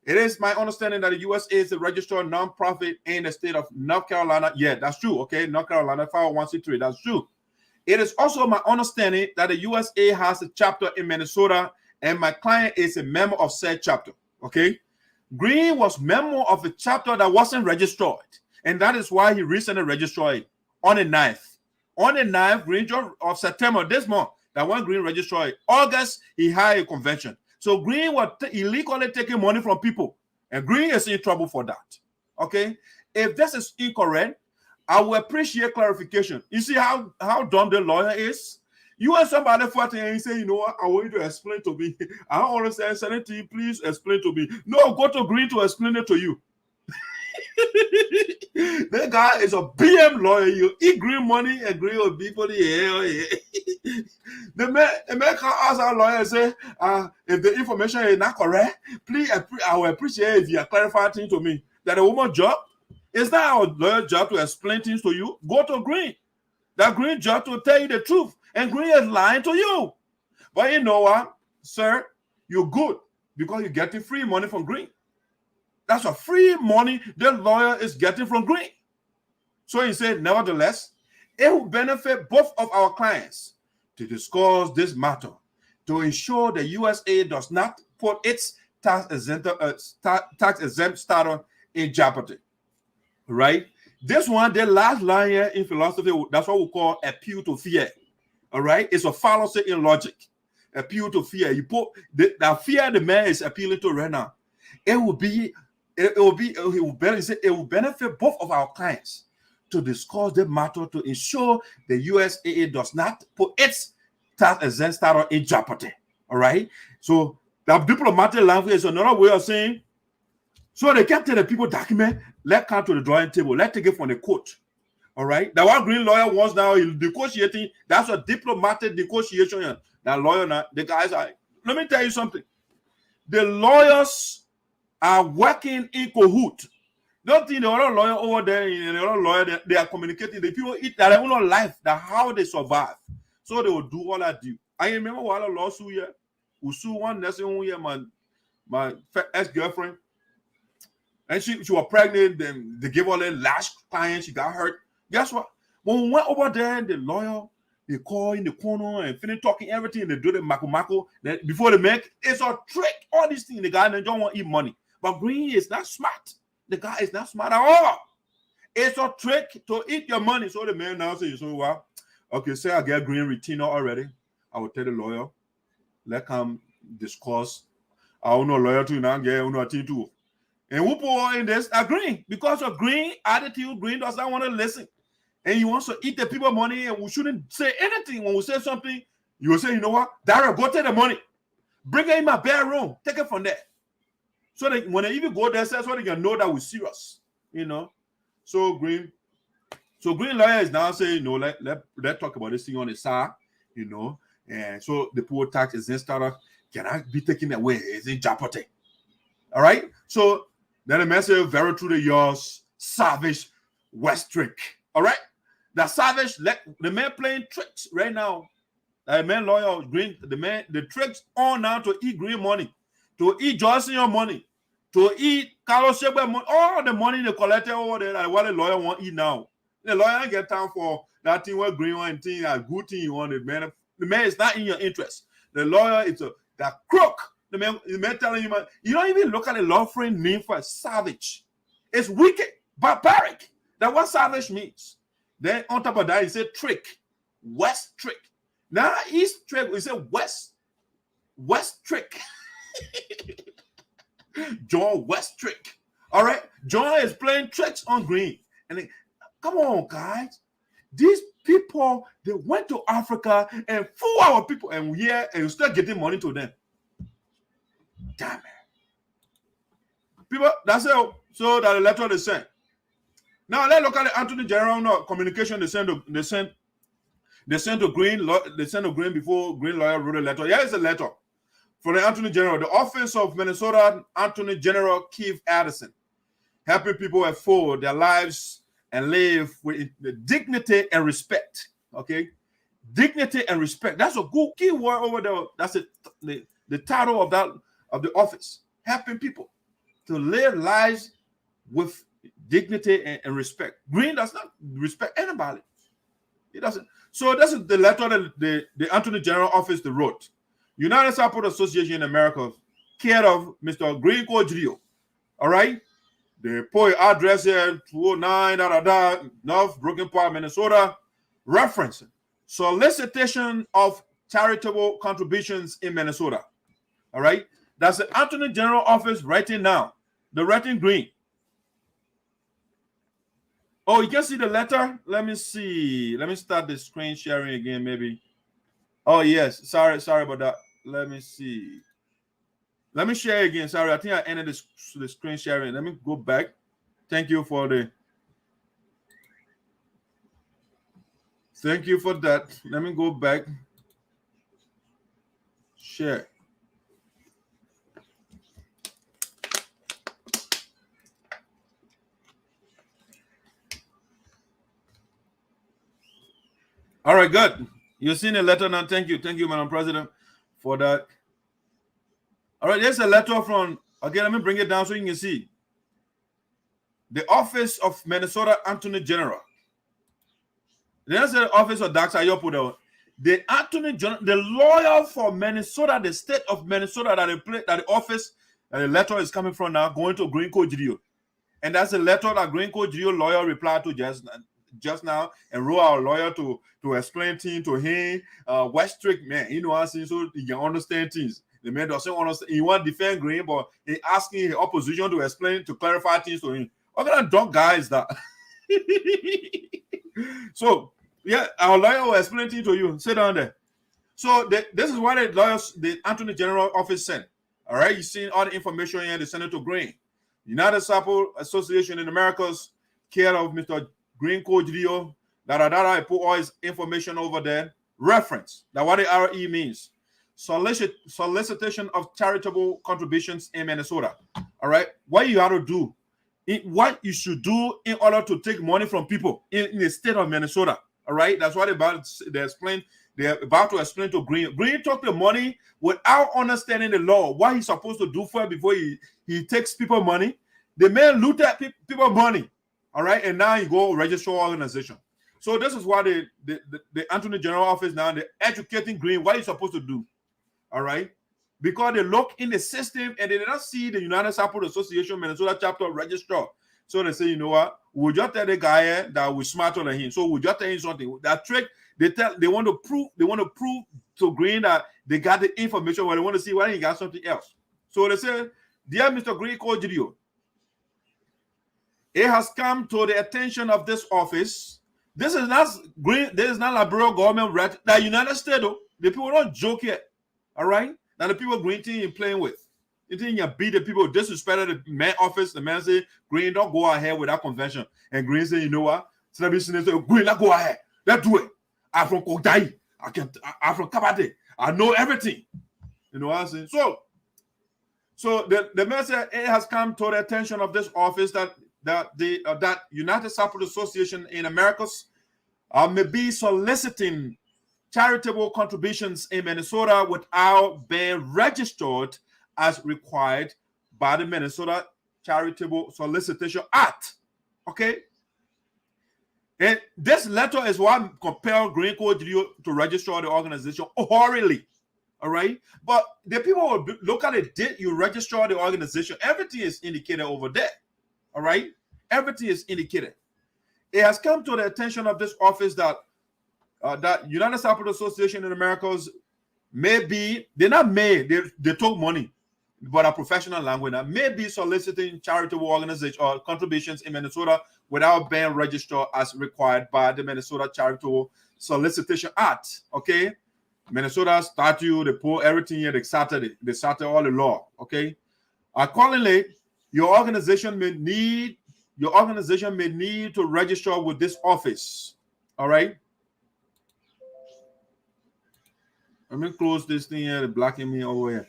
It is my understanding that the USAA is a registered non-profit in the state of North Carolina. Yeah, that's true. Okay, North Carolina 501c3. That's true. It is also my understanding that the USA has a chapter in Minnesota, and my client is a member of said chapter. Okay. Green was member of a chapter that wasn't registered, and that is why he recently registered it on the 9th. On the 9th, Green of September this month, that when Green registered it. August, he had a convention. So Green was illegally taking money from people, and Green is in trouble for that. Okay, if this is incorrect, I will appreciate clarification. You see how dumb the lawyer is? You and somebody fighting and you say, you know what, I want you to explain to me. I don't understand anything, please explain to me. No, go to Green to explain it to you. That guy is a BM lawyer. You eat green money, agree with people. Yeah. The man can ask our lawyer and say, if the information is not correct, please, I will appreciate if you are clarifying things to me. That a woman's job. It's not our lawyer job to explain things to you. Go to Green. That Green job to tell you the truth. And Green is lying to you. But you know what, sir? You're good because you're getting free money from Green. That's a free money the lawyer is getting from Green. So he said, nevertheless, it will benefit both of our clients to discuss this matter to ensure the USA does not put its tax exempt status in jeopardy. Right? This one, the last line here in philosophy, that's what we call appeal to fear. All right? It's a fallacy in logic. Appeal to fear. You put the fear the man is appealing to right now. It will benefit both of our clients to discuss the matter to ensure the USAA does not put its tax exempt status in jeopardy. All right. So the diplomatic language is another way of saying. So they can't tell the people document. Let's come to the drawing table. Let's take it from the court. All right. The one Green lawyer wants now is negotiating. That's a diplomatic negotiation. That lawyer now, the guys are. Let me tell you something. The lawyers are working in cahoot. Don't think the other lawyer over there and the other lawyer, they are communicating. The people eat their own life, that how they survive. So they will do all that do. I remember one lawsuit here. Usaa one nursing here, my ex-girlfriend. And she was pregnant. Then they gave her a last client. She got hurt. Guess what? When we went over there, the lawyer, they call in the corner and finish talking everything. They do the mako. Then before they make, it's a trick. All these things, the guy they don't want to eat money. But Green is not smart. The guy is not smart at all. It's a trick to eat your money. So the man now says, so well, okay, say I get Green retainer already. I will tell the lawyer, let him discuss. I don't know lawyer to now get no too. And who put in this Green? Because of Green attitude, Green does not want to listen. And he wants to eat the people money, and we shouldn't say anything. When we say something, you will say, you know what? Dara, go take the money. Bring it in my bedroom. Take it from there. So that when they even go there, so they can know that we're serious. You know? So Green lawyer is now saying, no, let's talk about this thing on the side, you know. And so the poor tax is then started, cannot be taken away. It's in jeopardy. All right? So then the man said, very true to yours, savage West trick. All right? The savage, the man playing tricks right now. The man lawyer Green, the tricks on now to eat Green money, to eat Johnson money, to eat Carlos Sheba money, all the money they collected over there, like what the lawyer want to eat now. The lawyer don't get time for that thing where Green one thing, that good thing you want. The man is not in your interest. The lawyer is that crook. The man telling you, man, you don't even look at the law frame name for savage. It's wicked, barbaric. That's what savage means. Then on top of that, he said trick, West trick. Now East trick, he said West trick. John West trick. All right, John is playing tricks on Green. And come on, guys, these people, they went to Africa and fool our people, and here and you start getting money to them. Damn it, people. That's it. So that the letter they sent. Now let's look at the Attorney General communication they sent to Green. They sent to Green before Green lawyer wrote a letter. Here is a letter from the Attorney General, the Office of Minnesota Attorney General Keith Addison, helping people afford their lives and live with dignity and respect. Okay, dignity and respect. That's a good key word over there. That's the title of the office, helping people to live lives with dignity and respect. Green does not respect anybody. He doesn't. So this is the letter that the Attorney General Office they wrote. United SARPO Association in America, care of Mr. Green Cojrio. All right. The POI address here, 209 North Broken Park, Minnesota. Reference solicitation of charitable contributions in Minnesota. All right. That's the Attorney General Office writing now. They're writing Green. Oh, you can see the letter. Let me see. Let me start the screen sharing again, maybe. Oh yes, sorry about that. Let me see. Let me share again. Sorry, I think I ended the screen sharing. Let me go back. Thank you for that. Let me go back. Share. All right, good. You've seen the letter now. Thank you, Madam President, for that. All right, there's a letter from, again, let me bring it down so you can see. The Office of Minnesota Attorney General. There's the Office of Dr. Ayopudo. The Attorney General, the lawyer for Minnesota, the state of Minnesota, that the office, that the letter is coming from now, going to Green Code GDO. And that's a letter that Green Code GDO lawyer replied to just now, and wrote our lawyer to explain things to him. Westrick, man, you know what I'm saying, so he can understand things. The man doesn't understand. He want to defend Green, but he asking the opposition to explain, to clarify things to him. What kind of dumb guy is that? So, yeah, our lawyer will explain things to you. Sit down there. So, this is what the Attorney General office sent. All right, you seen all the information here. They sent it to Green. United SARPO Association in Americas, care of Mr. Green Code GDO. I put all his information over there. Reference. That's what the RE means. Solicitation of charitable contributions in Minnesota. All right, what you have to do, what you should do in order to take money from people in the state of Minnesota. All right, that's what they're about to explain to Green. Green took the money without understanding the law, what he's supposed to do for it before he takes people money. The man looted people money. All right, and now he go register organization. So this is what the Attorney General office now, they're educating Green what he's supposed to do. All right, because they look in the system and they did not see the United SARPO Association Minnesota chapter register. So they say, you know what? We'll just tell the guy that we're smarter than him. So we'll just tell him something. That trick, they want to prove to Green that they got the information, but they want to see whether he got something else. So they say, dear Mr. Green Code GDO, it has come to the attention of this office. This is not Green, this is not liberal government right. The United States, though, the people don't joke here. All right? Now the people Green team playing with. You think you beat the people, disrespected the man office, the man say, Green, don't go ahead with that convention. And Green say, you know what? So Green, let's go ahead. Let's do it. I'm from Kodai. I'm from Kabate. I know everything. You know what I'm saying? So the man said it has come to the attention of this office that United SARPO Association in Americas may be soliciting charitable contributions in Minnesota without being registered as required by the Minnesota Charitable Solicitation Act. Okay? And this letter is what compelled Green Code to register the organization hurriedly. All right? But the people will look at it. Did you register the organization? Everything is indicated over there. All right? Everything is indicated. It has come to the attention of this office that United SARPO Association in Americas they took money, but a professional language now, may be soliciting charitable organization or contributions in Minnesota without being registered as required by the Minnesota Charitable Solicitation Act. Okay? Minnesota statute, they pull everything here, they started all the law. Okay? Accordingly, your organization may need to register with this office. All right? Let me close this thing here. They're blocking me over here.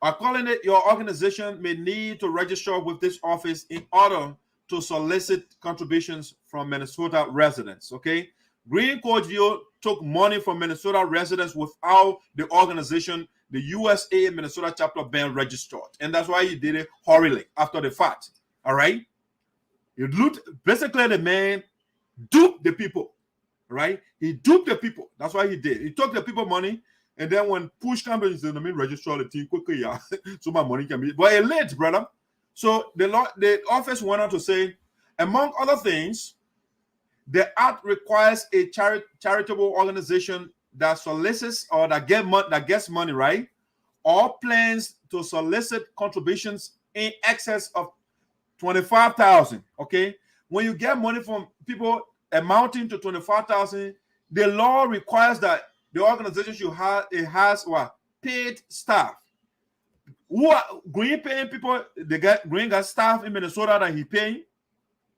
Accordingly, your organization may need to register with this office in order to solicit contributions from Minnesota residents. Okay? Green Code took money from Minnesota residents without the organization, the USA Minnesota chapter, being registered. And that's why he did it hurriedly after the fact. All right? Basically, the man duped the people. Right? He duped the people. That's why he did. He took the people money, and then when push comes, he said, "Let me register the thing quickly, yeah, so my money can be." But it's late, brother. So the office went on to say, among other things, the act requires a charitable organization that solicits or that gets money, right, or plans to solicit contributions in excess of 25,000. Okay, when you get money from people amounting to 25,000, the law requires that the organization should have what, paid staff. Who are Green paying people? Green got staff in Minnesota that he paying.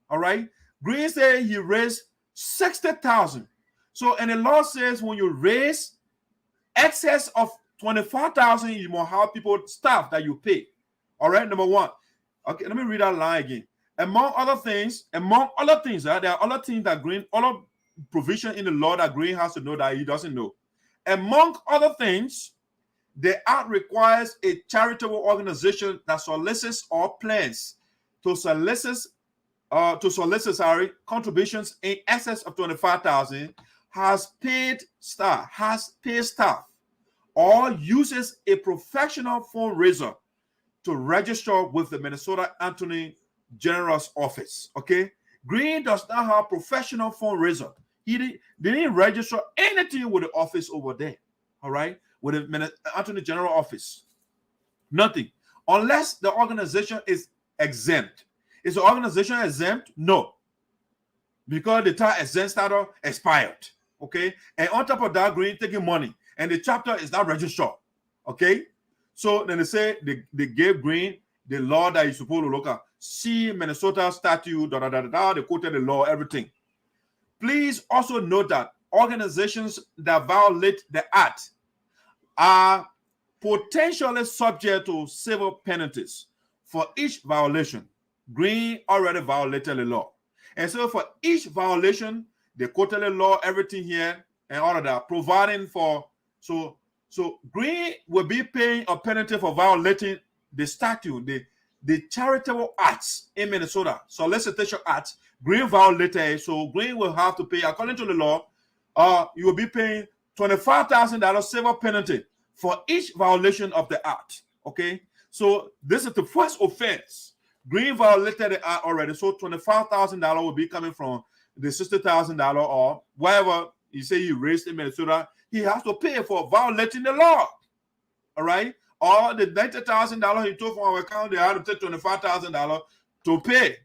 All right, Green said he raised 60,000. So, and the law says when you raise excess of 25,000, you must have people staff that you pay. All right, number one. Okay, let me read that line again. Among other things, there are other things that Green, other provision in the law that Green has to know that he doesn't know. Among other things, the act requires a charitable organization that solicits or plans to solicit contributions in excess of 25,000 has paid staff or uses a professional fundraiser to register with the Minnesota Attorney General's office. Okay, Green does not have professional fundraiser. They didn't register anything with the office over there. All right, with the Attorney General office, nothing, unless the organization is exempt. Is the organization exempt? No, because the tax exempt status expired. Okay, and on top of that, Green taking money, and the chapter is not registered. Okay, so then they say they gave Green the law that he's supposed to look at. See Minnesota statute, they quoted the law, everything. Please also note that organizations that violate the act are potentially subject to civil penalties for each violation. Green already violated the law. And so for each violation, they quoted the law, everything here, and all of that, providing for, so Green will be paying a penalty for violating the statute, the charitable acts in Minnesota, solicitation acts. Green violated, so Green will have to pay, according to the law, you will be paying $25,000 civil penalty for each violation of the act. Okay, so this is the first offense. Green violated the act already, so $25,000 will be coming from the $60,000 or whatever you say he raised in Minnesota. He has to pay for violating the law. All right, or the $90,000 he took from our account, they had to take $25,000 to pay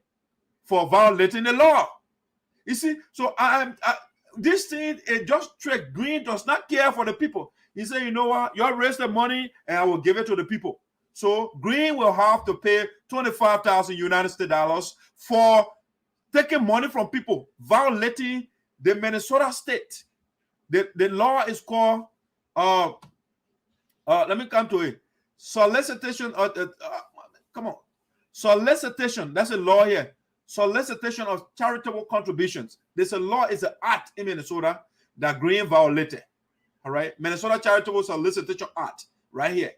for violating the law. You see, so this thing, it just trick. Green does not care for the people. He said, you know what, you raise the money and I will give it to the people. So Green will have to pay 25,000 United States dollars for taking money from people, violating the Minnesota state. The law is called, let me come to it. Solicitation, come on. Solicitation, that's a law here. Solicitation of charitable contributions. There's a law, it's an act in Minnesota that Green violated. All right, Minnesota Charitable Solicitation Act, right here.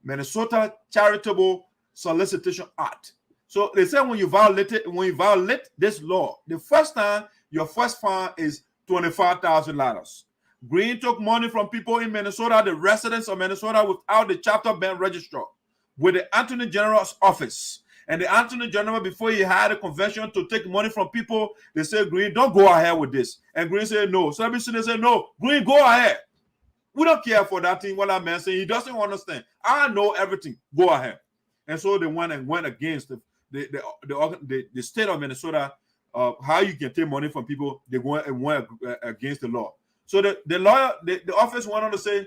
Minnesota Charitable Solicitation Act. So they say when you violate this law, the first time your first fine is $25,000. Green took money from people in Minnesota, the residents of Minnesota, without the chapter being registered with the Attorney General's office. And the Attorney General, before he had a convention to take money from people, they said, Green, don't go ahead with this. And Green said, no. So every they said, no, Green, go ahead. We don't care for that thing, what that man saying. He doesn't understand. I know everything. Go ahead. And so they went against the state of Minnesota, how you can take money from people. They went against the law. So the office went on to say,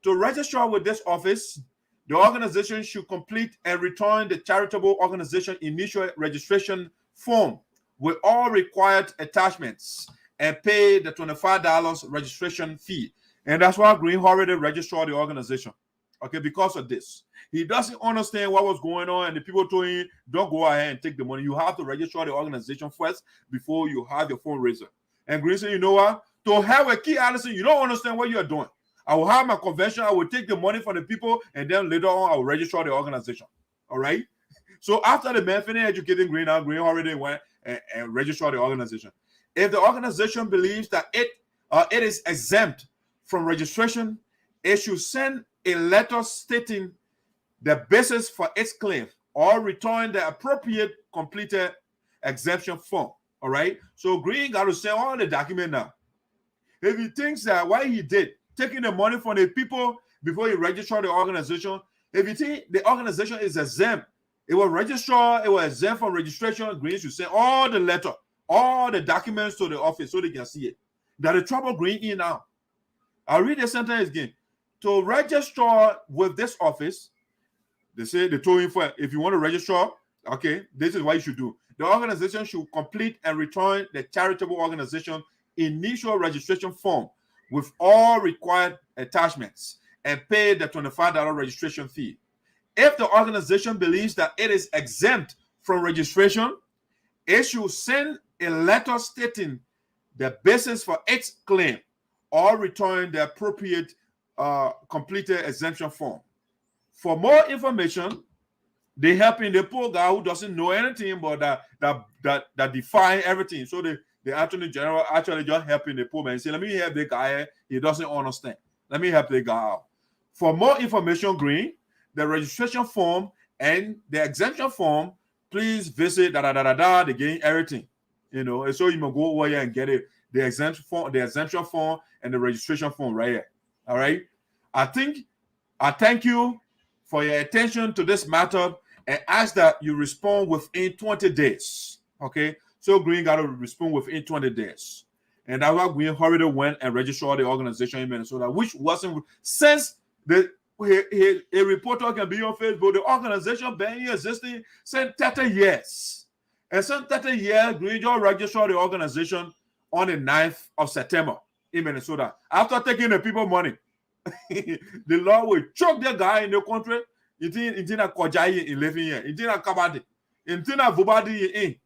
to register with this office, the organization should complete and return the charitable organization initial registration form with all required attachments and pay the $25 registration fee. And that's why Green already registered the organization. Okay, because of this. He doesn't understand what was going on, and the people told him, don't go ahead and take the money. You have to register the organization first before you have your fundraiser. And Green said, you know what? To have a key, Allison, you don't understand what you are doing. I will have my convention. I will take the money from the people, and then later on, I will register the organization. All right? So after the man finished educating Green, now Green already went and registered the organization. If the organization believes that it is exempt from registration, it should send a letter stating the basis for its claim or return the appropriate completed exemption form. All right? So Green got to send all the document now. If he thinks that what he did, taking the money from the people before he registered the organization, if you think the organization is exempt It was registrar, it was exempt from registration. Green should send all the letter, all the documents to the office so they can see it. That the trouble Green in now. I'll read the sentence again. To register with this office, they say they told him for if you want to register, okay, this is what you should do. The organization should complete and return the charitable organization initial registration form with all required attachments and pay the $25 registration fee. If the organization believes that it is exempt from registration, it should send a letter stating the basis for its claim or return the appropriate completed exemption form. For more information, they helping the poor guy who doesn't know anything but that define everything. So the Attorney General actually just helping the poor man and say, let me help the guy, he doesn't understand. Let me help the guy out. For more information, Green, the registration form and the exemption form, please visit they getting everything. You know, and so you can go over here and get it, the exemption form and the registration form right here. All right. I thank you for your attention to this matter and ask that you respond within 20 days. Okay. So Green got to respond within 20 days. And that's why Green hurried went and registered the organization in Minnesota, which wasn't since a reporter can be on Facebook. The organization been existing since 30 years. And since 30 years, Green just registered the organization on the 9th of September in Minnesota. After taking the people money, the law will choke the guy in the country. It's not Kojayi in living here. It's not Kabadi. It's not Vubadi in.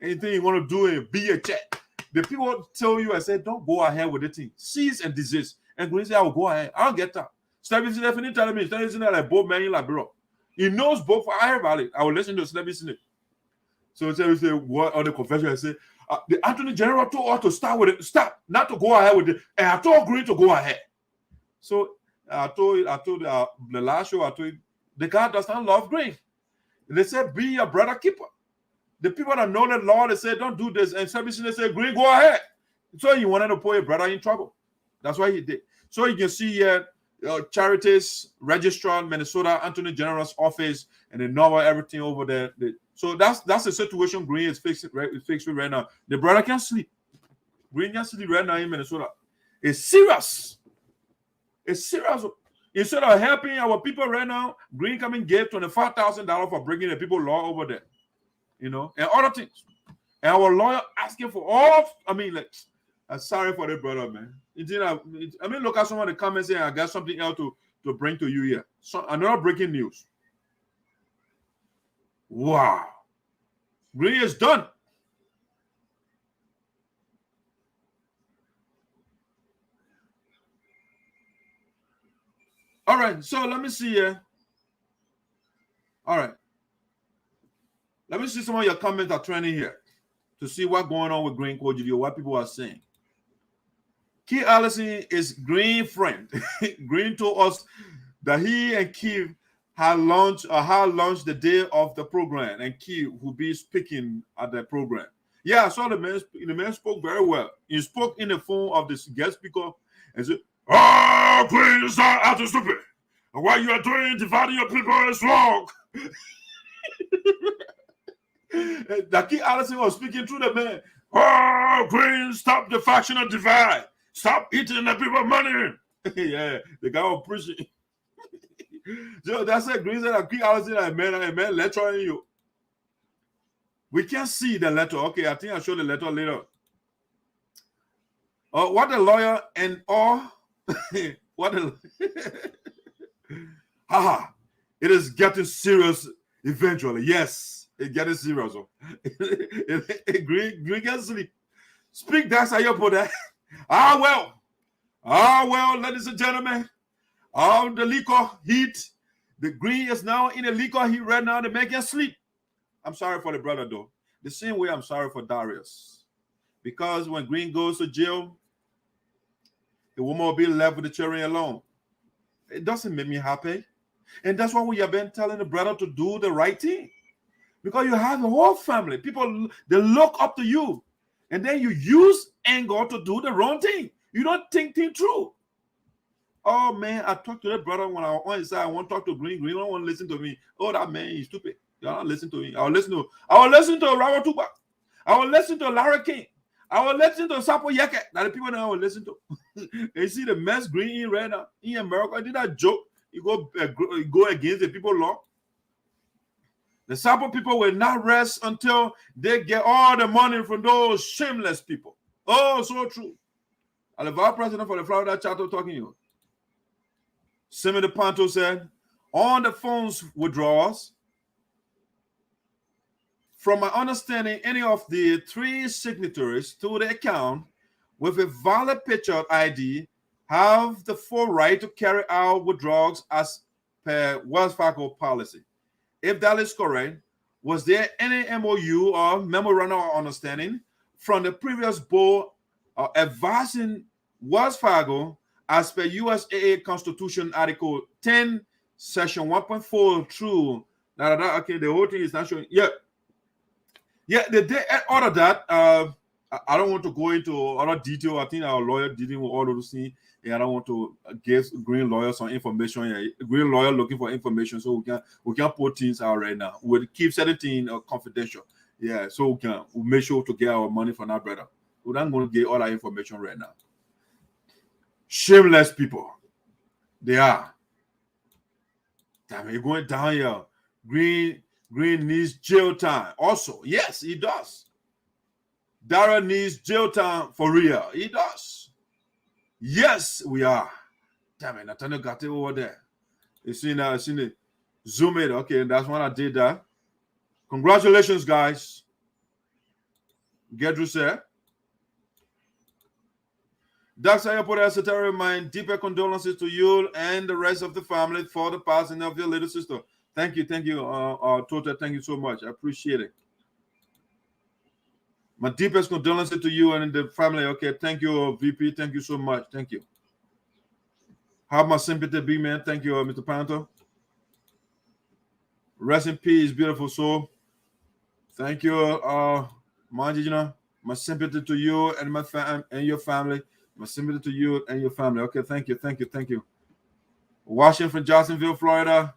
Anything you want to do is be a check. The people tell you, I said, don't go ahead with the thing. Cease and desist. And Green said, I will go ahead. I'll get that. Stephen Smith telling me, Stephen Smith like both men like bro. He knows both. I heard about it. I will listen to Stephen Smith. So Stephen said, what on the confession? I said, the Attorney General told us to start with it. Stop, not to go ahead with it. And I told Green to go ahead. So I told the last show, I told you, the guy does not love Green. They said, be a brother keeper. The people that know the law, they say, don't do this. And Stephen Smith said, Green, go ahead. So he wanted to put a brother in trouble. That's why he did. So you can see here, charities, registrar, Minnesota, Attorney General's office, and the normal everything over there. So that's the situation Green is fixed with right now. The brother can't sleep. Green can't sleep right now in Minnesota. It's serious. It's serious. Instead of helping our people right now, Green come and get $25,000 for bringing the people law over there. You know, and other things. And our lawyer asking for all, I mean, like, I'm sorry for the brother, man. I mean, look at some of the comments here. I got something else to bring to you here. So, another breaking news. Wow. Green is done. All right, so let me see here. All right. Let me see some of your comments are trending here to see what's going on with Green Code Video, what people are saying. Key Allison is Green friend. Green told us that he and Keith had launched the day of the program, and Keith will be speaking at the program. Yeah, I saw the man spoke very well. He spoke in the phone of this guest speaker and said, "Oh, Green is not acting stupid. And what you are doing, dividing your people, is wrong." That Key Allison was speaking through the man. "Oh, Green, stop the factional divide. Stop eating the people money." Yeah, the guy was preaching. So that's it. Green said that Key Allison and man lecturing you. We can't see the letter. Okay, I think I'll show the letter later. What the lawyer and all what the haha, it is getting serious eventually. Yes, it's getting serious. Green can sleep. Speak that's how you put that. Well, ladies and gentlemen, the liquor heat. The Green is now in the liquor heat right now. The man can sleep. I'm sorry for the brother though. The same way I'm sorry for Darius. Because when Green goes to jail, the woman will be left with the children alone. It doesn't make me happy. And that's why we have been telling the brother to do the right thing. Because you have a whole family. People, they look up to you. And then you use anger to do the wrong thing. You don't think things through. Oh, man, I talked to that brother when I was on his side. I want to talk to Green. Green don't want to listen to me. Oh, that man is stupid. Y'all not listen to me. I will listen to Robert Tupac. I will listen to Larry King. I will listen to SARPO Yeke. That the people that I will listen to. You see the mess Green right now in America. I did that joke. You go against the people law. The SARPO people will not rest until they get all the money from those shameless people. Oh, so true. And the vice president for the Florida chapter talking to you. Simi DePanto said, on the phones withdrawals, from my understanding, any of the 3 signatories to the account with a valid picture ID have the full right to carry out withdrawals as per Wells Fargo policy. If that is correct, was there any MOU or memorandum of understanding from the previous board advising Wells Fargo as per USAA Constitution Article 10, Section 1.4 through okay, the whole thing is not showing. Yeah, they did all of that. I don't want to go into other detail. I think our lawyer dealing with all of those things. Yeah, I don't want to give Green lawyer some information. Yeah, Green lawyer looking for information, so we can put things out right now. We'll keep certain things confidential. Yeah, so we'll make sure to get our money from our brother. We're not going to get all that information right now. Shameless people, they are. Damn, you're going down here. Green needs jail time. Also, yes, he does. Dara needs jail time for real. He does. Yes, we are. Damn it, Nathaniel got it over there. You see now, seen it. Zoom it. Okay, that's when I did that. Congratulations, guys. Gedru said. Dr. Ayapura Esoteric, my deeper condolences to you and the rest of the family for the passing of your little sister. Thank you, Tota. Thank you so much. I appreciate it. My deepest condolences to you and the family. Okay, thank you, VP. Thank you so much. Thank you. Have my sympathy, big man. Thank you, Mr. Panther. Rest in peace, beautiful soul. Thank you, Manjina. My sympathy to you and my and your family. My sympathy to you and your family. Okay, thank you. Washington from Jacksonville, Florida.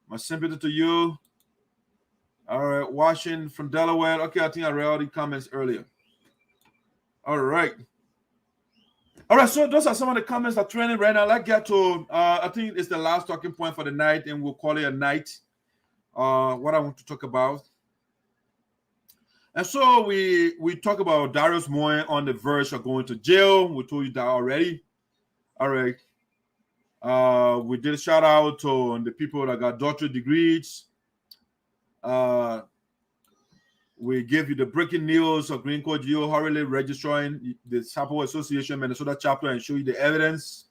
My sympathy to you. All right, Washington from Delaware. Okay, I think I read all the comments earlier. All right. So those are some of the comments that are trending right now. Let's get to, I think it's the last talking point for the night, and we'll call it a night. What I want to talk about. And so we talk about Darius Moyen on the verge of going to jail. We told you that already. All right. We did a shout out to the people that got doctorate degrees. We gave you the breaking news of Green Code Geo hurriedly registering the SARPO Association Minnesota chapter and show you the evidence.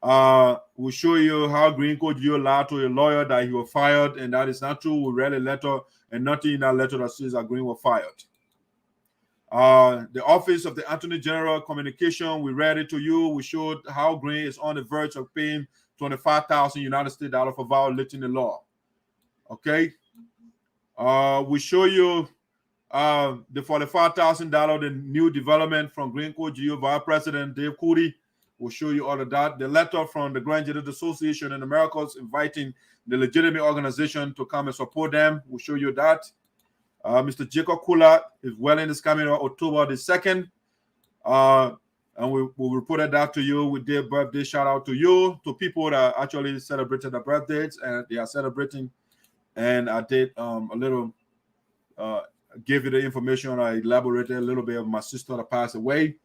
We'll show you how Green Code Geo lied to a lawyer that he was fired, and that is not true. We read a letter and nothing in that letter that says that Green was fired. The Office of the Attorney General Communication, we read it to you. We showed how Green is on the verge of paying $25,000 United States dollars for violating the law. Okay. We show you the $45,000, the new development from Green Code Geo Vice President Dave Coody. We'll show you all of that. The letter from the Grand Judicial Association in America inviting the legitimate organization to come and support them. We'll show you that. Mr. Jacob KURLAH is well in this coming October the 2nd. And we'll report that to you. We did birthday shout out to you, to people that actually celebrated their birthdays and they are celebrating. And I did a little, give you the information. I elaborated a little bit of my sister that passed away.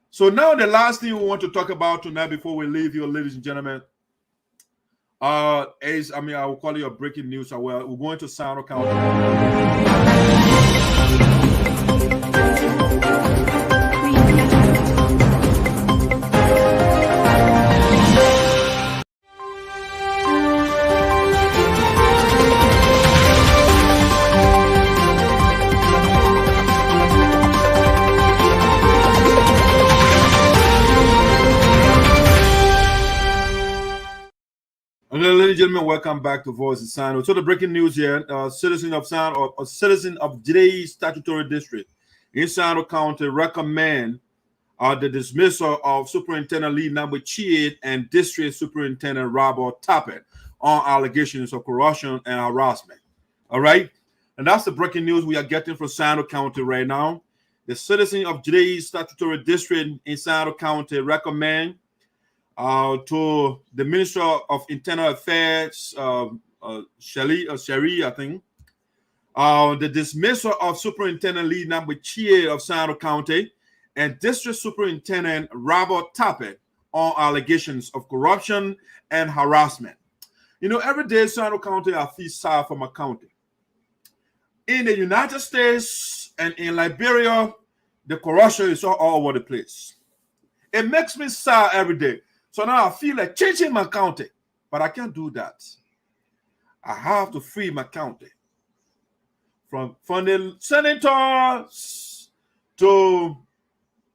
So now the last thing we want to talk about tonight before we leave you, ladies and gentlemen, is, I will call it a breaking news. So we're going to Sinoe County. Ladies and gentlemen, welcome back to Voice of Sinoe. So the breaking news here, citizen of Sinoe, or a citizen of GEDEH statutory district in Sinoe County recommend the dismissal of Superintendent Lee Number Chiet and District Superintendent Robert Tappet on allegations of corruption and harassment. All right. And that's the breaking news we are getting from Sinoe County right now. The citizens of GEDEH statutory district in Sinoe County recommend to the Minister of Internal Affairs, Sherry, I think, the dismissal of Superintendent Lee Nambuchie of Sinoe County and District Superintendent Robert Tappet on allegations of corruption and harassment. You know, every day Sinoe County I feel sad for my county. In the United States and in Liberia, the corruption is all over the place. It makes me sad every day. So now I feel like changing my county, but I can't do that. I have to free my county. From the senators to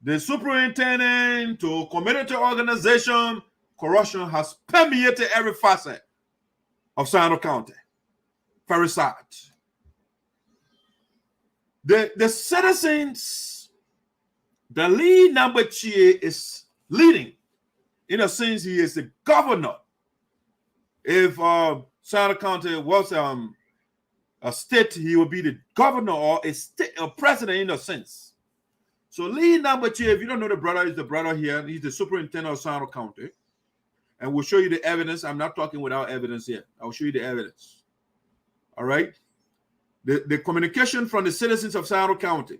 the superintendent to community organization, corruption has permeated every facet of Sinoe County. Very sad. The citizens, the Lee Nambuchie is leading. In a sense, he is the governor. If Sinoe County was a state, he would be the governor or a president in a sense. So Lee Nambuchie, if you don't know the brother, is the brother here. He's the superintendent of Sinoe County. And we'll show you the evidence. I'm not talking without evidence here. I'll show you the evidence. All right? The communication from the citizens of Sinoe County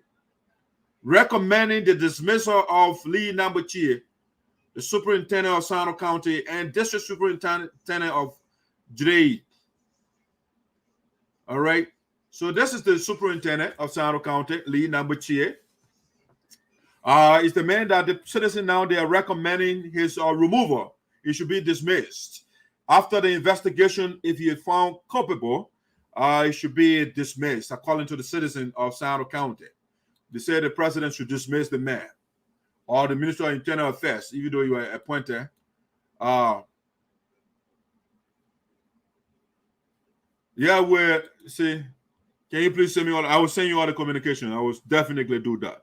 recommending the dismissal of Lee Nambuchie, the superintendent of Sinoe County, and district superintendent of GRIOT. All right. So this is the superintendent of Sinoe County, Lee Nambuchie. Is the man that the citizens now they are recommending his removal. He should be dismissed. After the investigation, if he is found culpable, it should be dismissed, according to the citizens of Sinoe County. They say the president should dismiss the man or the Minister of Internal Affairs, even though you are appointed. Yeah, we're see. Can you please send me all? I will send you all the communication. I will definitely do that.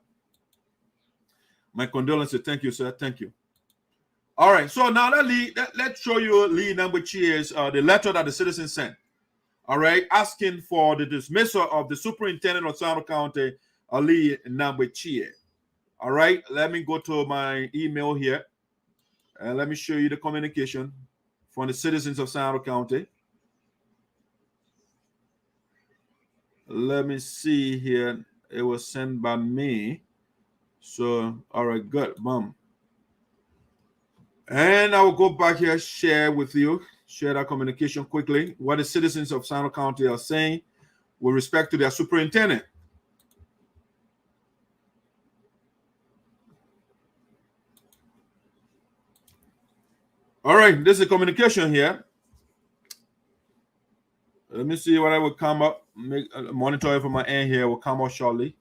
My condolences. Thank you, sir. Thank you. All right. So now let's show you Lee Nambuchie's the letter that the citizens sent. All right, asking for the dismissal of the superintendent of Sinoe County, Lee Nambuchie. All right, let me go to my email here and let me show you the communication from the citizens of Sinoe County. Let me see here. It was sent by me. So, all right, good. Boom. And I will go back here, share with you. Share that communication quickly. What the citizens of Sinoe County are saying with respect to their superintendent. All right, this is a communication here. Let me see what I will come up. Monitor it from my end here. Will come up shortly.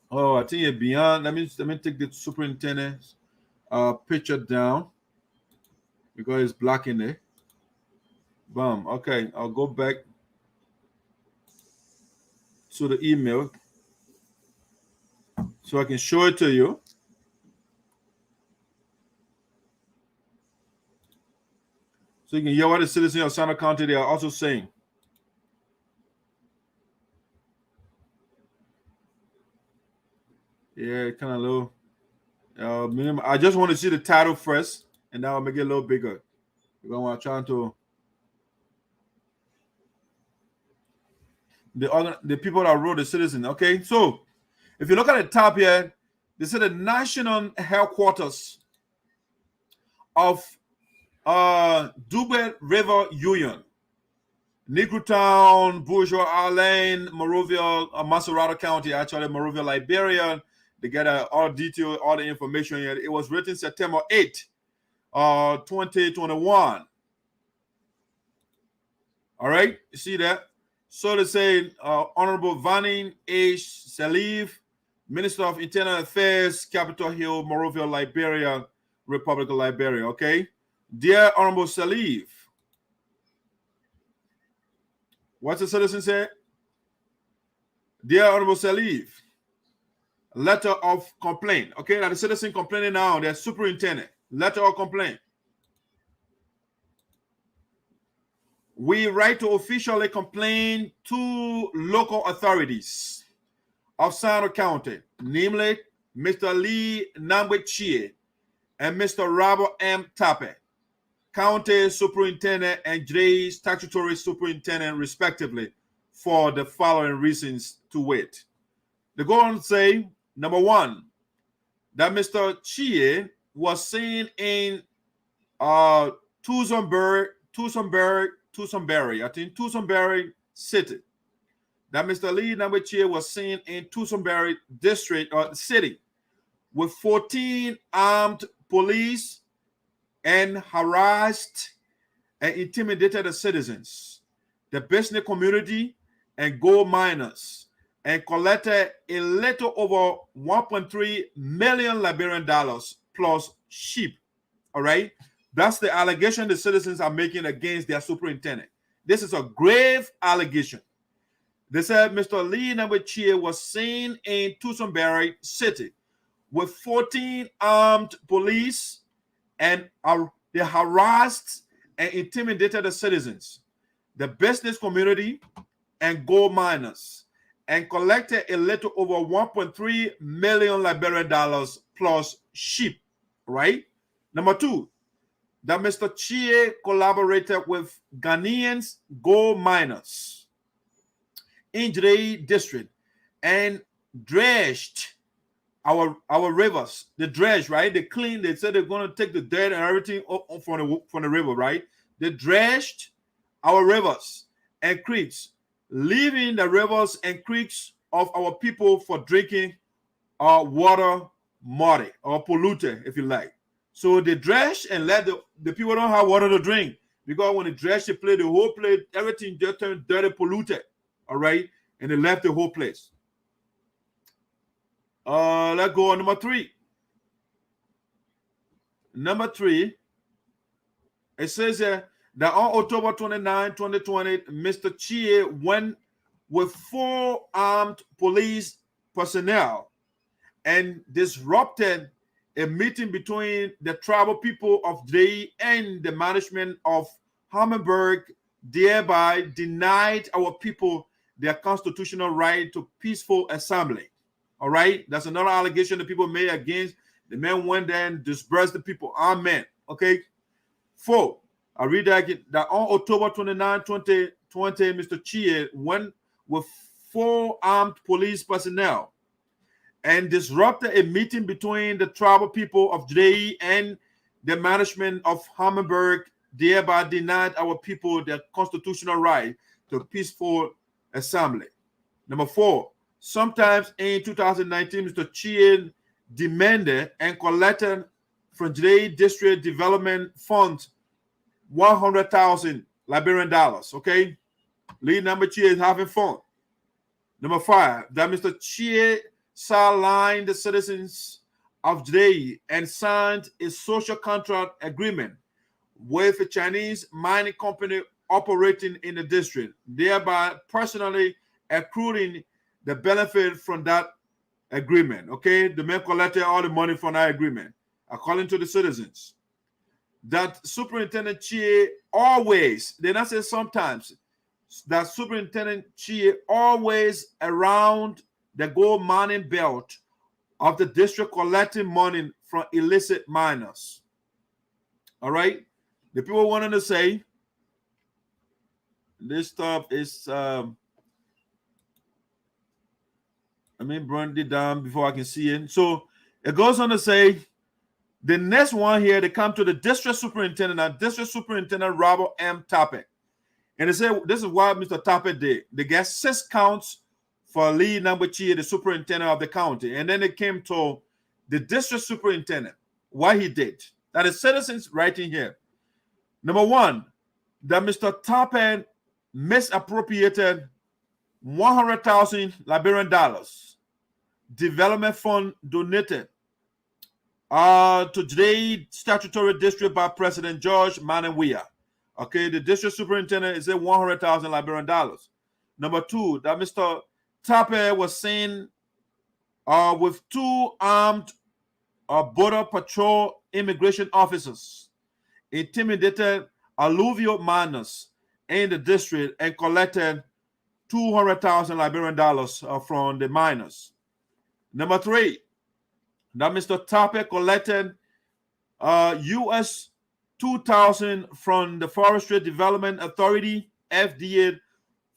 Oh, I think it's beyond. Let me take the superintendent's picture down because it's black in there. Boom. Okay, I'll go back to the email so I can show it to you. So you can hear what the citizens of Sinoe County they are also saying. Yeah, kind of low. I just want to see the title first, and now I'll make it a little bigger. Because I'm trying to. The people that wrote the citizen. Okay, so if you look at the top here, they say the national headquarters of Dube River Union, Negrotown, Bourgeois Island, Monrovia, Maserati County, actually Monrovia, Liberia. They get all detail, all the information here. It was written September 8, 2021. All right, you see that? So they say, Honorable Vanin H. Saliv, Minister of Internal Affairs, Capitol Hill, Monrovia, Liberia, Republic of Liberia. Okay, dear Honorable Saliv, what's the citizen say? Dear Honorable Saliv, letter of complaint. Okay, now the citizen complaining now, their superintendent, letter of complaint. We write to officially complain to local authorities of Sinoe County, namely Mr. Lee Nambwe and Mr. Robert M. Tappe, County Superintendent and J Statutory Superintendent, respectively, for the following reasons to wit. They go on to say, number one, that Mr. Chie was seen in Toothsonbury, I think Toothsonbury City. That Mr. Lee Nambwe was seen in Toothsonbury District or City with 14 armed police and harassed and intimidated the citizens, the business community, and gold miners, and collected a little over 1.3 million Liberian dollars plus sheep. All right. That's the allegation the citizens are making against their superintendent. This is a grave allegation. They said Mr. Lee Nambwe was seen in Toothsonbury City with 14 armed police, and they harassed and intimidated the citizens, the business community, and gold miners, and collected a little over 1.3 million Liberian dollars plus sheep. Right? Number two, that Mr. Chie collaborated with Ghanaians gold miners in GEDEH district and dredged our rivers. The dredge, right? They clean. They said they're going to take the dirt and everything from the river, right? They dredged our rivers and creeks, leaving the rivers and creeks of our people for drinking water muddy or polluted, if you like. So they dredge and let the people don't have water to drink, because when they dredge the place, the whole place, everything just turned dirty, polluted. All right, and they left the whole place. Let's go on number three. Number three, it says that on October 29, 2020, Mr. Chie went with 4 armed police personnel and disrupted a meeting between the tribal people of GEDEH and the management of Hammenburg, thereby denied our people their constitutional right to peaceful assembly. All right, that's another allegation that people made against the men. Went there and dispersed the people. Amen. Okay. 4, I read that again, that on October 29, 2020, Mr. Chie went with 4 armed police personnel and disrupted a meeting between the tribal people of GEDEH and the management of Hammenburg, thereby denied our people their constitutional right to peaceful assembly. Number 4, sometimes in 2019, Mr. Chie demanded and collected from GEDEH District Development Fund 100,000 Liberian dollars. Okay, Lee Nambwe is having fun. Number 5, that Mr. Chie sidelined the citizens of GEDEH and signed a social contract agreement with a Chinese mining company operating in the district, thereby personally accruing the benefit from that agreement. Okay, the man collected all the money from that agreement, according to the citizens. That Superintendent Chie always, they not say sometimes, that Superintendent Chie always around the gold mining belt of the district collecting money from illicit miners. All right, the people wanted to say this stuff is let me burn it down before I can see it. So it goes on to say the next one here, they come to the district superintendent, and District Superintendent Robert M. Tappe. And they say this is what Mr. Tappe did. They got 6 counts for Lee Nambwe, the superintendent of the county. And then they came to the district superintendent, what he did. That is citizens writing here. Number 1, that Mr. Tappe misappropriated 100,000 Liberian dollars, development fund donated to GEDEH statutory district by President George Manenwia. Okay, the district superintendent is at 100,000 Liberian dollars. Number 2, that Mr. Tappe was seen with 2 armed Border Patrol immigration officers intimidated alluvial miners in the district and collected 200,000 Liberian dollars from the miners. Number 3, that Mr. Tape collected US 2,000 from the Forestry Development Authority, FDA,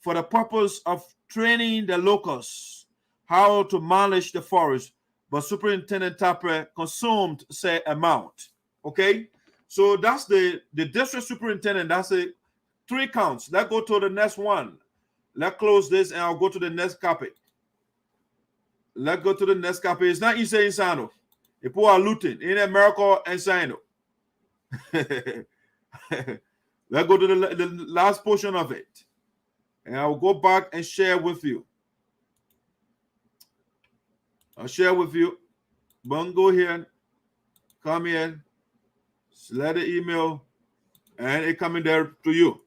for the purpose of training the locals how to manage the forest, but Superintendent Tape consumed said amount. Okay, so that's the district superintendent. That's it. 3 counts. Let's go to the next one. Let's close this and I'll go to the next copy. Let's go to the next copy. It's not Usaa Insano. People are looting in America and Sinoe. Let's go to the last portion of it. And I'll go back and share with you. I'll share with you. But go here. Come here. Select the email. And it coming there to you.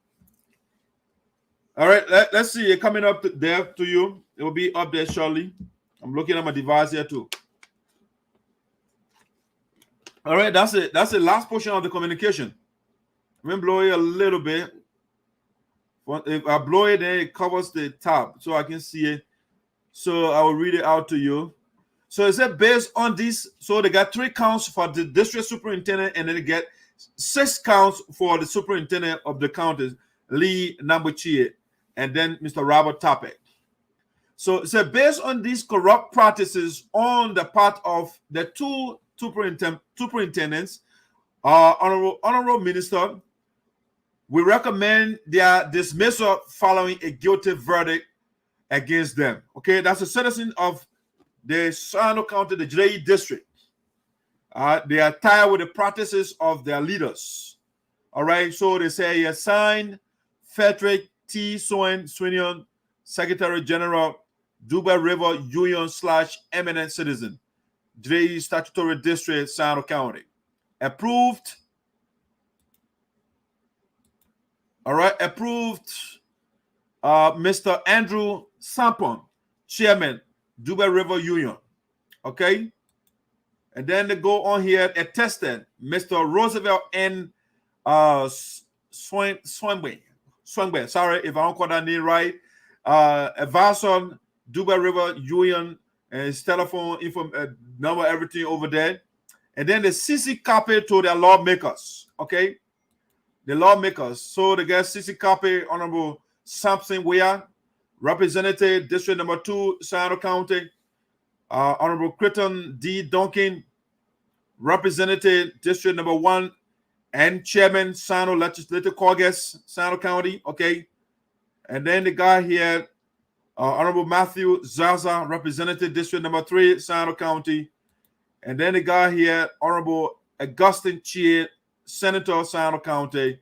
All right. Let's see it coming up there to you. It will be up there shortly. I'm looking at my device here too. All right, that's it. That's the last portion of the communication. Let me blow it a little bit. If I blow it, then it covers the top so I can see it. So I will read it out to you. So it said based on this, so they got 3 counts for the district superintendent, and then they get 6 counts for the superintendent of the counties, Lee Nambuchie, and then Mr. Robert Tape. So it said based on these corrupt practices on the part of the 2 superintendents, Honorable Minister, we recommend their dismissal following a guilty verdict against them. Okay, that's a citizen of the Sinoe County, the GEDEH district. They are tired with the practices of their leaders. All right, so they say assigned Frederick T. Swinion, Secretary General, Dubai River Union / eminent citizen, GEDEH Statutory District, Sinoe County. Approved. All right, approved. Mr. Andrew Sampon, Chairman, Dubai River Union. Okay. And then they go on here, attested Mr. Roosevelt N. Swangbe. Sorry if I don't call that name right. Advisor, Dubai River Union, and his telephone info number, everything over there. And then the CC copy to their lawmakers. Okay. The lawmakers. So they get CC copy, Honorable Sampson Weah, Representative District Number 2, Sinoe County, Honorable Critton D. Duncan, Representative District Number 1, and Chairman, Sinoe Legislative Caucus, Sinoe County. Okay. And then the guy here, Honorable Matthew ZARZAR, Representative District Number 3, Sinoe County. And then the guy here, Honorable Augustine Chie, Senator, Sinoe County.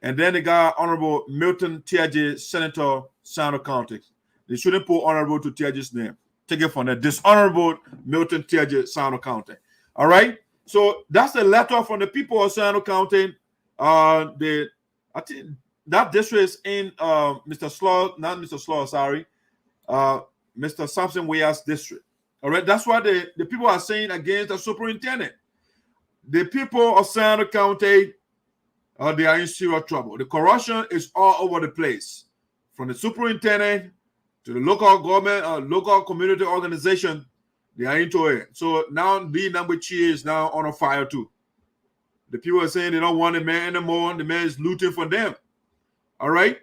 And then the guy, Honorable Milton Tiaji, Senator, Sinoe County. They shouldn't put Honorable to Tiaji's name. Take it from there. Dishonorable Milton Tiaji, Sinoe County. All right. So that's the letter from the people of Sinoe County. I think that district is in Mr. Sampson Weah's district. All right. That's why the people are saying against the superintendent. The people of Sinoe County, they are in serious trouble. The corruption is all over the place, from the superintendent to the local government, local community organization. They are into it. So now Lee Nambuchie is now on a fire too. The people are saying they don't want the man anymore. The man is looting for them. All right.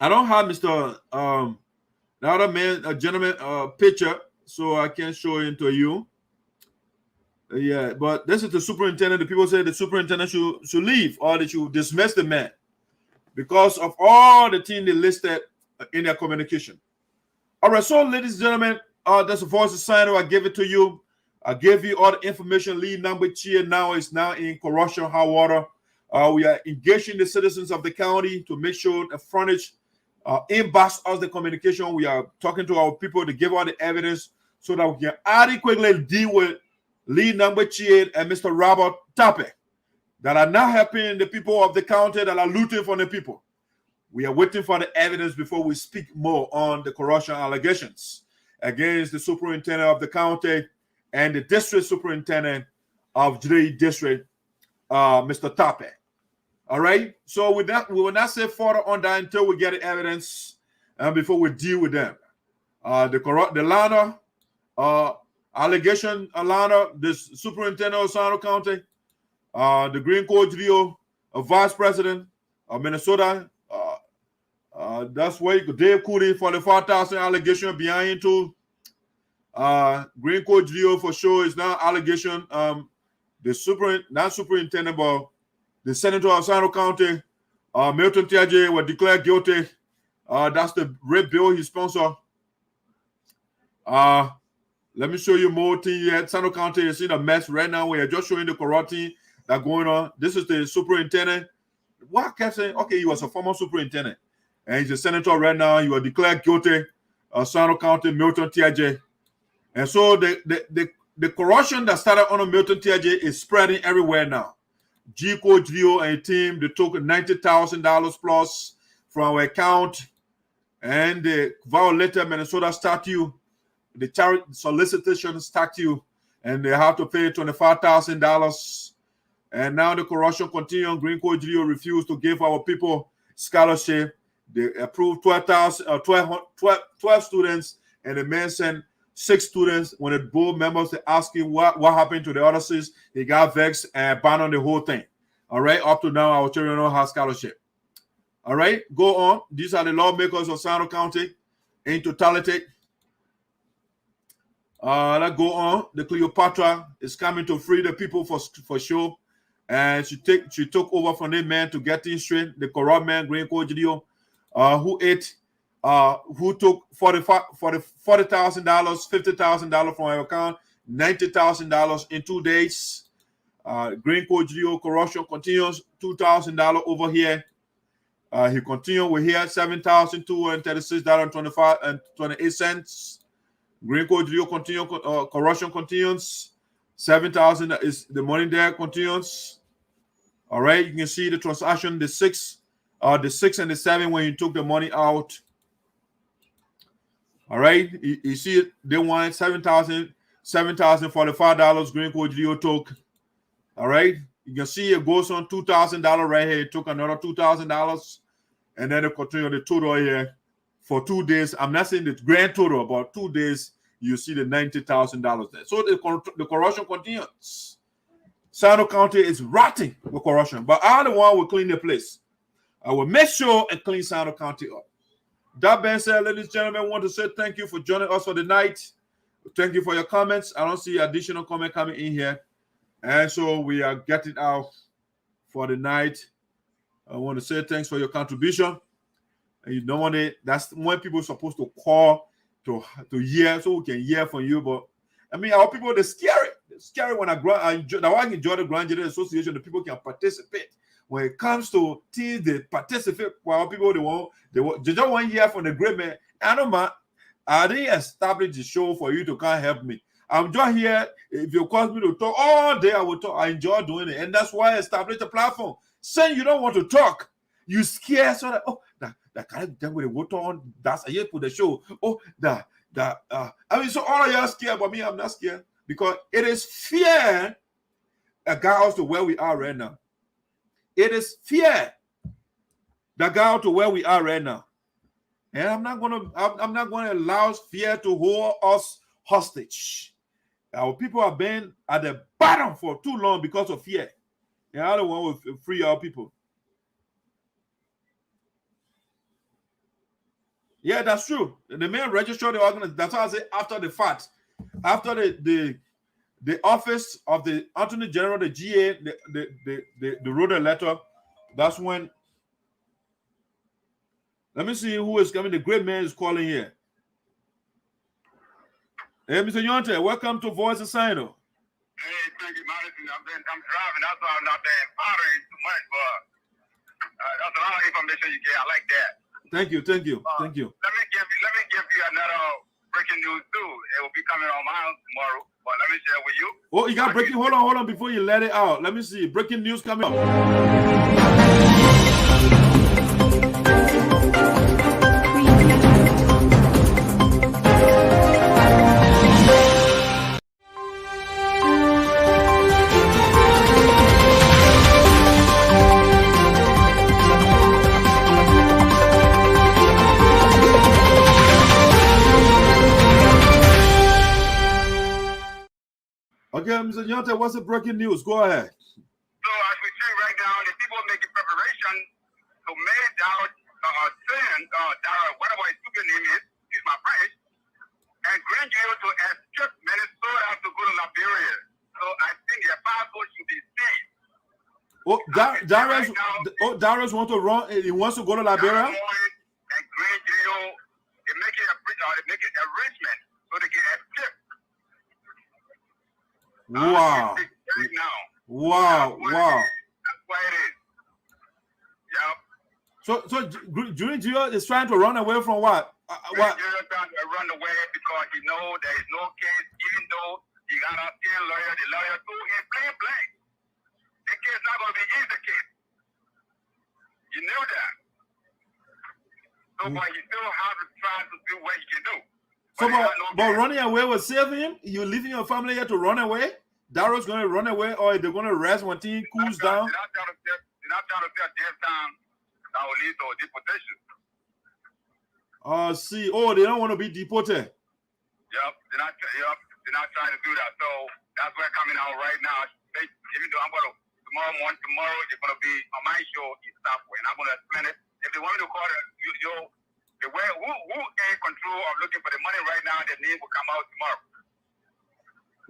I don't have Mr. The other man, a gentleman, picture, so I can't show it to you. Yeah, but this is the superintendent. The people say the superintendent should leave, or they should dismiss the man because of all the things they listed in their communication. All right, so ladies and gentlemen, that's the voice of Sinoe. I give it to you. I gave you all the information. Lee Nambuchie now is now in corruption hot water. We are engaging the citizens of the county to make sure the frontage inbox us the communication. We are talking to our people to give all the evidence so that we can adequately deal with Lee Nambuchie and Mr. Robert Tape that are not helping the people of the county, that are looting for the people. We are waiting for the evidence before we speak more on the corruption allegations against the superintendent of the county and the district superintendent of GEDEH District, Mr. Tape. All right. So with that, we will not say further on that until we get the evidence and before we deal with them. The Lana allegation, Alana, the superintendent of Sinoe County, the Green Coach Leo, vice president of Minnesota. That's where you could Dave KULEE for the 4,000 allegation behind too. Green Coach Leo for sure is now allegation. The not superintendent, but the senator of Sinoe County, Milton Tiaje, was declared guilty. That's the rape bill he sponsored. Let me show you more things here. Sinoe County is in a mess right now. We are just showing the corrupting that's going on. This is the superintendent. What I kept saying, okay, he was a former superintendent. And he's a senator right now. He was declared guilty. Sinoe County, Milton Tiaje. And so the corruption that started on Milton Tiaje is spreading everywhere now. G Coach Leo and team, they took $90,000 plus from our account, and they violated Minnesota statute, the charity solicitation statute, and they have to pay $25,000. And now the corruption continues. Green Coach Leo refused to give our people scholarship. They approved 12 students, and the man sent 6 students. When the board members asked him what happened to the other 6, he got vexed and banned on the whole thing. All right, up to now, our children don't have scholarship. All right, go on. These are the lawmakers of Sinoe County in totality. Let's go on. The Cleopatra is coming to free the people for sure. And she took over from the man to get things straight. The corrupt man, Green Coach Leo, who took $40,000, $50,000 from our account, $90,000 in 2 days. Green Coach Leo corruption continues, $2,000 over here. He continued with here $7,236.28. Green Coach Leo corruption continues. 7,000 is the money there continues. All right, you can see the transaction, the 6 and the 7 when he took the money out. All right, you see it, they wanted $7,045 Green Coach Leo took. All right, you can see it goes on $2,000 right here. It took another $2,000, and then it continued the total here for 2 days. I'm not saying the grand total, about 2 days, you see the $90,000 there. So the corruption continues. Sinoe County is rotting with corruption, but I'm the one who will clean the place. I will make sure and clean Sinoe County up. That being said, ladies and gentlemen, I want to say thank you for joining us for the night. Thank you for your comments. I don't see additional comment coming in here. And so we are getting out for the night. I want to say thanks for your contribution. And you know that's when people are supposed to call to hear, so we can hear from you. But I mean, our people, they're scary. They're scary when I enjoy the Grand General Association. The people can participate. When it comes to things, they participate. While people they just want to hear from the great man. I don't mind. I didn't establish the show for you to come help me. I'm just here. If you cause me to talk all day, I will talk. I enjoy doing it, and that's why I established a platform. Saying you don't want to talk, you scared, so that that kind of with the water on. That's a year for the show. I mean, so all of y'all scared, but me, I'm not scared because it is fear that got us to where we are right now. It is fear that got us to where we are right now, and I'm not gonna allow fear to hold us hostage. Our people have been at the bottom for too long because of fear. And I don't want to free our people. Yeah, that's true. The man registered the organization. That's why I say after the fact. After the office of the Attorney General, the GA, they wrote a letter. That's when. Let me see who is coming. The great man is calling here. Hey, Mr. Yonte, welcome to Voice of Sinoe. Hey, thank you, Madison. I'm driving. That's why I'm not there powdering too much, but that's a lot of information you get. I like that. Thank you. Let me give you another breaking news too. It will be coming on my house tomorrow, but let me share with you. Oh, you got breaking. Hold on, before you let it out. Let me see. Breaking news coming up. Mr. Yonte, what's the breaking news? Go ahead. So as we see right now, the people making preparation to make out whatever his stupid name is, excuse my French, and Green GELEO'S to escape Minnesota to go to Liberia. So I think their passport should be seized. Darius want to run. He wants to go to Liberia. And Green GELEO'S, they're making arrangement so they can escape. Wow. Right now. Wow. That's why it is. Yep. So Green GELEO'S is trying to run away from what? Green GELEO'S trying to run away because he know there is no case, even though he got a skin lawyer, the lawyer told him blank. The case not going to be easy case. You knew that. So but he still has to try to do what he can do. But running away will save him? You leaving your family here to run away? Darius going to run away, or they're going to rest when things cools down? They're not trying to set death time that will lead to deportation. See. Oh, they don't want to be deported. Yep. They're not trying to do that. So that's what's coming out right now. Even though I'm going to tomorrow they're going to be on my show in Southway, and I'm going to explain it. If they want me to call it, the way who in control of looking for the money right now, their name will come out tomorrow.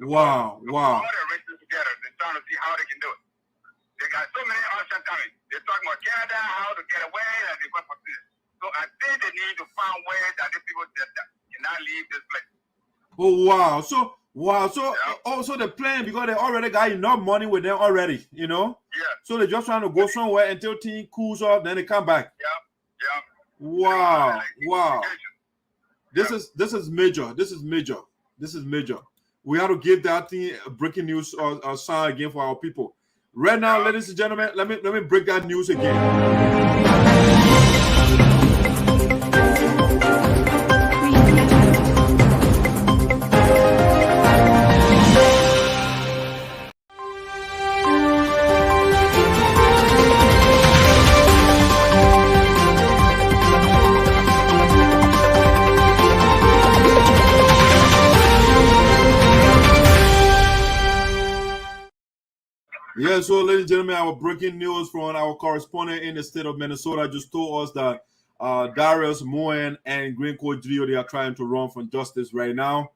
Wow. All the arrangements together, they're trying to see how they can do it. They got so many options coming. They're talking about Canada, how to get away, and they're going for this. So I think they need to find ways that these people that cannot leave this place. Oh wow. So also the plan, because they already got enough money with them already, you know? Yeah. So they're just trying to go somewhere until things cools off, then they come back. Yeah. Wow. This is major. This is major. We have to give that thing a breaking news or sign again for our people. Right now, ladies and gentlemen, let me break that news again. Yeah, so ladies and gentlemen, our breaking news from our correspondent in the state of Minnesota just told us that Darius Moen and Green Code Geo, they are trying to run from justice right now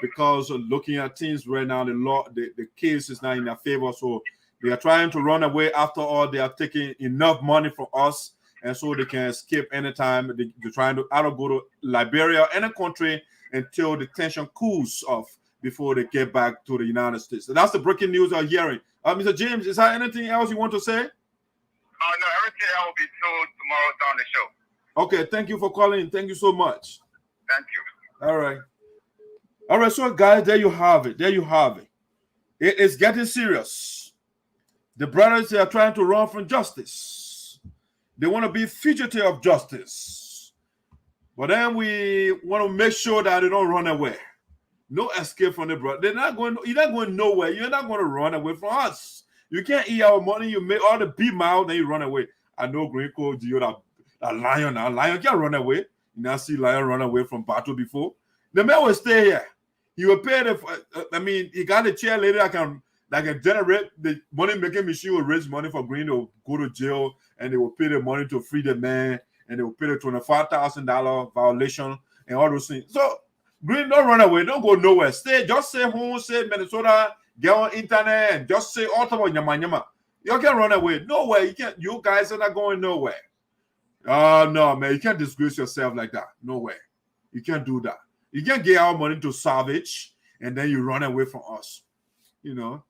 because looking at things right now, the case is not in their favor. So they are trying to run away. After all, they are taking enough money from us, and so they can escape anytime. They're trying to either go to Liberia, any country, until the tension cools off before they get back to the United States. So that's the breaking news I'm hearing. Mr. James, is there anything else you want to say? No, everything else will be told tomorrow on the show. Okay, thank you for calling. Thank you so much. Thank you. All right, so guys, there you have it. It is getting serious. The brothers, they are trying to run from justice. They want to be fugitive of justice. But then we want to make sure that they don't run away. No escape from the brother. You're not going nowhere. You're not going to run away from us. You can't eat our money. You make all the big mouth, then you run away. I know Green Code Geo, that lion now. Lion can't run away. You now see lion run away from battle before. The man will stay here. He will pay he got a chair later that can generate the money making machine will raise money for Green to go to jail, and they will pay the money to free the man, and they will pay the $25,000 violation and all those things. So Green, don't run away. Don't go nowhere. Just stay home, say Minnesota, get on internet, and just say all about nyama. You can't run away. Nowhere. You can't. You guys are not going nowhere. No, man. You can't disgrace yourself like that. Nowhere. You can't do that. You can't get our money to salvage, and then you run away from us. You know.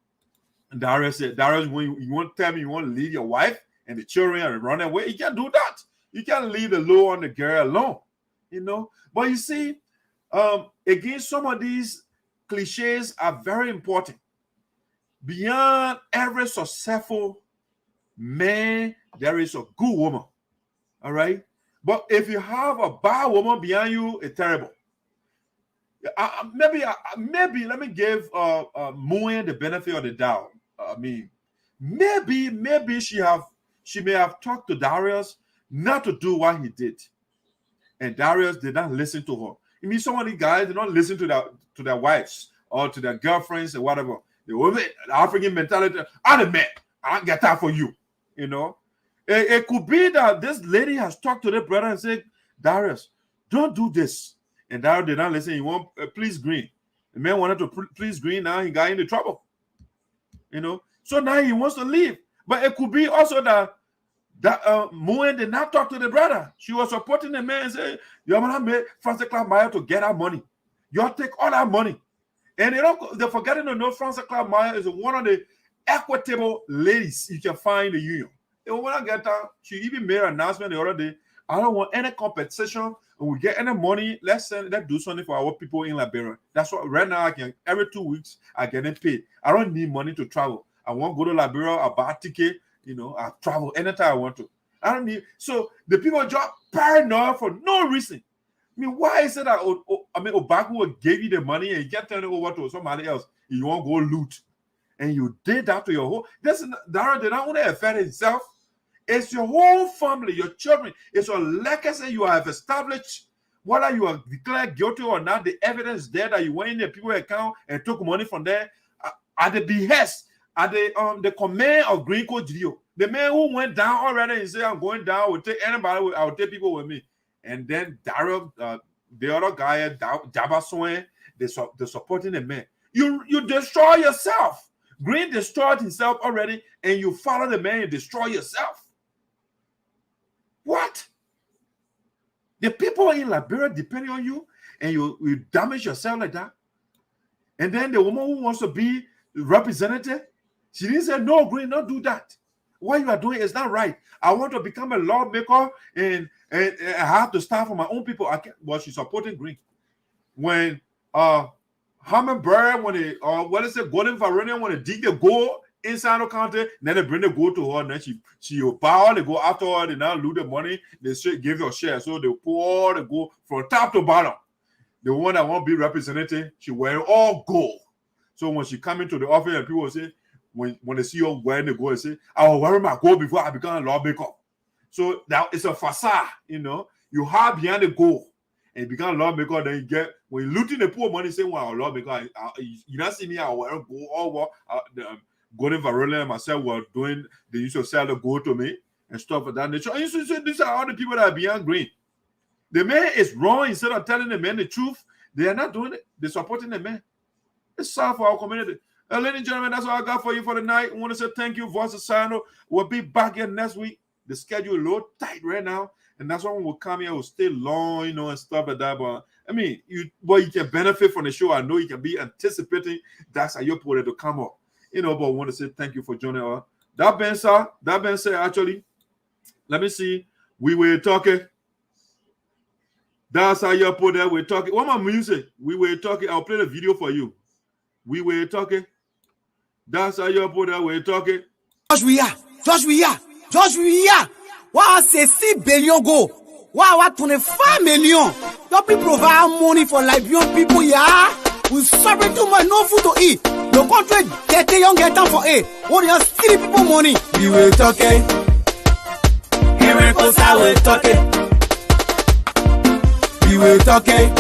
And Darius said, when you want to tell me you want to leave your wife and the children and run away, you can't do that. You can't leave the law on the girl alone. You know. But you see, again, some of these cliches are very important. Beyond every successful man, there is a good woman. All right. But if you have a bad woman behind you, it's terrible. Maybe let me give Moen the benefit of the doubt. Maybe she may have talked to Darius not to do what he did, and Darius did not listen to her. Some of these guys, they don't listen to their wives or to their girlfriends or whatever. The woman, the African mentality, I'm the man. I don't get that for you. You know, it could be that this lady has talked to the brother and said, Darius, don't do this. And Darius did not listen. He won't please Green. The man wanted to please Green. Now he got into trouble. You know, so now he wants to leave. But it could be also that Moen did not talk to the brother. She was supporting the man and said, "You're gonna make Frances Clark Meyer to get our money. Y'all take all that money." And they're forgetting to know Frances Clark Meyer is one of the equitable ladies you can find in the union. And when I get that, she even made an announcement the other day. I don't want any compensation. When we get any money, let's do something for our people in Liberia. That's what right now I can every 2 weeks I get paid. I don't need money to travel. I want to go to Liberia, I buy a ticket, you know, I travel anytime I want to. I don't need so the people just paranoid for no reason. I mean, why is it that Obaku will give you the money and you get turned over to somebody else? You want to go loot. And you did that to your whole. This Dara did not only affect himself, it's your whole family, your children. It's your legacy you have established. Whether you are declared guilty or not, the evidence there that you went in the people's account and took money from there at the behest, at the command of Green Coach Gio. The man who went down already and said, I'm going down, I will take anybody, I will take people with me. And then Daryl, the other guy, Jabba Swain, they're supporting the man. You destroy yourself. Green destroyed himself already, and you follow the man and destroy yourself. What? The people in Liberia depending on you, and you damage yourself like that. And then the woman who wants to be representative, she didn't say, no, Green, don't do that. What you are doing is not right. I want to become a lawmaker and I have to start for my own people. Well, she's supporting Green. When Hummingbird, when they Golden Varunion, when they dig the gold inside the county, then they bring the gold to her, and then she will buy all the gold after all, they now lose the money, they give your share. So they pour all the gold from top to bottom. The one that won't be representative, she wearing all gold. So when she come into the office and people say, when they see her wearing the gold, they say, I will wear my gold before I become a lawmaker. So that it's a facade, you know. You hide behind the gold and become a lawmaker, then you get, when you're looting the poor money, say, well, I'm a lawmaker, you don't see me, I wear gold, all Golden Varela and myself were doing, they used to sell the gold to me and stuff of that nature. And you should say, these are all the people that are beyond Green. The man is wrong. Instead of telling the man the truth, they are not doing it. They're supporting the man. It's sad for our community. Ladies and gentlemen, that's all I got for you for the night. I want to say thank you, Voice of Sinoe. We'll be back here next week. The schedule is a little tight right now, and that's why when we come here, we'll stay long, you know, and stuff like that. But I mean, you can benefit from the show. I know you can be anticipating that's how you're put it to come up. You know, but I want to say thank you for joining us. That being said, actually, let me see. We were talking. That's how you put that. We're talking. What my music? We were talking. I'll play the video for you. We were talking. That's how you put that. We're talking. Josh, we are. Wow, c'est 6 billion go. Wow, 25 million. Don't be provide money for Liberian people, yeah. We suffer too much, no food to eat. The country get young, get down for it. What are stealing people money? We were talking. Here we go, we're talking. We were talking.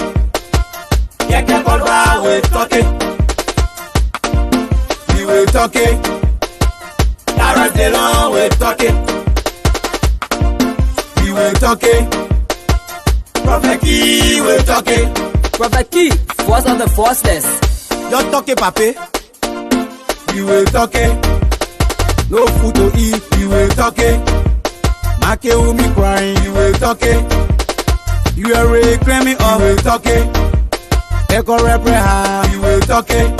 Yeah, we're talking. We were talking. Darren Delon, we're talking. We were talking. Prophet Key, we're talking. Prophet Key, force of the forceless. You're talking, papi. We were talking. No food to eat. We were talking. Make me crying. We were talking. You are reclaiming all. We were talking. Echo reprehab. We were talking.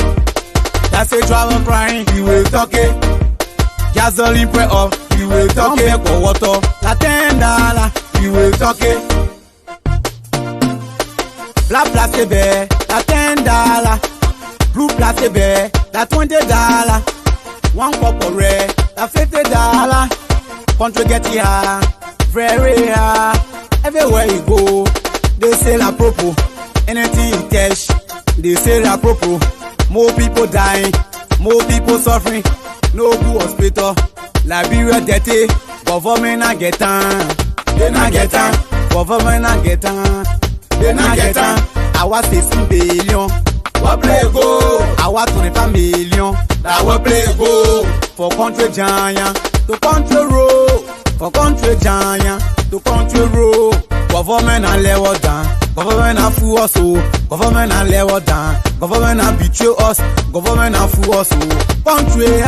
That's a travel crying. We were talking. Gasoline pre off. We were talking. Come water. La $10. We were talking. Black plastic bear. La $10. Blue plastic bear, that $20. One cup of red, that $50. Country get here, very high. Everywhere you go, they sell a propo. Anything in cash, they sell a propo. More people dying, more people suffering. No good hospital. Liberia dirty, government not get on. They not get on. Government not get on. They not get on. I was 16 billion. What play go? I want 25 million. That what play go? For country giant to country road. For country giant to country road. Government and level down. Government and fool us. Government and level down. Government and betray us. Government and fool us. Country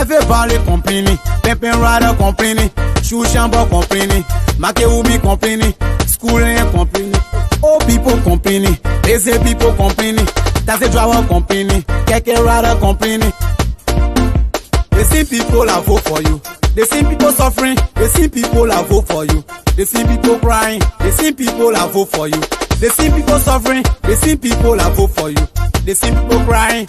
everybody complaining. Pimpin' rider complaining. Shoe shambo complaining. Make Ubi complaining. Schooling complaining. Old people complaining. Lazy people complaining. Taxi driver complaining. Keke rider complaining. They see people that vote for you. They see people suffering. They see people that vote for you. They see people crying. They see people that vote for you. They see people suffering. They see people that vote for you. They see people crying.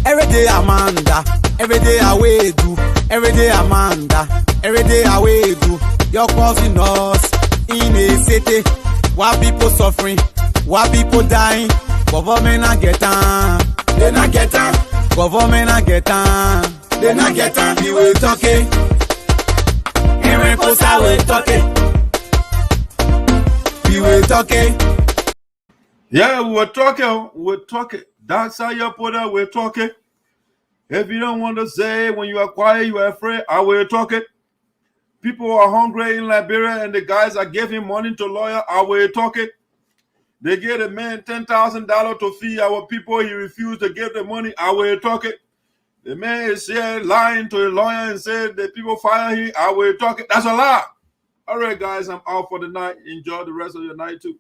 Every day Amanda. Every day I wait do. Every day Amanda. Every day I wait do. You're causing us in a city. Why people suffering? Why people dying? Government not get on. They not get on. Government not get on. They not get on. We will talk it. Every post I will talk it. We will talk it. Yeah, we're talking. We're talking. That's how you put it. We're talking. If you don't want to say when you are quiet, you are afraid, I will talk it. People are hungry in Liberia and the guys are giving money to lawyer, I will talk it. They gave a man $10,000 to feed our people. He refused to give the money, I will talk it. The man is here lying to a lawyer and said the people fire him, I will talk it. That's a lie. All right, guys, I'm out for the night. Enjoy the rest of your night too.